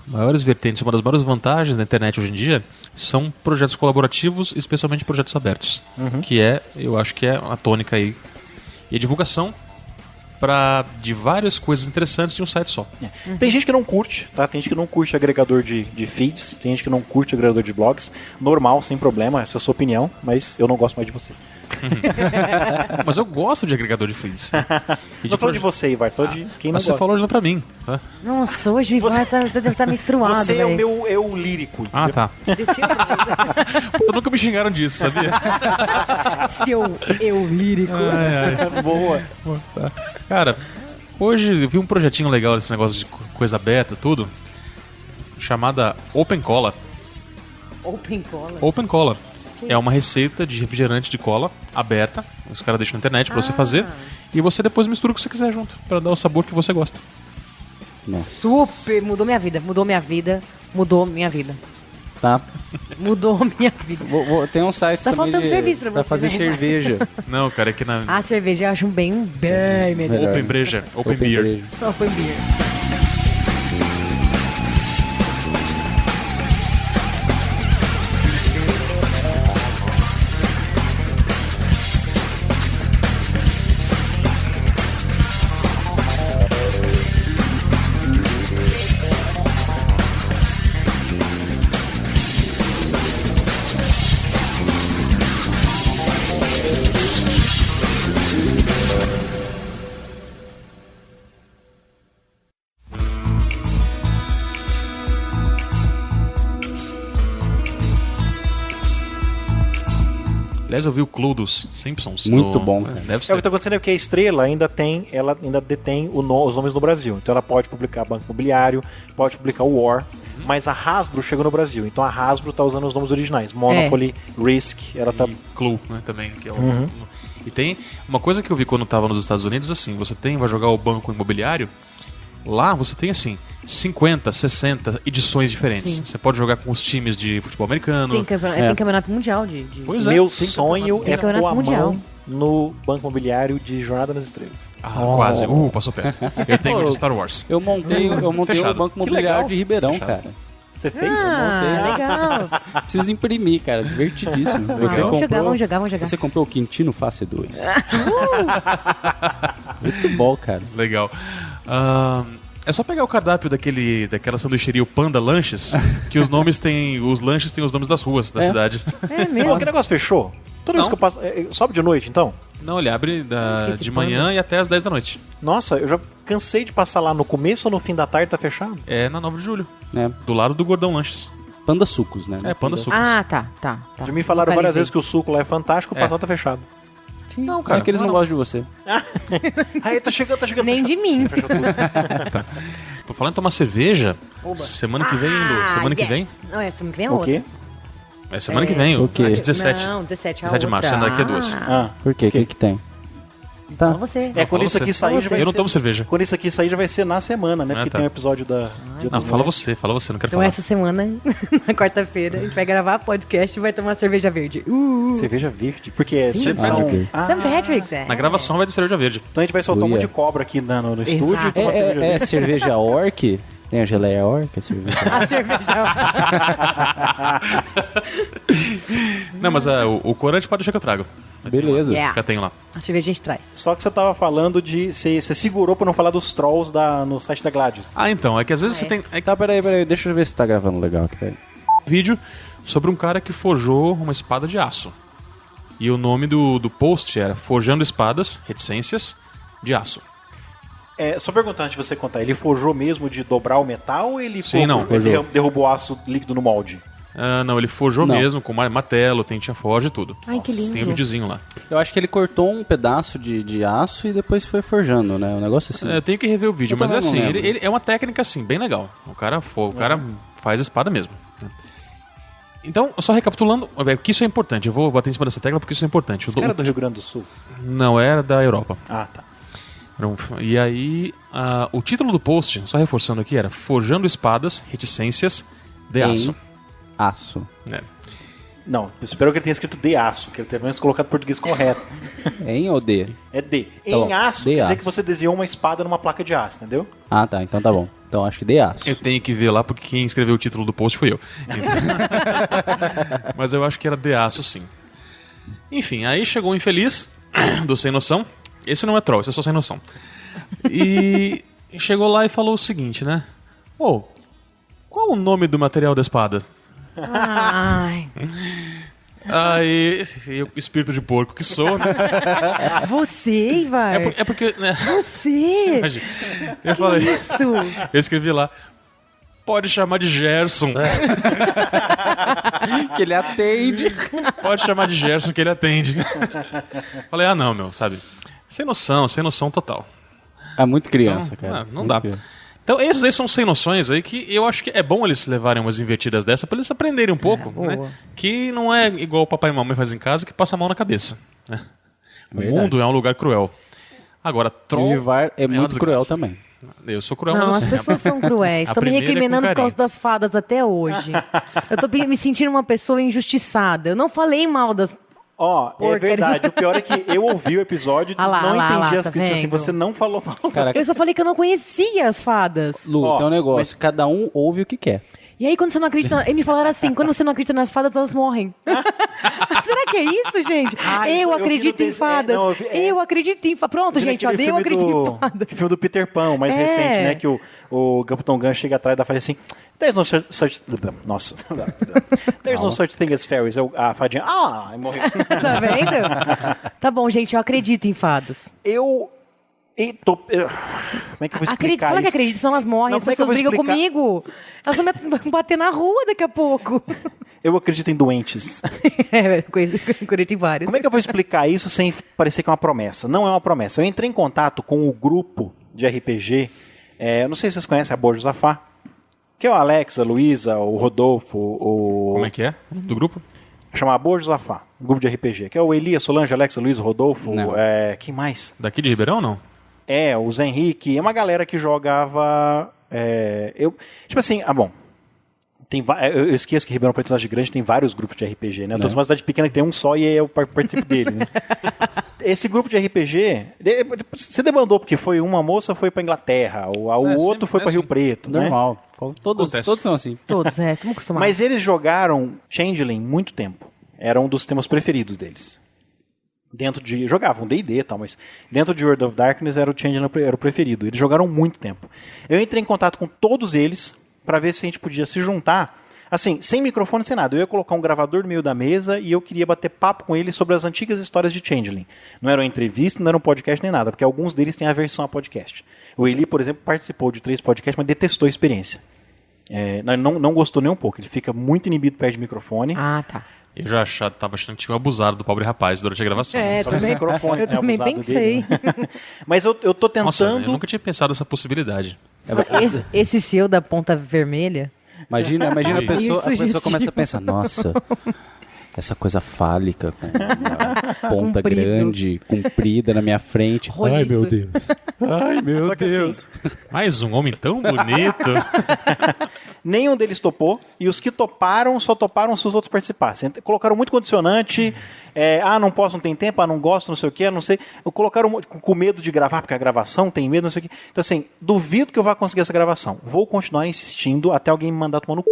Speaker 2: maiores vertentes, uma das maiores vantagens da internet hoje em dia são projetos colaborativos, especialmente projetos abertos, que eu acho que é a tônica aí, e a divulgação de várias coisas interessantes em um site só.
Speaker 1: Tem gente que não curte, tá? Tem gente que não curte agregador de feeds, tem gente que não curte agregador de blogs. Normal, sem problema, essa é a sua opinião, mas eu não gosto mais de você.
Speaker 2: Mas eu gosto de agregador de feeds.
Speaker 1: Não falando de você, Ivar, tô falando de quem não
Speaker 2: gosta. Mas você falou olhando pra mim. Tá?
Speaker 3: Nossa, hoje o Ivar tá menstruado.
Speaker 1: Você
Speaker 3: véio.
Speaker 1: é o meu eu lírico.
Speaker 2: Ah, tá. Pô, nunca me xingaram disso, sabia?
Speaker 3: Seu eu lírico.
Speaker 1: Boa.
Speaker 2: Tá. Cara, hoje eu vi um projetinho legal desse negócio de coisa aberta, tudo, chamada Open Cola.
Speaker 3: Open Cola?
Speaker 2: Open Cola. É uma receita de refrigerante de cola aberta. Os caras deixam na internet pra você fazer. E você depois mistura o que você quiser junto, pra dar o sabor que você gosta.
Speaker 3: Nossa. Super! Mudou minha vida.
Speaker 4: Tá?
Speaker 3: Mudou a minha vida.
Speaker 4: Tem um site
Speaker 3: Tá
Speaker 4: também
Speaker 3: faltando serviço pra você,
Speaker 4: fazer
Speaker 3: né?
Speaker 4: cerveja.
Speaker 2: Não, cara, é que na
Speaker 3: A cerveja eu acho bem melhor.
Speaker 4: melhor.
Speaker 2: Open Breja, Open Beer.
Speaker 4: Breja.
Speaker 3: Open beer.
Speaker 2: Aliás, eu vi o Clue dos Simpsons.
Speaker 4: Muito bom, cara.
Speaker 2: Deve
Speaker 1: O
Speaker 2: ser.
Speaker 1: que está acontecendo é que a Estrela ela ainda detém os nomes no Brasil. Então ela pode publicar Banco Imobiliário, pode publicar o War, mas a Hasbro chegou no Brasil. Então a Hasbro está usando os nomes originais. Monopoly, Risk, ela tá...
Speaker 2: Clue, né, também. Que é E tem uma coisa que eu vi quando eu tava nos Estados Unidos, assim, vai jogar o Banco Imobiliário, lá você tem, assim, 50, 60 edições diferentes.
Speaker 3: Sim.
Speaker 2: Você pode jogar com os times de futebol americano.
Speaker 3: Tem campeonato mundial de...
Speaker 2: Pois é,
Speaker 1: Meu
Speaker 2: tem
Speaker 1: sonho é
Speaker 3: campeonato
Speaker 1: pôr a
Speaker 3: mundial.
Speaker 1: mão no Banco Imobiliário de Jornada nas Estrelas.
Speaker 2: Quase. Passou perto. Eu tenho o de Star Wars.
Speaker 4: Eu montei o
Speaker 2: Fechado.
Speaker 4: Banco Imobiliário de Ribeirão,
Speaker 2: Fechado.
Speaker 4: cara.
Speaker 1: Você fez?
Speaker 3: legal.
Speaker 4: Preciso imprimir, cara. Divertidíssimo.
Speaker 3: Vamos jogar.
Speaker 4: Você comprou o Quintino Face 2. Muito bom, cara.
Speaker 2: Legal. É só pegar o cardápio daquela sanduicheria o Panda Lanches, que os lanches têm os nomes das ruas da cidade.
Speaker 3: É
Speaker 1: Pô,
Speaker 3: mesmo.
Speaker 1: que negócio fechou? Toda vez
Speaker 2: Não.
Speaker 1: que eu passo... sobe de noite, então?
Speaker 2: Não, ele abre
Speaker 3: que esse
Speaker 2: de manhã e até às 10 da noite.
Speaker 1: Nossa, eu já cansei de passar lá no começo ou no fim da tarde, tá fechado?
Speaker 2: É na 9 de julho,
Speaker 4: É.
Speaker 2: do lado do Gordão Lanches.
Speaker 4: Panda Sucos, né?
Speaker 2: É, Panda Sucos.
Speaker 3: Ah, tá.
Speaker 1: Já me falaram várias
Speaker 3: Localizei.
Speaker 1: vezes que o suco lá é fantástico, o passado tá fechado.
Speaker 2: Não,
Speaker 4: Cara, que eles não gostam de você.
Speaker 1: Aí, tá chegando.
Speaker 3: Nem de mim.
Speaker 1: Fechou tudo.
Speaker 2: Tô falando em tomar cerveja. Semana que vem, Lu. Semana que vem?
Speaker 3: Não, semana que vem é
Speaker 1: O
Speaker 3: outra.
Speaker 1: quê?
Speaker 2: É semana que vem,
Speaker 4: O quê?
Speaker 2: dia 17.
Speaker 3: Não, 17 é a
Speaker 2: 17 de março,
Speaker 3: outra.
Speaker 2: daqui a 2.
Speaker 1: Ah,
Speaker 4: Por quê? O que tem? Tá.
Speaker 3: Só você.
Speaker 1: é, quando
Speaker 2: fala
Speaker 1: isso aqui
Speaker 2: você.
Speaker 1: sair, já vai
Speaker 2: Eu não
Speaker 1: ser...
Speaker 2: tomo cerveja.
Speaker 1: Quando isso aqui sair, já vai ser na semana, né?
Speaker 2: Ah,
Speaker 1: Porque
Speaker 2: tá.
Speaker 1: tem um episódio da... Dia
Speaker 2: Não,
Speaker 1: das
Speaker 2: fala
Speaker 1: Mulheres.
Speaker 2: você, não quero
Speaker 3: Então
Speaker 2: falar.
Speaker 3: essa semana, na quarta-feira, a gente vai gravar podcast e vai tomar cerveja verde.
Speaker 1: Cerveja verde? Porque é
Speaker 3: Sim.
Speaker 1: são...
Speaker 4: verde.
Speaker 3: St. Patrick's, é.
Speaker 2: Na gravação vai ter cerveja verde.
Speaker 1: Então a gente vai soltar um
Speaker 4: Uia.
Speaker 1: monte de cobra aqui no estúdio e
Speaker 3: Exato.
Speaker 1: tomar cerveja
Speaker 4: É
Speaker 1: verde.
Speaker 4: cerveja orc? Tem a geleia orc? A cerveja
Speaker 3: A cerveja.
Speaker 2: Não, mas o corante pode deixar que eu trago.
Speaker 4: Beleza.
Speaker 3: Yeah.
Speaker 2: Já tenho lá.
Speaker 3: A cerveja a gente traz.
Speaker 1: Só que você tava falando de... Você segurou pra não falar dos trolls no site da Gladius.
Speaker 2: Ah, então, é que às vezes você
Speaker 3: é?
Speaker 2: tem
Speaker 4: Tá, peraí. Deixa eu ver se tá gravando legal aqui, peraí.
Speaker 2: um vídeo sobre um cara que forjou uma espada de aço. E o nome do post era Forjando Espadas, Reticências, de Aço.
Speaker 1: É, só perguntar antes de você contar, ele forjou mesmo de dobrar o metal ou ele
Speaker 2: Sim, não,
Speaker 4: forjou.
Speaker 1: derrubou aço líquido no molde?
Speaker 2: Não, ele forjou
Speaker 4: Não.
Speaker 2: mesmo, com martelo, tem tinha forja e tudo.
Speaker 3: Ai, que lindo.
Speaker 2: Tem um videozinho lá.
Speaker 4: Eu acho que ele cortou um pedaço de aço e depois foi forjando, né? Um negócio assim.
Speaker 2: Eu tenho que rever o vídeo,
Speaker 4: Eu
Speaker 2: mas é
Speaker 4: também não
Speaker 2: assim,
Speaker 4: lembro.
Speaker 2: ele é uma técnica assim, bem legal. O cara faz espada mesmo. Então, só recapitulando, que isso é importante, eu vou bater em cima dessa tecla porque isso é importante.
Speaker 1: Esse cara é do Rio Grande do Sul?
Speaker 2: Não, era da Europa.
Speaker 1: Ah, tá.
Speaker 2: E aí, o título do post, só reforçando aqui, era Forjando Espadas, Reticências de
Speaker 4: Em
Speaker 2: Aço.
Speaker 4: Aço.
Speaker 2: É.
Speaker 1: Não, eu espero que ele tenha escrito de aço, que ele tenha menos colocado o português correto.
Speaker 4: Em ou de?
Speaker 1: É de.
Speaker 4: bom,
Speaker 1: Em aço,
Speaker 4: de
Speaker 1: quer dizer
Speaker 4: aço.
Speaker 1: que você desenhou uma espada numa placa de aço, entendeu?
Speaker 4: Ah, tá. Então tá bom. Então acho que de aço.
Speaker 2: Eu tenho que ver lá porque quem escreveu o título do post fui eu. Mas eu acho que era de aço, sim. Enfim, aí chegou um infeliz do Sem Noção. Esse não é troll, esse é só Sem Noção. E chegou lá e falou o seguinte, né? Qual o nome do material da espada?
Speaker 3: Ai.
Speaker 2: Aí, eu, espírito de porco que sou, né?
Speaker 3: Você, Ivar.
Speaker 2: É porque, né?
Speaker 3: Você.
Speaker 2: Imagina. Eu falei,
Speaker 3: Isso.
Speaker 2: eu escrevi lá. Pode chamar de Gerson.
Speaker 4: Que ele atende.
Speaker 2: Pode chamar de Gerson que ele atende. Falei, não, meu, sabe? Sem noção total.
Speaker 4: É muito criança,
Speaker 2: Então,
Speaker 4: cara.
Speaker 2: não
Speaker 4: Muito
Speaker 2: dá.
Speaker 4: criança.
Speaker 2: Então, esses aí são sem noções aí que eu acho que é bom eles levarem umas invertidas dessa pra eles aprenderem um pouco,
Speaker 3: boa.
Speaker 2: né? Que não é igual o papai e mamãe faz em casa que passa a mão na cabeça. Né? O
Speaker 4: Verdade.
Speaker 2: mundo é um lugar cruel. Agora,
Speaker 4: E
Speaker 2: troll
Speaker 4: o Ivar é
Speaker 2: uma
Speaker 4: muito
Speaker 2: desgraça.
Speaker 4: cruel também.
Speaker 2: Eu sou cruel,
Speaker 3: Não,
Speaker 2: mas
Speaker 3: as
Speaker 2: assim...
Speaker 3: pessoas são cruéis.
Speaker 2: a
Speaker 3: Estão me
Speaker 2: primeira é com
Speaker 3: recriminando por causa
Speaker 2: carinho.
Speaker 3: das fadas até hoje. Eu tô me sentindo uma pessoa injustiçada. Eu não falei mal das...
Speaker 1: Ó, é
Speaker 3: Porcaria.
Speaker 1: verdade. O pior é que eu ouvi o episódio e
Speaker 3: Ah lá,
Speaker 1: não
Speaker 3: ah lá,
Speaker 1: entendi
Speaker 3: ah lá,
Speaker 1: as
Speaker 3: tá
Speaker 1: críticas. Assim,
Speaker 3: vendo?
Speaker 1: você não falou mal.
Speaker 4: Cara,
Speaker 3: Eu só falei que eu não conhecia as fadas.
Speaker 4: Lu,
Speaker 1: Ó,
Speaker 4: tem um negócio. Cada um ouve o que quer.
Speaker 3: E aí, quando você não acredita... E me falaram assim, quando você não acredita nas fadas, elas morrem. Será que é isso, gente?
Speaker 1: Ah, isso
Speaker 3: eu
Speaker 1: eu vi no
Speaker 3: acredito em
Speaker 1: desenho-
Speaker 3: fadas.
Speaker 1: não, eu vi-
Speaker 3: Eu acredito em fadas. Pronto, gente, ó,
Speaker 1: Naquele
Speaker 3: eu
Speaker 1: filme
Speaker 3: acredito em fadas.
Speaker 1: do filme do Peter Pan, o mais
Speaker 3: É.
Speaker 1: recente, né? Que o Capitão Gunn chega atrás da fala assim... There's no such... Nossa. There's no such thing as fairies. A fadinha... Ah, morreu.
Speaker 3: Tá vendo? Tá bom, gente, eu acredito em fadas.
Speaker 1: Como é que eu vou explicar
Speaker 3: Fala que
Speaker 1: isso?
Speaker 3: acredita, senão elas morrem,
Speaker 1: Não,
Speaker 3: as
Speaker 1: como é que eu
Speaker 3: pessoas
Speaker 1: vou
Speaker 3: brigam
Speaker 1: explicar?
Speaker 3: comigo. Elas vão me bater na rua daqui a pouco.
Speaker 1: Eu acredito em doentes.
Speaker 3: Acredito em vários.
Speaker 1: Como é que eu vou explicar isso sem parecer que é uma promessa? Não é uma promessa. Eu entrei em contato com o grupo de RPG. Eu não sei se vocês conhecem a Boa Josafá. Que é o Alex, a Luísa, o Rodolfo, o...
Speaker 2: Como é que é? Do grupo?
Speaker 1: Chama Boa Josafá, um grupo de RPG. Que é o Elias, Solange, Alex, Luísa, Rodolfo.
Speaker 4: Não.
Speaker 1: Quem mais?
Speaker 2: Daqui de Ribeirão, não?
Speaker 1: O Zé Henrique. É uma galera que jogava... Tipo assim, bom... Eu esqueço que Ribeirão Preto é uma cidade grande, tem vários grupos de RPG, né? Eu tô numa cidade pequena que tem um só e eu participo dele, né? Esse grupo de RPG, se debandou porque foi uma moça foi pra Inglaterra, o outro
Speaker 2: sempre
Speaker 1: foi pra
Speaker 2: assim.
Speaker 1: Rio Preto, né?
Speaker 4: Normal. Todos
Speaker 2: Acontece.
Speaker 4: são assim.
Speaker 3: Todos, estamos acostumados.
Speaker 1: Mas eles jogaram Changeling muito tempo. Era um dos temas preferidos deles. Jogavam D&D e tal, mas dentro de World of Darkness era o Changeling era o preferido. Eles jogaram muito tempo. Eu entrei em contato com todos eles para ver se a gente podia se juntar, assim, sem microfone, sem nada. Eu ia colocar um gravador no meio da mesa e eu queria bater papo com eles sobre as antigas histórias de Changeling. Não era uma entrevista, não era um podcast nem nada, porque alguns deles têm a versão a podcast. O Eli, por exemplo, participou de 3 podcasts, mas detestou a experiência. Não gostou nem um pouco. Ele fica muito inibido perto de microfone.
Speaker 3: Ah, tá.
Speaker 2: Eu já tava achando que tinha abusado do pobre rapaz durante a gravação.
Speaker 1: Só que os microfones,
Speaker 3: eu
Speaker 1: né,
Speaker 3: também
Speaker 1: abusado
Speaker 3: pensei.
Speaker 1: dele, né? Mas eu tô tentando...
Speaker 2: Nossa, eu nunca tinha pensado nessa possibilidade.
Speaker 3: Esse seu da ponta vermelha...
Speaker 4: Imagina a
Speaker 2: Isso,
Speaker 4: pessoa começa a pensar, nossa, essa coisa fálica com uma ponta
Speaker 3: Comprido.
Speaker 4: grande, comprida na minha frente.
Speaker 3: Roliço.
Speaker 4: Ai, meu Deus. Ai, meu
Speaker 1: Só que
Speaker 4: Deus.
Speaker 1: assim,
Speaker 2: Mais um homem tão bonito.
Speaker 1: nenhum deles topou, e os que toparam, só toparam se os outros participassem. Colocaram muito condicionante, não posso, não tem tempo, não gosto, não sei o que, não sei. Colocaram com medo de gravar, porque a gravação tem medo, não sei o que. Então assim, duvido que eu vá conseguir essa gravação. Vou continuar insistindo até alguém me mandar tomar no cu.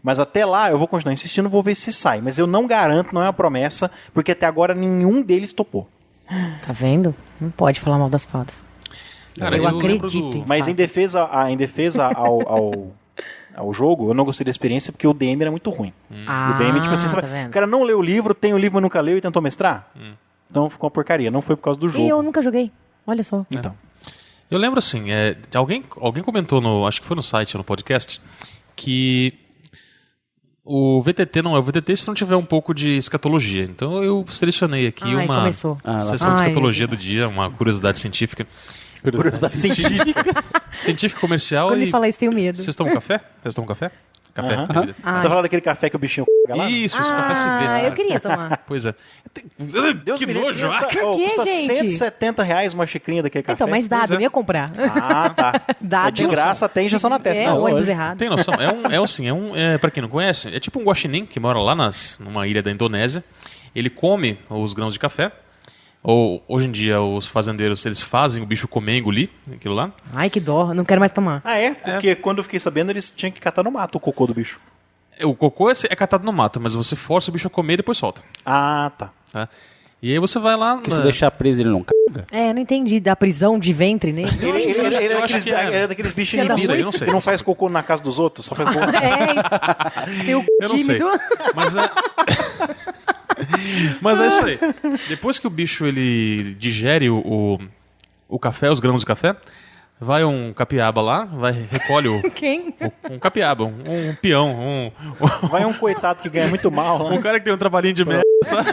Speaker 1: Mas até lá, eu vou continuar insistindo, vou ver se sai. Mas eu não garanto, não é uma promessa, porque até agora nenhum deles topou.
Speaker 3: Tá vendo? Não pode falar mal das fadas.
Speaker 2: Cara,
Speaker 3: Eu
Speaker 2: lembro
Speaker 3: acredito em
Speaker 1: Mas em defesa ao jogo, eu não gostei da experiência porque o DM era muito ruim. O DM, tipo assim,
Speaker 3: tá vendo?
Speaker 1: o cara não leu o livro, tem o livro, mas nunca leu e tentou mestrar. Então ficou uma porcaria. Não foi por causa do jogo.
Speaker 3: E eu nunca joguei. Olha só.
Speaker 1: Então.
Speaker 2: Eu lembro assim, alguém comentou acho que foi no site, no podcast, que o VTT não é o VTT se não tiver um pouco de escatologia. Então eu selecionei aqui
Speaker 3: Ai,
Speaker 2: uma
Speaker 3: começou.
Speaker 2: sessão de
Speaker 3: Ai,
Speaker 2: escatologia do dia, uma curiosidade científica.
Speaker 1: Curiosidade científica.
Speaker 2: Científica comercial
Speaker 3: Quando
Speaker 2: e...
Speaker 3: ele fala isso, tenho medo.
Speaker 2: Vocês tomam café? Vocês tomam café? Café,
Speaker 1: Aham.
Speaker 2: bebida.
Speaker 3: Ah,
Speaker 1: Você fala daquele café que o bichinho lá?
Speaker 2: Isso, esse café se vê. né?
Speaker 3: eu queria tomar.
Speaker 2: Pois é.
Speaker 1: Deus
Speaker 2: Que
Speaker 1: me livre,
Speaker 2: nojo!
Speaker 1: custa,
Speaker 3: Por quê,
Speaker 1: custa
Speaker 3: gente?
Speaker 1: R$170 uma xicrinha daquele café.
Speaker 3: Então, mas dado,
Speaker 2: Pois é.
Speaker 3: eu ia comprar.
Speaker 1: Ah, tá.
Speaker 3: Dado.
Speaker 1: É de graça, tem injeção na testa.
Speaker 3: É,
Speaker 1: Não,
Speaker 3: o ônibus
Speaker 1: hoje.
Speaker 3: errado.
Speaker 2: Tem noção? Pra quem não conhece, é tipo um guaxinim que mora lá numa ilha da Indonésia. Ele come os grãos de café. Hoje em dia, os fazendeiros, eles fazem o bicho comer, engolir aquilo lá.
Speaker 3: Ai, que dó. Não quero mais tomar.
Speaker 1: Ah, é? Porque quando eu fiquei sabendo, eles tinham que catar no mato o cocô do bicho.
Speaker 2: O cocô é catado no mato, mas você força o bicho a comer e depois solta.
Speaker 1: Ah, tá.
Speaker 2: Tá? E aí você vai lá...
Speaker 4: Porque se deixar preso ele não caga.
Speaker 3: Não entendi. Da prisão de ventre, né?
Speaker 2: Eu acho que
Speaker 1: Ele é daqueles bichos
Speaker 3: Eu não
Speaker 1: inibidos
Speaker 2: sei, eu não sei.
Speaker 1: que não faz cocô na casa dos outros, só faz cocô.
Speaker 3: Tem o
Speaker 2: Eu não sei.
Speaker 3: tímido.
Speaker 2: Mas é isso aí. Depois que o bicho ele digere o café, os grãos de café, vai um capiaba lá, recolhe
Speaker 3: Quem?
Speaker 2: um capiaba, um peão,
Speaker 1: Vai um coitado que ganha muito mal.
Speaker 2: um
Speaker 1: Né?
Speaker 2: cara que tem um trabalhinho de merda, sabe?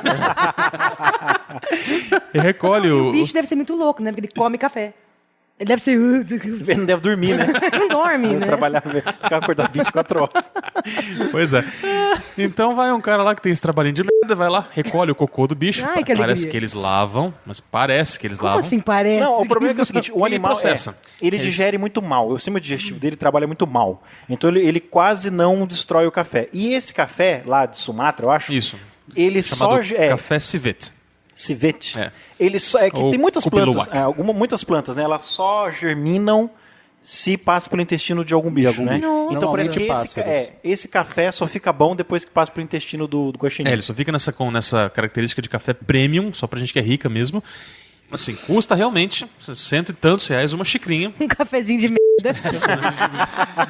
Speaker 2: E recolhe
Speaker 3: O bicho deve ser muito louco, né? Porque ele come café. Ele deve ser...
Speaker 1: Ele não deve dormir, né?
Speaker 3: Não dorme, né?
Speaker 1: Trabalhar, ficar acordado 24 horas.
Speaker 2: Pois é. Então vai um cara lá que tem esse trabalhinho de merda, Ele vai lá, recolhe o cocô do bicho.
Speaker 3: Ai, que
Speaker 2: Parece
Speaker 3: alegria.
Speaker 2: que eles lavam, mas parece que eles
Speaker 3: Como
Speaker 2: lavam.
Speaker 3: assim parece?
Speaker 1: Não, o problema é o seguinte, o
Speaker 2: Ele
Speaker 1: animal
Speaker 2: processa.
Speaker 1: ele digere muito mal. O sistema digestivo dele trabalha muito mal. Então ele quase não destrói o café. E esse café lá de Sumatra, eu acho,
Speaker 2: Isso.
Speaker 1: ele
Speaker 2: Chamado
Speaker 1: só
Speaker 2: café civet.
Speaker 1: civete.
Speaker 2: É.
Speaker 1: Ele só que
Speaker 2: Ou
Speaker 1: tem muitas
Speaker 2: cupiluac.
Speaker 1: plantas, muitas plantas, né? Elas só germinam se passa pelo intestino de algum bicho, né?
Speaker 3: bicho.
Speaker 1: Então parece que
Speaker 4: Normalmente
Speaker 1: esse café só fica bom depois que passa pelo intestino do guaxinim.
Speaker 2: Ele só fica nessa característica de café premium, só pra gente que é rica mesmo. Assim, custa realmente R$100 e tantos uma xicrinha.
Speaker 3: Um cafezinho de merda.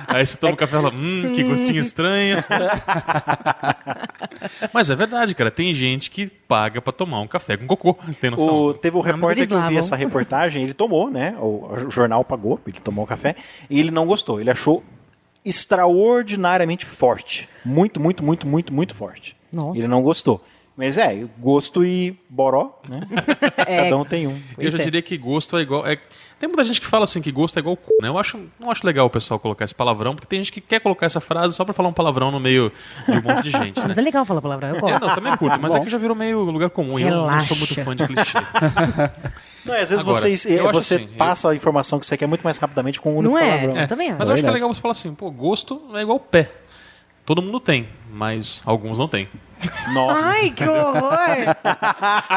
Speaker 2: Aí você toma um café e fala, que gostinho estranho. Mas é verdade, cara. Tem gente que paga pra tomar um café com cocô. Tem noção?
Speaker 1: Teve um
Speaker 3: mas
Speaker 1: repórter
Speaker 3: eles
Speaker 1: que eu vi
Speaker 3: lavam.
Speaker 1: essa reportagem, ele tomou, né? O jornal pagou, ele tomou o café, e ele não gostou. Ele achou extraordinariamente forte. Muito, muito, muito, muito, muito forte.
Speaker 3: Nossa.
Speaker 1: Ele não gostou. Mas gosto e boró, né? Cada um tem um.
Speaker 2: Eu já diria que gosto é igual... Tem muita gente que fala assim que gosto é igual cu, né? Eu não acho legal o pessoal colocar esse palavrão, porque tem gente que quer colocar essa frase só pra falar um palavrão no meio de um monte de gente, né?
Speaker 3: Mas é legal falar palavrão, eu gosto.
Speaker 2: Não, também curto, mas é que já virou meio lugar comum. E eu não
Speaker 3: Relaxa.
Speaker 2: sou muito fã de clichê.
Speaker 1: Não, às vezes
Speaker 2: Agora, eu acho
Speaker 1: você
Speaker 2: assim,
Speaker 1: passa a informação que você quer muito mais rapidamente com um único
Speaker 3: Não é?
Speaker 1: palavrão.
Speaker 3: Eu também acho.
Speaker 2: Mas eu acho que é legal você falar assim, pô, gosto é igual pé. Todo mundo tem, mas alguns não tem.
Speaker 1: Nossa.
Speaker 3: Ai, que horror!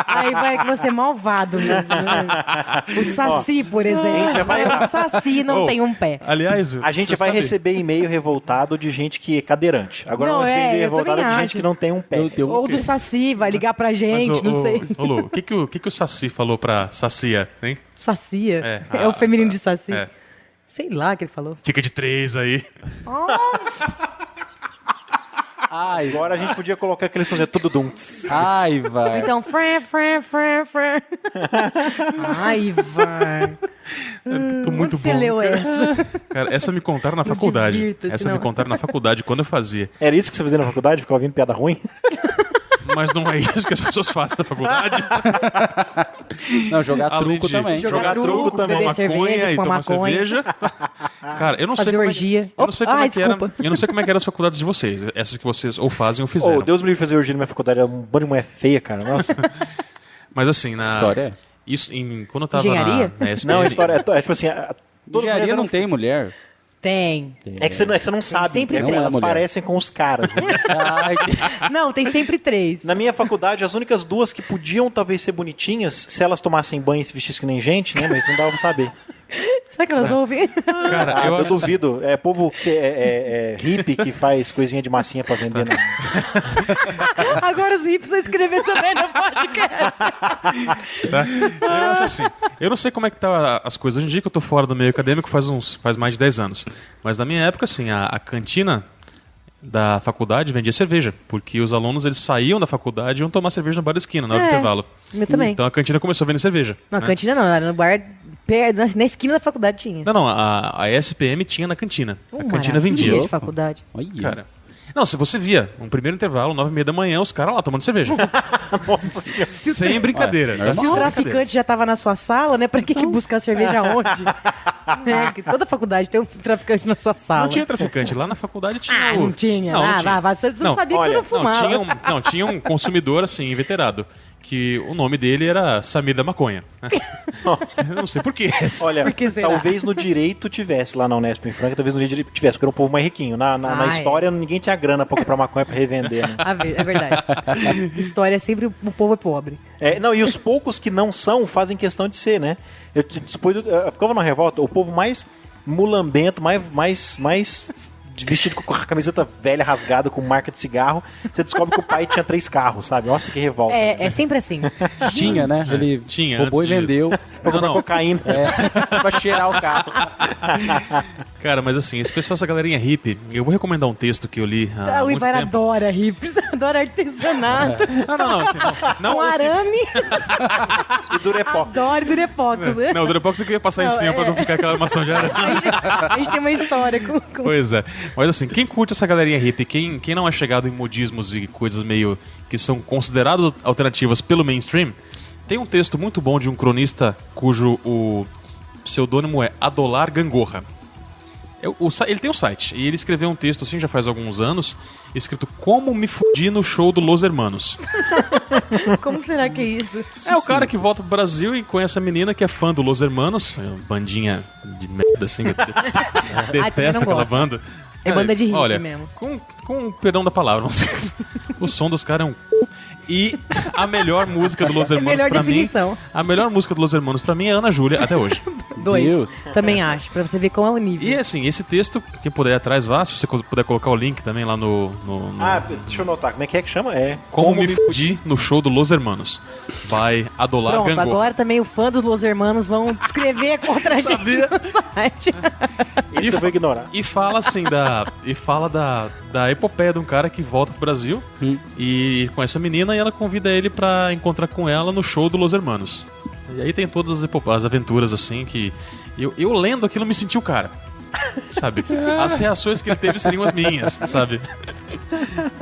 Speaker 3: Aí vai que você é malvado mesmo. Né? O Saci, por exemplo.
Speaker 1: já vai-
Speaker 3: O Saci não
Speaker 2: Oh,
Speaker 3: tem um pé.
Speaker 2: Aliás,
Speaker 1: A gente
Speaker 2: você
Speaker 1: vai
Speaker 2: sabe-
Speaker 1: receber e-mail revoltado de gente que é cadeirante. Agora
Speaker 3: Não,
Speaker 1: vamos receber e-mail
Speaker 3: eu
Speaker 1: revoltado
Speaker 3: também
Speaker 1: de gente
Speaker 3: acho.
Speaker 1: que não tem um pé.
Speaker 4: Eu tenho
Speaker 3: Ou do Saci, vai ligar pra
Speaker 2: Mas,
Speaker 3: gente, não sei.
Speaker 2: Ô, Lu, o que o Saci falou pra Sacia, hein?
Speaker 3: Sacia? É o feminino de Saci?
Speaker 2: É.
Speaker 3: Sei lá o que ele falou.
Speaker 2: Fica de 3 aí.
Speaker 4: Ai,
Speaker 1: Agora a gente podia colocar aquele somzinho tudo dum.
Speaker 4: ai, vai.
Speaker 3: Então, fré. Ai, vai.
Speaker 2: Tô muito
Speaker 3: Onde você
Speaker 2: bom.
Speaker 3: leu essa?
Speaker 2: Cara, essa me contaram na faculdade.
Speaker 3: divirta-se,
Speaker 2: Essa me
Speaker 3: não.
Speaker 2: contaram na faculdade, quando eu fazia.
Speaker 1: Era isso que você fazia na faculdade? Ficava ouvindo piada ruim?
Speaker 2: Mas não é isso que as pessoas fazem na faculdade.
Speaker 4: Não, jogar
Speaker 2: Além
Speaker 4: truco
Speaker 2: de
Speaker 4: também.
Speaker 2: Jogar truco,
Speaker 3: beber
Speaker 2: tomar
Speaker 3: cerveja,
Speaker 2: maconha e
Speaker 3: fumar
Speaker 2: tomar
Speaker 3: maconha.
Speaker 2: cerveja. Cara, eu não
Speaker 3: Fazer
Speaker 2: sei como
Speaker 3: orgia.
Speaker 2: eu não sei como
Speaker 3: Ai,
Speaker 2: é que era.
Speaker 3: desculpa.
Speaker 2: Eu não sei como é que eram as faculdades de vocês. Essas que vocês ou fazem ou fizeram.
Speaker 1: Oh, Deus me livre fazer orgia na minha faculdade. Era um bando de mulher feia, cara. Nossa.
Speaker 2: Mas assim, na
Speaker 4: História é?
Speaker 2: isso quando eu tava
Speaker 3: Engenharia?
Speaker 2: na SPM,
Speaker 1: Não, a história é tipo assim... todas as
Speaker 4: Engenharia
Speaker 1: mulheres
Speaker 4: não
Speaker 1: eram-
Speaker 4: tem mulher.
Speaker 3: Tem.
Speaker 1: É que você não sabe,
Speaker 3: sempre
Speaker 1: entendeu?
Speaker 3: três.
Speaker 1: Elas
Speaker 4: Mulher.
Speaker 1: parecem com os caras. né?
Speaker 4: Ai,
Speaker 3: Não, tem sempre 3.
Speaker 1: Na minha faculdade, as únicas duas que podiam talvez ser bonitinhas, se elas tomassem banho e se vestissem que nem gente, né? Mas não dava pra saber.
Speaker 3: Será que elas ouvem?
Speaker 2: cara,
Speaker 1: Eu
Speaker 2: eu acho assim,
Speaker 1: duvido. É povo que é hippie que faz coisinha de massinha pra vender. Né?
Speaker 3: Agora os hippies vão escrever também no podcast.
Speaker 2: tá? Eu acho assim. Eu não sei como é que tá as coisas. Hoje em dia que eu tô fora do meio acadêmico faz mais de 10 anos. Mas na minha época, assim, a cantina da faculdade vendia cerveja. Porque os alunos, eles saíam da faculdade e iam tomar cerveja no bar da esquina, na hora do intervalo.
Speaker 3: Eu também.
Speaker 2: Então a cantina começou a vender cerveja.
Speaker 3: Não,
Speaker 2: né?
Speaker 3: cantina não, era no bar, na esquina da faculdade tinha.
Speaker 2: Não, a SPM tinha na cantina. A cantina
Speaker 3: Maravilha
Speaker 2: vendia.
Speaker 3: de faculdade.
Speaker 4: olha.
Speaker 2: Cara. Não, se você via um primeiro intervalo, 9h30 da manhã, os caras lá tomando cerveja.
Speaker 1: Nossa senhora.
Speaker 2: Sem brincadeira.
Speaker 4: Ué,
Speaker 3: Se o traficante já tava na sua sala, né? Pra que buscar cerveja onde? É, que toda faculdade tem um traficante na sua sala.
Speaker 2: Não tinha traficante. Lá na faculdade tinha.
Speaker 3: Ah, não tinha.
Speaker 2: Não,
Speaker 3: Ah,
Speaker 2: tinha.
Speaker 3: vai, você não sabia que você não fumava.
Speaker 2: Tinha um consumidor, assim, inveterado. Que o nome dele era Samir da Maconha. Eu não sei porquê.
Speaker 1: Olha,
Speaker 3: Por que será?
Speaker 1: talvez no direito tivesse lá na Unesp em Franca, talvez no direito tivesse, porque era um povo mais riquinho. Na
Speaker 3: Ah,
Speaker 1: história, ninguém tinha grana pra comprar maconha pra revender, né?
Speaker 3: É verdade. História é sempre o povo é pobre.
Speaker 1: Não, e os poucos que não são fazem questão de ser, né? Depois eu ficava na revolta, o povo mais mulambento, mais vestido com a camiseta velha rasgada com marca de cigarro, você descobre que o pai tinha 3 carros, sabe? Nossa, que revolta.
Speaker 3: É sempre assim.
Speaker 4: Tinha, né? Ele
Speaker 2: Tinha,
Speaker 4: roubou e
Speaker 2: antes de-
Speaker 4: vendeu
Speaker 1: Pra comprar cocaína.
Speaker 4: pra cheirar o carro.
Speaker 2: Cara, mas assim, esse pessoal, essa galerinha hippie, eu vou recomendar um texto que eu li há
Speaker 3: O
Speaker 2: muito
Speaker 3: Ivar
Speaker 2: tempo.
Speaker 3: adora hippies, adora artesanato.
Speaker 2: Não, assim, não,
Speaker 3: Um
Speaker 2: assim,
Speaker 3: arame,
Speaker 1: E Durepox.
Speaker 3: adora Durepox. né?
Speaker 2: não, o Durepox você queria passar em
Speaker 3: Não,
Speaker 2: cima pra não ficar aquela armação de arame.
Speaker 3: A gente tem uma história com...
Speaker 2: Pois é. Mas assim, quem curte essa galerinha hippie, quem não é chegado em modismos e coisas meio que são consideradas alternativas pelo mainstream, tem um texto muito bom de um cronista cujo o pseudônimo é Adolar Gangorra. Ele tem um site, e ele escreveu um texto assim já faz alguns anos, escrito Como me fudi no show do Los Hermanos.
Speaker 3: Como será que é isso?
Speaker 2: É o cara que volta pro Brasil e conhece a menina que é fã do Los Hermanos, bandinha de merda assim, detesta aquela banda.
Speaker 3: É banda de hippie
Speaker 2: olha,
Speaker 3: mesmo.
Speaker 2: Com perdão da palavra, não sei. O som dos caras é um E a melhor música do Los Hermanos pra mim. A melhor música do Los Hermanos pra mim é Ana Júlia, até hoje.
Speaker 3: 2. Também acho, pra você ver como é o nível.
Speaker 2: E assim, esse texto, quem puder ir atrás, vá. Se você puder colocar o link também lá no...
Speaker 1: Deixa eu notar, como é que chama?
Speaker 2: Como me fudi no show do Los Hermanos. Vai Adolar
Speaker 3: Pronto,
Speaker 2: Gangor.
Speaker 3: agora também o fã dos Los Hermanos vão escrever contra a gente no site.
Speaker 1: Isso eu vou ignorar.
Speaker 2: E fala assim da epopeia de um cara que volta pro Brasil e conhece a menina e ela convida ele pra encontrar com ela no show do Los Hermanos. E aí tem todas as aventuras assim que eu lendo aquilo me senti o cara. Sabe? As reações que ele teve seriam as minhas, sabe?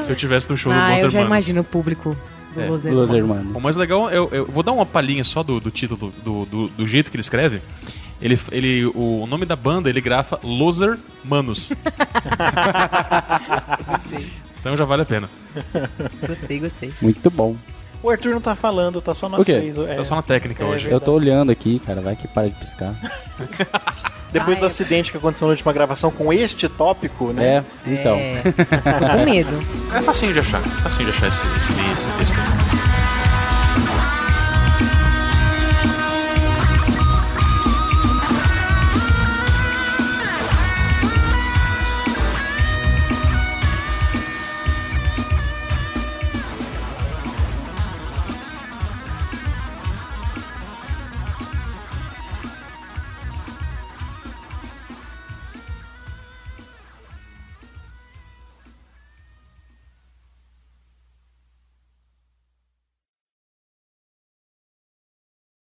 Speaker 2: Se eu tivesse no show do Los Hermanos.
Speaker 3: Eu já imagino o público do Los Hermanos.
Speaker 2: O mais legal, eu vou dar uma palhinha só do título, do jeito que ele escreve. O nome da banda ele grafa Los Hermanos. Então já vale a pena.
Speaker 3: Gostei.
Speaker 4: Muito bom.
Speaker 1: O Arthur não tá falando, tá só nós três.
Speaker 2: Tá só na técnica hoje.
Speaker 1: Verdade.
Speaker 4: Eu tô olhando aqui, cara, vai que para de piscar.
Speaker 1: Depois do acidente que aconteceu na última gravação com este tópico, né?
Speaker 4: Então.
Speaker 3: Tô com medo.
Speaker 2: É facinho de achar esse texto.